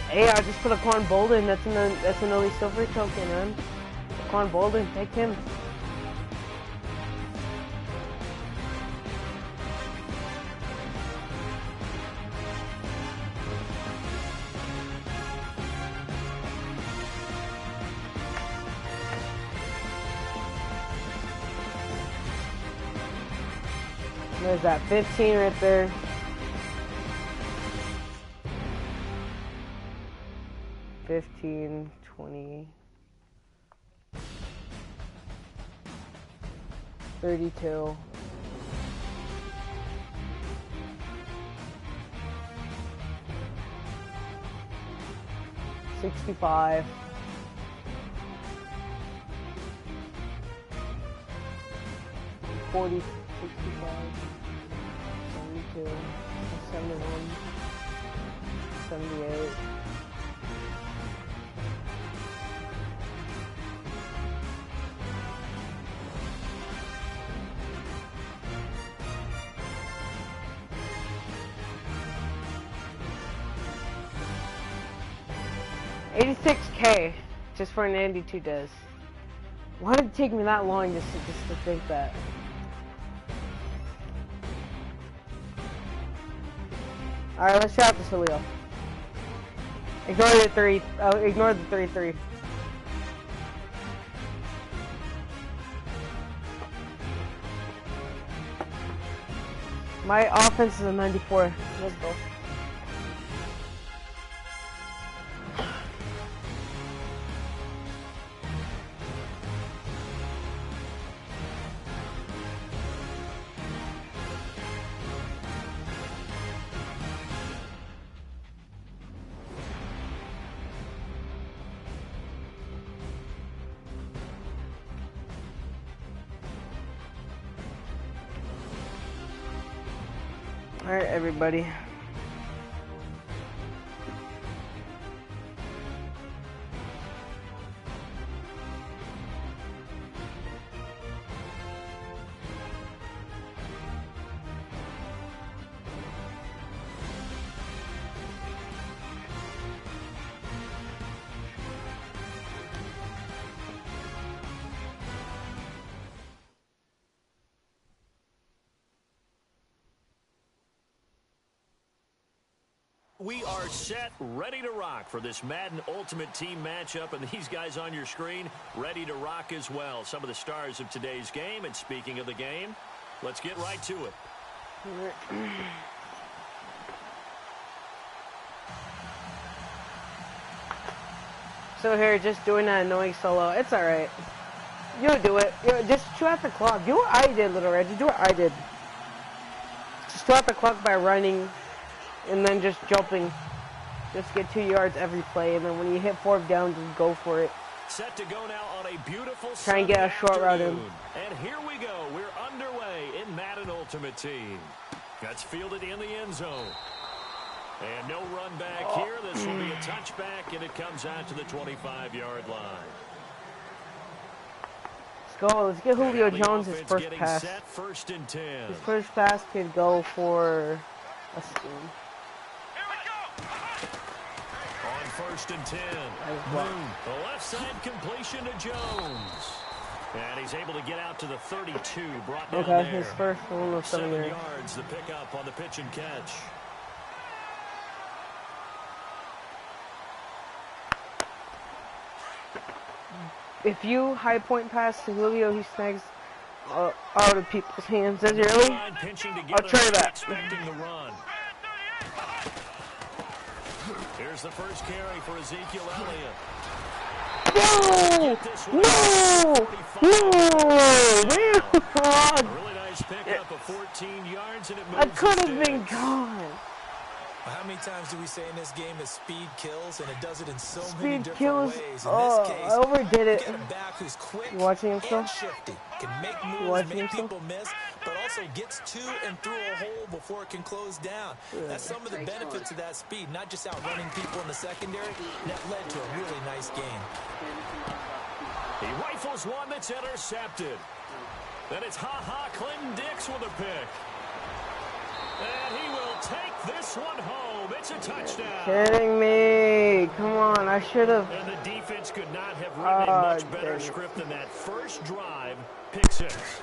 Hey, I just put a Quan Bolden. That's an only silver token, man. Quan Bolden, take him. There's that 15 right there. $15, $20, $32, 65. 40, 65, 72, 71, 78. $86K just for an 82 does. Why did it take me that long just to think that? Alright, let's try out this Julio. Ignore the 3. Ignore the 3-3. My offense is a 94. Let's go. Alright, everybody. We are set, ready to rock for this Madden Ultimate Team matchup, and these guys on your screen ready to rock as well. Some of the stars of today's game, and speaking of the game, let's get right to it. So here, just doing that annoying solo. It's alright. You'll do it. Just chew out the clock. Do what I did, Little Reggie. Do what I did. Just chew out the clock by running. And then just jumping. Just get 2 yards every play. And then when you hit 4th down, just go for it. Set to go now on a beautiful try and get a short route in. And here we go. We're underway in Madden Ultimate Team. That's fielded in the end zone. And no run back here. This will be a touchback, and it comes out to the 25-yard line. Let's go. Let's get Julio Jones his first pass. Set, 1st and 10. His first pass could go for a spoon. On 1st and 10, Moon, the left side completion to Jones. And he's able to get out to the 32, brought down there. His first one was 7 yards, the pickup on the pitch and catch. If you high point pass to Julio, he snags out of people's hands. Is it really? I'll try that. Expecting the run. Here's the first carry for Ezekiel Elliott. No! Really nice pickup of 14 yards, and it moves. I could have been gone. How many times do we say in this game that speed kills, and it does it in so many different kills. ways? In this case, I overdid it. get a back who's quick You watching him still? and shifty, can make moves, make people miss, but also gets to and through a hole before it can close down. That's some of the benefits of that speed, not just outrunning people in the secondary. That led to a really nice game. He rifles one that's intercepted. Then it's Clinton Dix with a pick. And he will take this one home. It's a touchdown. Kidding me. Come on, I should have. And the defense could not have written a much better script than that first drive. Pick 6.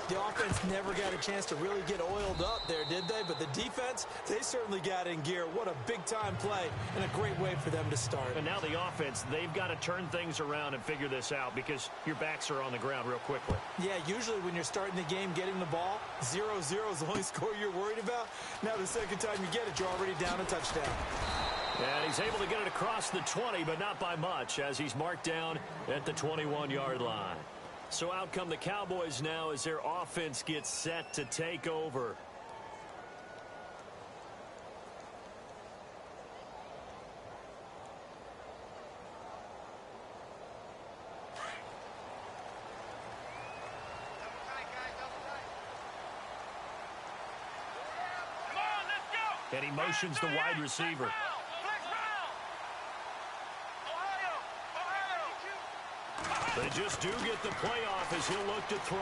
The offense never got a chance to really get oiled up there, did they? But the defense, they certainly got in gear. What a big-time play and a great way for them to start. And now the offense, they've got to turn things around and figure this out because your backs are on the ground real quickly. Yeah, usually when you're starting the game getting the ball, 0-0 is the only score you're worried about. Now the second time you get it, you're already down a touchdown. And he's able to get it across the 20, but not by much as he's marked down at the 21-yard line. So out come the Cowboys now as their offense gets set to take over. And he motions the wide receiver. They just do get the play off as he'll look to throw.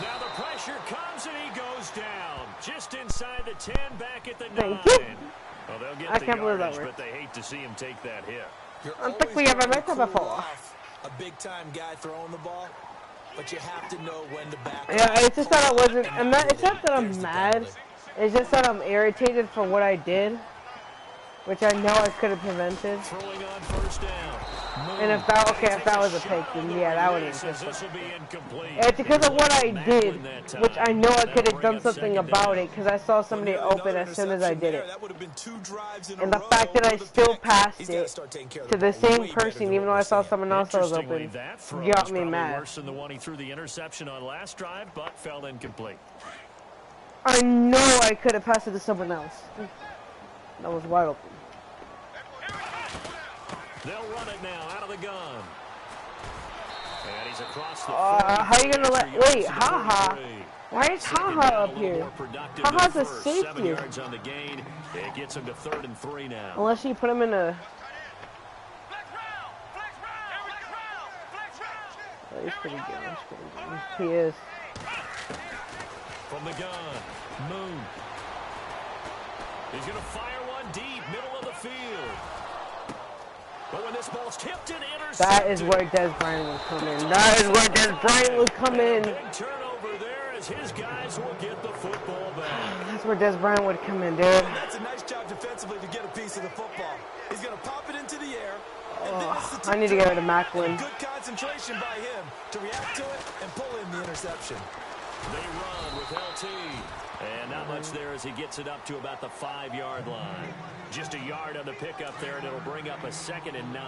Now the pressure comes and he goes down. Just inside the 10, back at the 9. Well, they'll get the yardage, but they hate to see him take that hit. You're always going to cool off a big-time guy throwing the ball, but you have to know when to back up. Yeah, it's just that I wasn't. It's not that I'm mad. It's just that I'm irritated for what I did, which I know I could have prevented. Throwing on first down. And if that was a pick, then yeah, that would have been good. It's because of what I did, which I know I could have done something about it, because I saw somebody open as soon as I did it. And the fact that I still passed it to the same person, even though I saw someone else that was open, got me mad. Worse than the one he threw the interception on last drive, but fell incomplete. I know I could have passed it to someone else. That was wide open. They'll run it now out of the gun. And he's across the how are you gonna let? Wait, haha. Why is haha up here? Haha's a safety. 7 yards on the gain. It gets him to 3rd and 3 now. Unless you put him in a. Oh, he's pretty good. He is. From the gun, Moon. He's gonna fire one deep, middle of the field. But when this ball's tipped and intercepted. That is where Des Bryant will come in. That is where Des Bryant will come in. Big turnover there as his guys will get the football back. That's where Des Bryant would come in, dude. And that's a nice job defensively to get a piece of the football. He's going to pop it into the air. I need to get rid of Macklin. Good concentration by him to react to it and pull in the interception. They run with LT. And not much there as he gets it up to about the 5-yard line. Just a yard on the pickup there, and it'll bring up a 2nd and 9.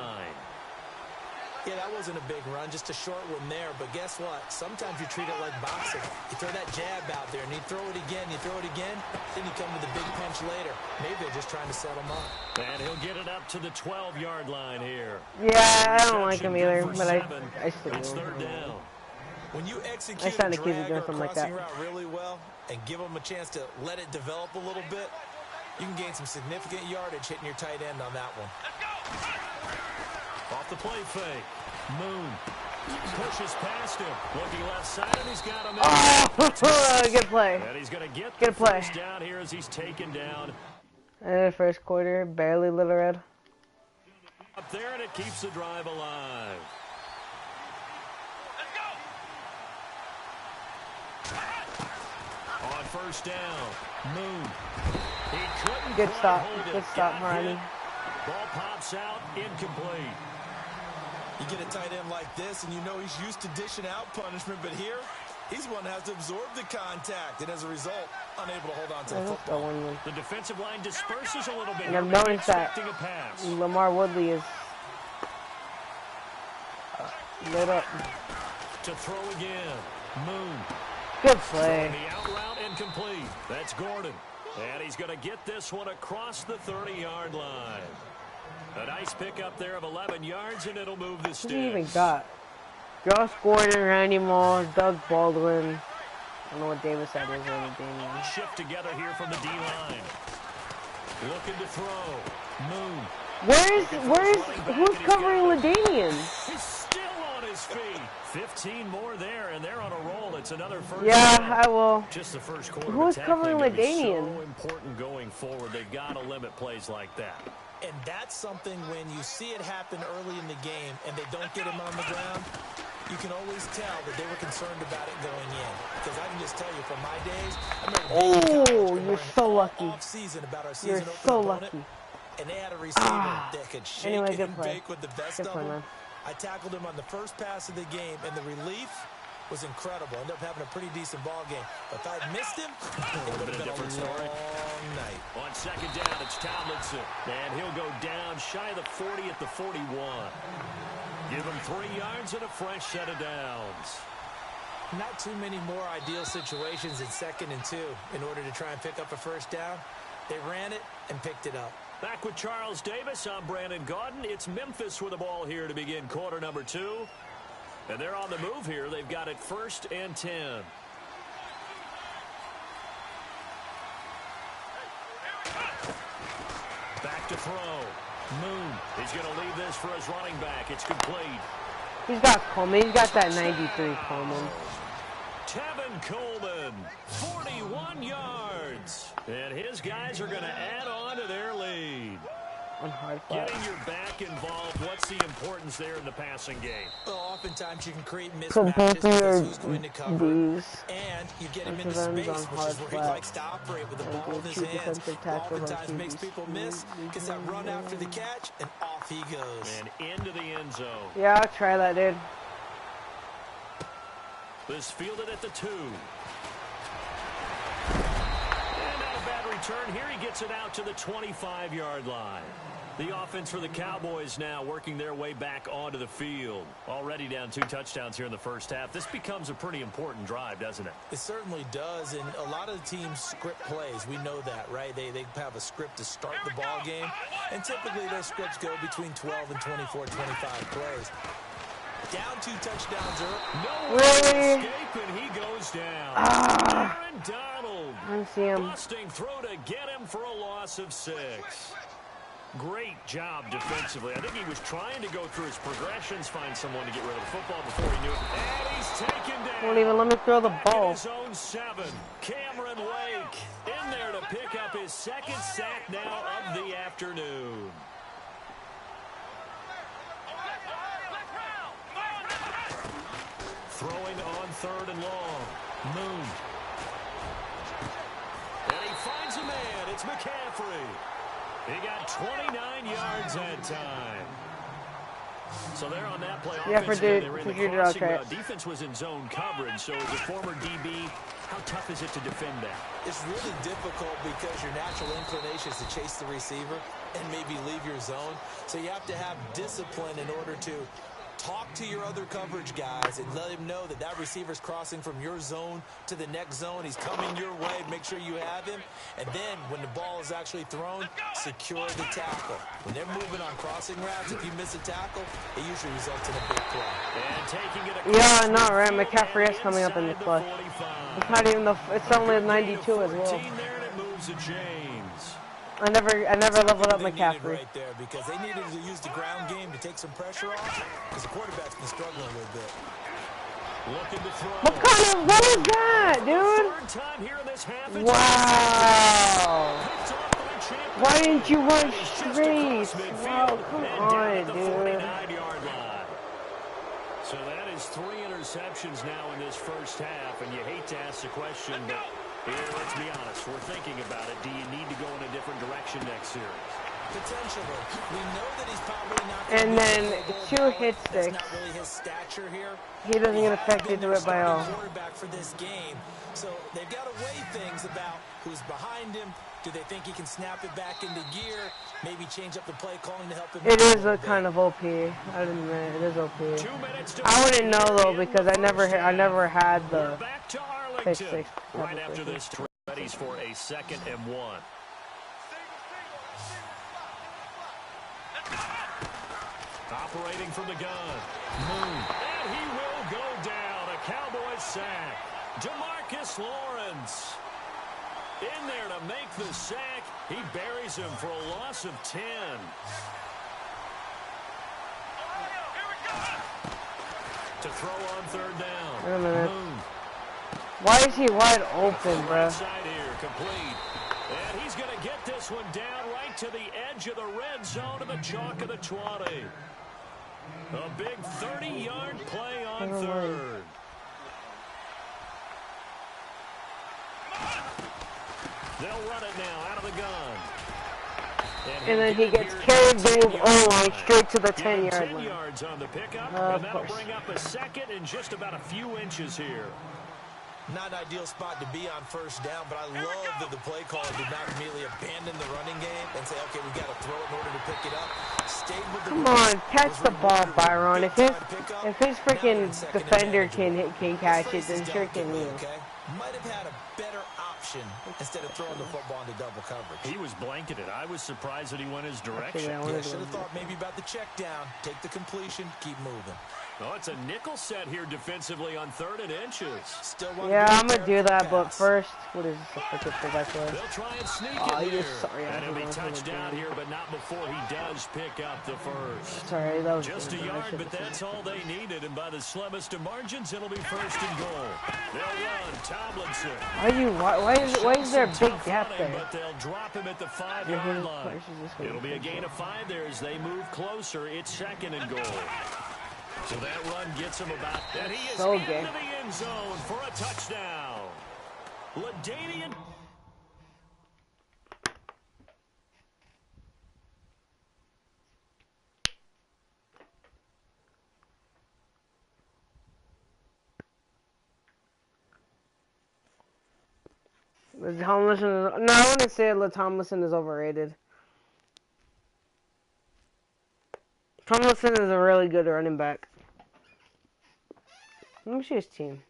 Yeah, that wasn't a big run, just a short one there. But guess what? Sometimes you treat it like boxing. You throw that jab out there, and you throw it again, you throw it again, then you come with a big punch later. Maybe they're just trying to set him up. And he'll get it up to the 12-yard line here. Yeah, I don't like him either, but I still It's 3rd down. When you execute a drag or a crossing route really well and give them a chance to let it develop a little bit, you can gain some significant yardage hitting your tight end on that one. Off the play fake. Moon pushes past him. Looking left side, and he's got him. Oh, good play. And he's going to get the first down here as he's taken down. And the first quarter, barely Little Red. Up there, and it keeps the drive alive. On first down, Moon. He couldn't Good stop. hold it. Good stop, Harney. Ball pops out, incomplete. You get a tight end like this, and you know he's used to dishing out punishment, but here, he's one that has to absorb the contact, and as a result, unable to hold on to the football. The defensive line disperses a little bit. And I've noticed that Lamar Woodley is lit up. To throw again, Moon. Good play. The out route incomplete. That's Gordon. And he's going to get this one across the 30-yard line. A nice pickup there of 11 yards, and it'll move the sticks. Who do you even got? Josh Gordon, Randy Moss, Doug Baldwin. I don't know what Davis had is or Shift together here from the D-line. Looking to throw. Moon. Who's covering LaDainian? He's still on his feet. 15 more there, and they're on a roll. It's another first. Yeah, I will. Just the first quarter. Who's covering LaDainian? So important going forward. They've got to limit plays like that. And that's something when you see it happen early in the game and they don't get him on the ground, you can always tell that they were concerned about it going in. Because I can just tell you from my days, I remember you're so lucky. About our you're so lucky. And they had a receiver that could shake and play. bake with the best of them. I tackled him on the first pass of the game, and the relief was incredible. Ended up having a pretty decent ball game. But if I'd missed him, it would have been a long night. On second down, it's Tomlinson. And he'll go down shy of the 40 at the 41. Give him 3 yards and a fresh set of downs. Not too many more ideal situations in 2nd and 2 in order to try and pick up a first down. They ran it and picked it up. Back with Charles Davis, I'm Brandon Gaudin. It's Memphis with the ball here to begin quarter number 2. And they're on the move here. They've got it 1st and 10. Back to throw. Moon. He's going to leave this for his running back. It's complete. He's got Coleman. He's got that 93 Coleman. Tevin Coleman, 41 yards. And his guys are going to add on to their lead. On hard flat. Getting your back involved, what's the importance there in the passing game? Well, oftentimes you can create So mismatches both of because your who's going to cover, D's and you get him into defensive ends space, on which is hard where he flat. likes to operate with the And ball in the his two hands. defensive tackles on Oftentimes makes QBs. people miss, gets that run after the catch, and off he goes. And into the end zone. Yeah, I'll try that, dude. This fielded at the 2. And not a bad return here. He gets it out to the 25-yard line. The offense for the Cowboys now working their way back onto the field. Already down 2 touchdowns here in the first half. This becomes a pretty important drive, doesn't it? It certainly does, and a lot of the teams script plays. We know that, right? They have a script to start the ball game, and typically their scripts go between 12 and 24, 25 plays. Down 2 touchdowns early. Really? Escape, and he goes down. Aaron Donald. I see him. Busting through to get him for a loss of 6. Great job defensively. I think he was trying to go through his progressions, find someone to get rid of the football before he knew it. And he's taken down. Won't even let me throw the Back in ball. his own 7. Cameron Lake in there to pick up his 2nd sack now of the afternoon. Throwing on 3rd and long. Moon. And he finds a man. It's McCaffrey. He got 29 yards that time. So they're on that play. Yeah, They were in the crossing okay. route. Defense was in zone coverage. So as a former DB, how tough is it to defend that? It's really difficult because your natural inclination is to chase the receiver and maybe leave your zone. So you have to have discipline in order to talk to your other coverage guys and let him know that that receiver's crossing from your zone to the next zone. He's coming your way. Make sure you have him. And then when the ball is actually thrown, secure the tackle. When they're moving on crossing routes, if you miss a tackle, it usually results in a big play. And taking it Yeah, no, right. McCaffrey is coming up in the clutch. It's not even the. It's only a 92 as well. There, and it moves to James. I never leveled up They needed McCaffrey. right there because they needed to use the ground game to take some pressure off because the quarterback's been struggling a little bit. Looking to throw. What was that, dude? Third time here in this half. It's Wow. picked off by Champion. Why didn't you run He's just straight? across midfield Wow, come and down on, at the dude. 49-yard line. So that is 3 interceptions now in this first half, and you hate to ask the question, but here, let's be honest, we're thinking about it. Do you need to go in a different direction next series? Potentially. We know that he's probably not And gonna then be a 2 goal hit That's sticks. not really his stature here. He doesn't get affected Been to their it by starting all. quarterback for this game. So they've got to weigh things about who's behind him. Do they think he can snap it back into gear? Maybe change up the play calling to help him. It is a kind of OP. I didn't know. It is OP. 2 minutes to I wouldn't know though in the because I never first half. had We're the back to pick Arlington. six. Right after this, ready for a 2nd and 1. Operating from the gun. Moon. And he will go down. A Cowboys sack. DeMarcus Lawrence in there to make the sack. He buries him for a loss of 10. To throw on 3rd down. Wait a minute. Moon. Why is he wide open, bro? Right side here, complete. And he's going to get this one down right to the edge of the red zone to the chalk of the 20. A big 30-yard play on 3rd. They'll run it now out of the gun. And then he gets carried the O-line straight to the 10-yard 10 line. yards on the pickup, Of and that'll course. bring up a 2nd in just about a few inches here. Not an ideal spot to be on 1st down, but I love that the play caller did not immediately abandon the running game and say, okay, we've got to throw it in order to pick it up. Stayed with the Come on, catch the ball, Byron. If his freaking defender can catch it, then sure can you. Okay? Might have had a better option instead of throwing the football into double coverage. He was blanketed. I was surprised that he went his direction. Actually, I Yeah, should have thought maybe about the check down, take the completion, keep moving. Oh, it's a nickel set here defensively on 3rd and inches. Still want Yeah, to I'm gonna do that, but first, what is this? A freaking fullback play? They'll try and sneak Oh, it you're here. sorry. And I he'll be was touched down down here, but not before he does pick up the first. Sorry, that was Just a yard, but that's all they needed. And by the slimmest of margins, it'll be 1st and goal. They'll run. Tomlinson. Why is there a big gap Running, there? but they'll drop him at the 5-yard line. It'll be a gain of 5 there as they move closer. It's 2nd and goal. So that run gets him about that. He is into the end zone for a touchdown. LaDainian. Tomlinson is, no, I wouldn't say Tomlinson is overrated. Tomlinson is a really good running back. Let me see his team.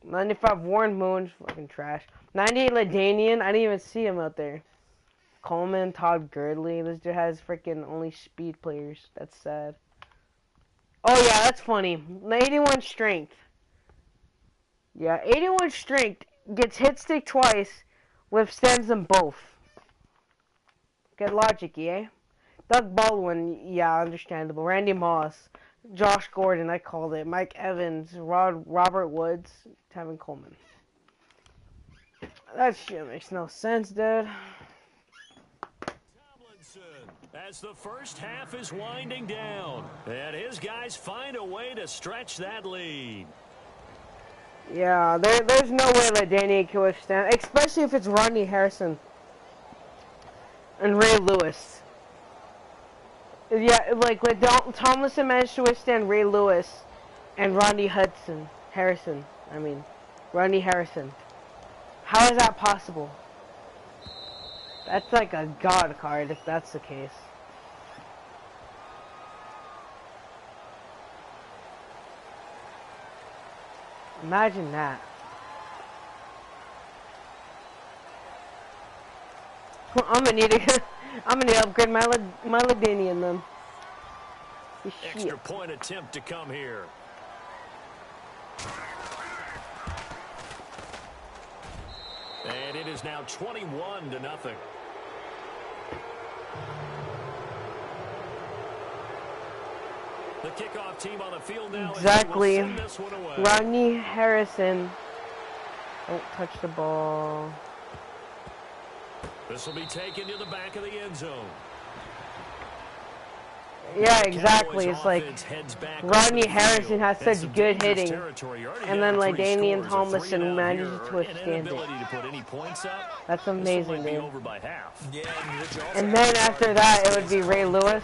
'95 Warren Moon's fucking trash. '98 LaDainian, I didn't even see him out there. Coleman, Todd Gurley, this dude has freaking only speed players. That's sad. Oh yeah, that's funny. 81 strength. Yeah, 81 strength, gets hit stick twice, withstands them both. Get logic, yeah? Doug Baldwin, yeah, understandable. Randy Moss, Josh Gordon, I called it. Mike Evans, Robert Woods, Tevin Coleman. That shit makes no sense, dude. As the first half is winding down, and his guys find a way to stretch that lead. Yeah, there's no way LaDainian can withstand, especially if it's Rodney Harrison and Ray Lewis. Yeah, like Tomlinson managed to withstand Ray Lewis and Rodney Harrison. How is that possible? That's like a god card if that's the case. Imagine that. I'm gonna need to upgrade my LaDainian then. Extra point attempt to come here. And it is now 21-0. The kickoff team on the field now. Exactly. Rodney Harrison. Don't touch the ball. This will be taken to the back of the end zone. Yeah, exactly. It's like Rodney Harrison has such good hitting, and then LaDainian Tomlinson manages to withstand it. That's amazing, dude. And then after that, it would be Ray Lewis.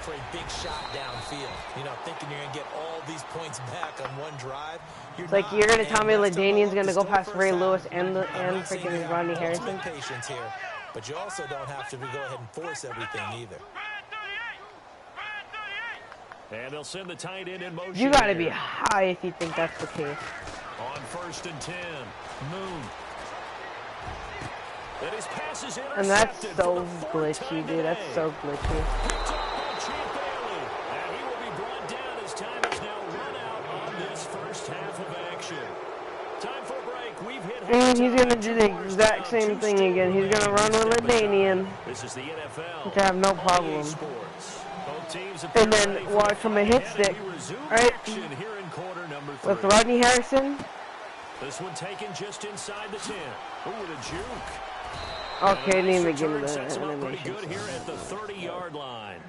For a big shot downfield, you know, thinking you're gonna get all these points back on one drive. It's like you're gonna tell me LaDainian's gonna go past Ray Lewis and freaking Rodney Harrison. Patience here, but you also don't have to go ahead and force everything either. And they'll send the tight end in motion. You gotta be high if you think that's the case. On 1st and 10, Moon. And that's so glitchy, dude. That's so glitchy. And he's going to do the exact same thing again. He's going to run with LaDainian, which I have no problem. And then watch him a hit stick, right? With Rodney Harrison. This one taken just inside the 10. Ooh, the juke. Okay, didn't even give me the animation. Good here at the 30-yard line.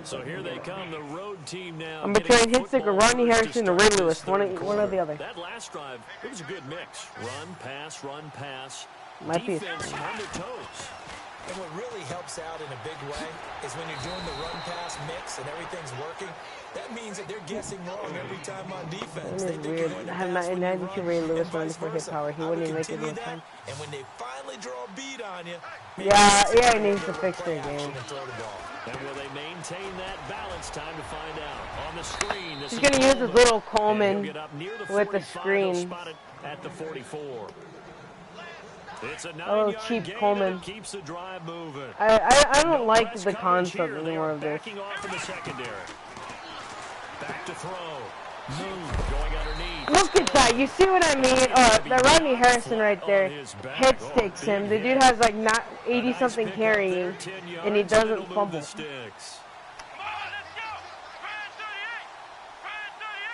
So here they come, the road team now. I'm between hit stick or Rodney Harrison or Ray Lewis, one or the other. That last drive, it was a good mix. Run, pass. My piece. Defense on their toes. And what really helps out in a big way is when you're doing the run-pass mix and everything's working, that means that they're guessing wrong every time on defense. That is weird. I have not imagined Ray Lewis running for hit power. He wouldn't even make it one time. And when they finally draw a beat on you, yeah, he needs to fix their game. And will they maintain that balance? Time to find out. On the screen, he's going to use his little Coleman with the screen. At the 44. It's a Oh, 9-yard cheap gain, Coleman. and it keeps the drive moving. I don't No like press the coverage concept here. They anymore are of this. backing off in the secondary. Back to throw. Moon going underneath. Look at that. You see what I mean? Oh, that Rodney Harrison right there head stakes him. The dude has like not 80 something carrying, and he doesn't fumble. Come on, let's go. Try 38. Try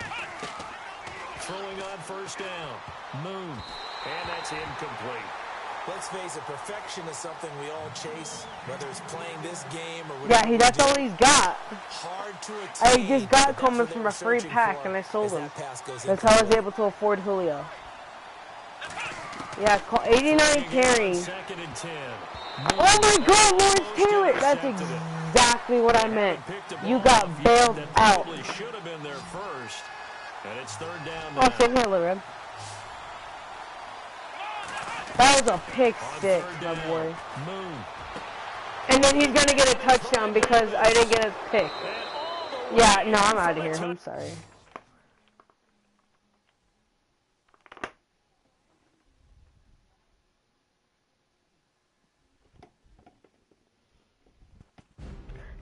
38. Throwing on first down. Moon. And that's incomplete. Let's face it, perfection is something we all chase, whether it's playing this game or Yeah, that's all he's got. hard to I attain, just but got that's Coleman what they from were a free searching pack, for and I sold as him. that pass goes That's how I was incomplete. able to afford Julio. Yeah, 89 carrying. Second and 10. Oh my God, Lawrence Taylor! That's exactly what I meant. You got bailed out. Probably should have been there first. And it's third down Oh, now. say hello, Reb. That was a pick six, my boy. Moon. And then he's gonna get a touchdown because I didn't get a pick. Yeah, no, I'm out of here. I'm sorry.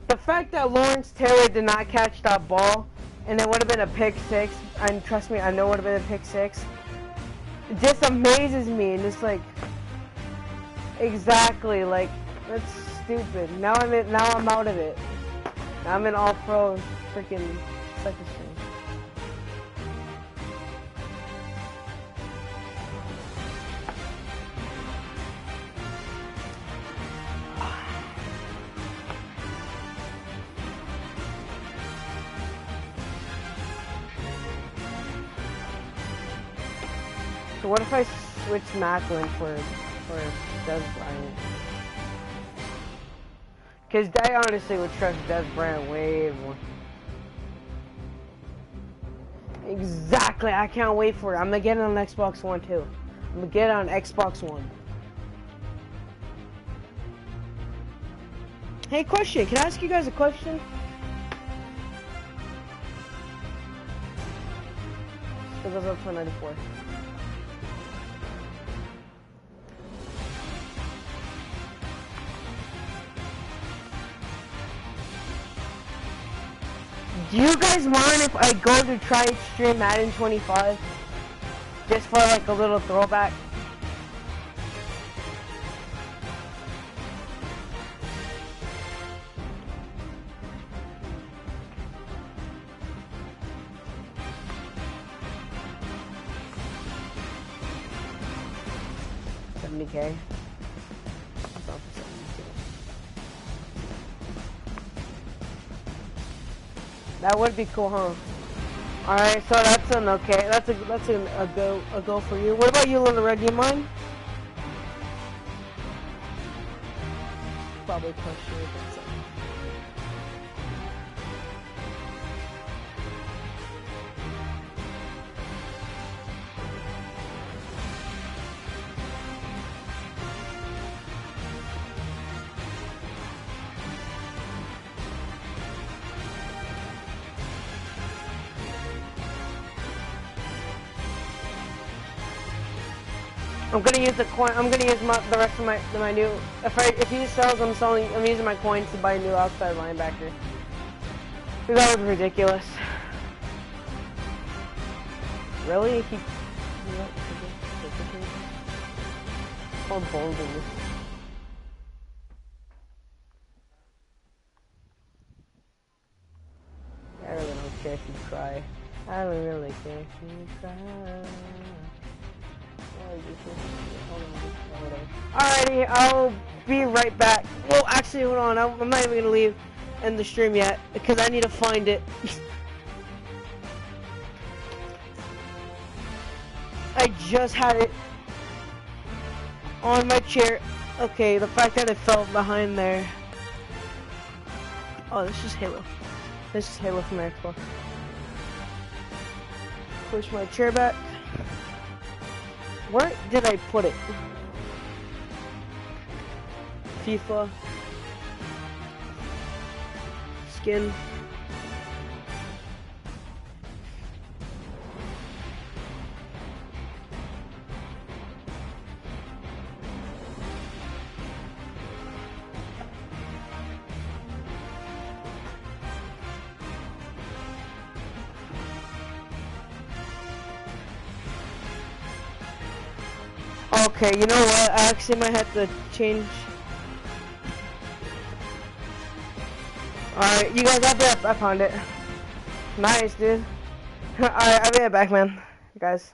The fact that Lawrence Taylor did not catch that ball, and it would have been a pick six, and trust me, I know it would have been a pick six, it just amazes me, and it's like, exactly, like, that's stupid. Now I'm out of it. Now I'm in all pro freaking second string. So what if I switch Macklin for Des Bryant? Because I honestly would trust Des Bryant way more. Exactly, I can't wait for it. I'm gonna get it on Xbox One too. I'm gonna get it on Xbox One. Hey, question. Can I ask you guys a question? Still goes up to 94. Do you guys mind if I go to try stream Madden 25? Just for like a little throwback? $70K. That would be cool, huh? Alright, so that's an okay. That's a go for you. What about you, Little Red? Do you mind? Probably push you. I'm gonna use the coin. I'm gonna use the rest of my new. If he sells, I'm using my coins to buy a new outside linebacker. That was ridiculous. Really? He. Called Bolden. I really don't care if you cry. I don't really care if you cry. Alrighty, I'll be right back. Well, actually, hold on. I'm not even gonna leave in the stream yet because I need to find it. I just had it on my chair. Okay, the fact that it fell behind there. Oh, this is Halo. This is Halo from Xbox. Push my chair back. Where did I put it? FIFA. Skin. Okay, you know what? I actually might have to change. Alright, you guys, I found it. Nice, dude. Alright, I'll be right back, man. Guys.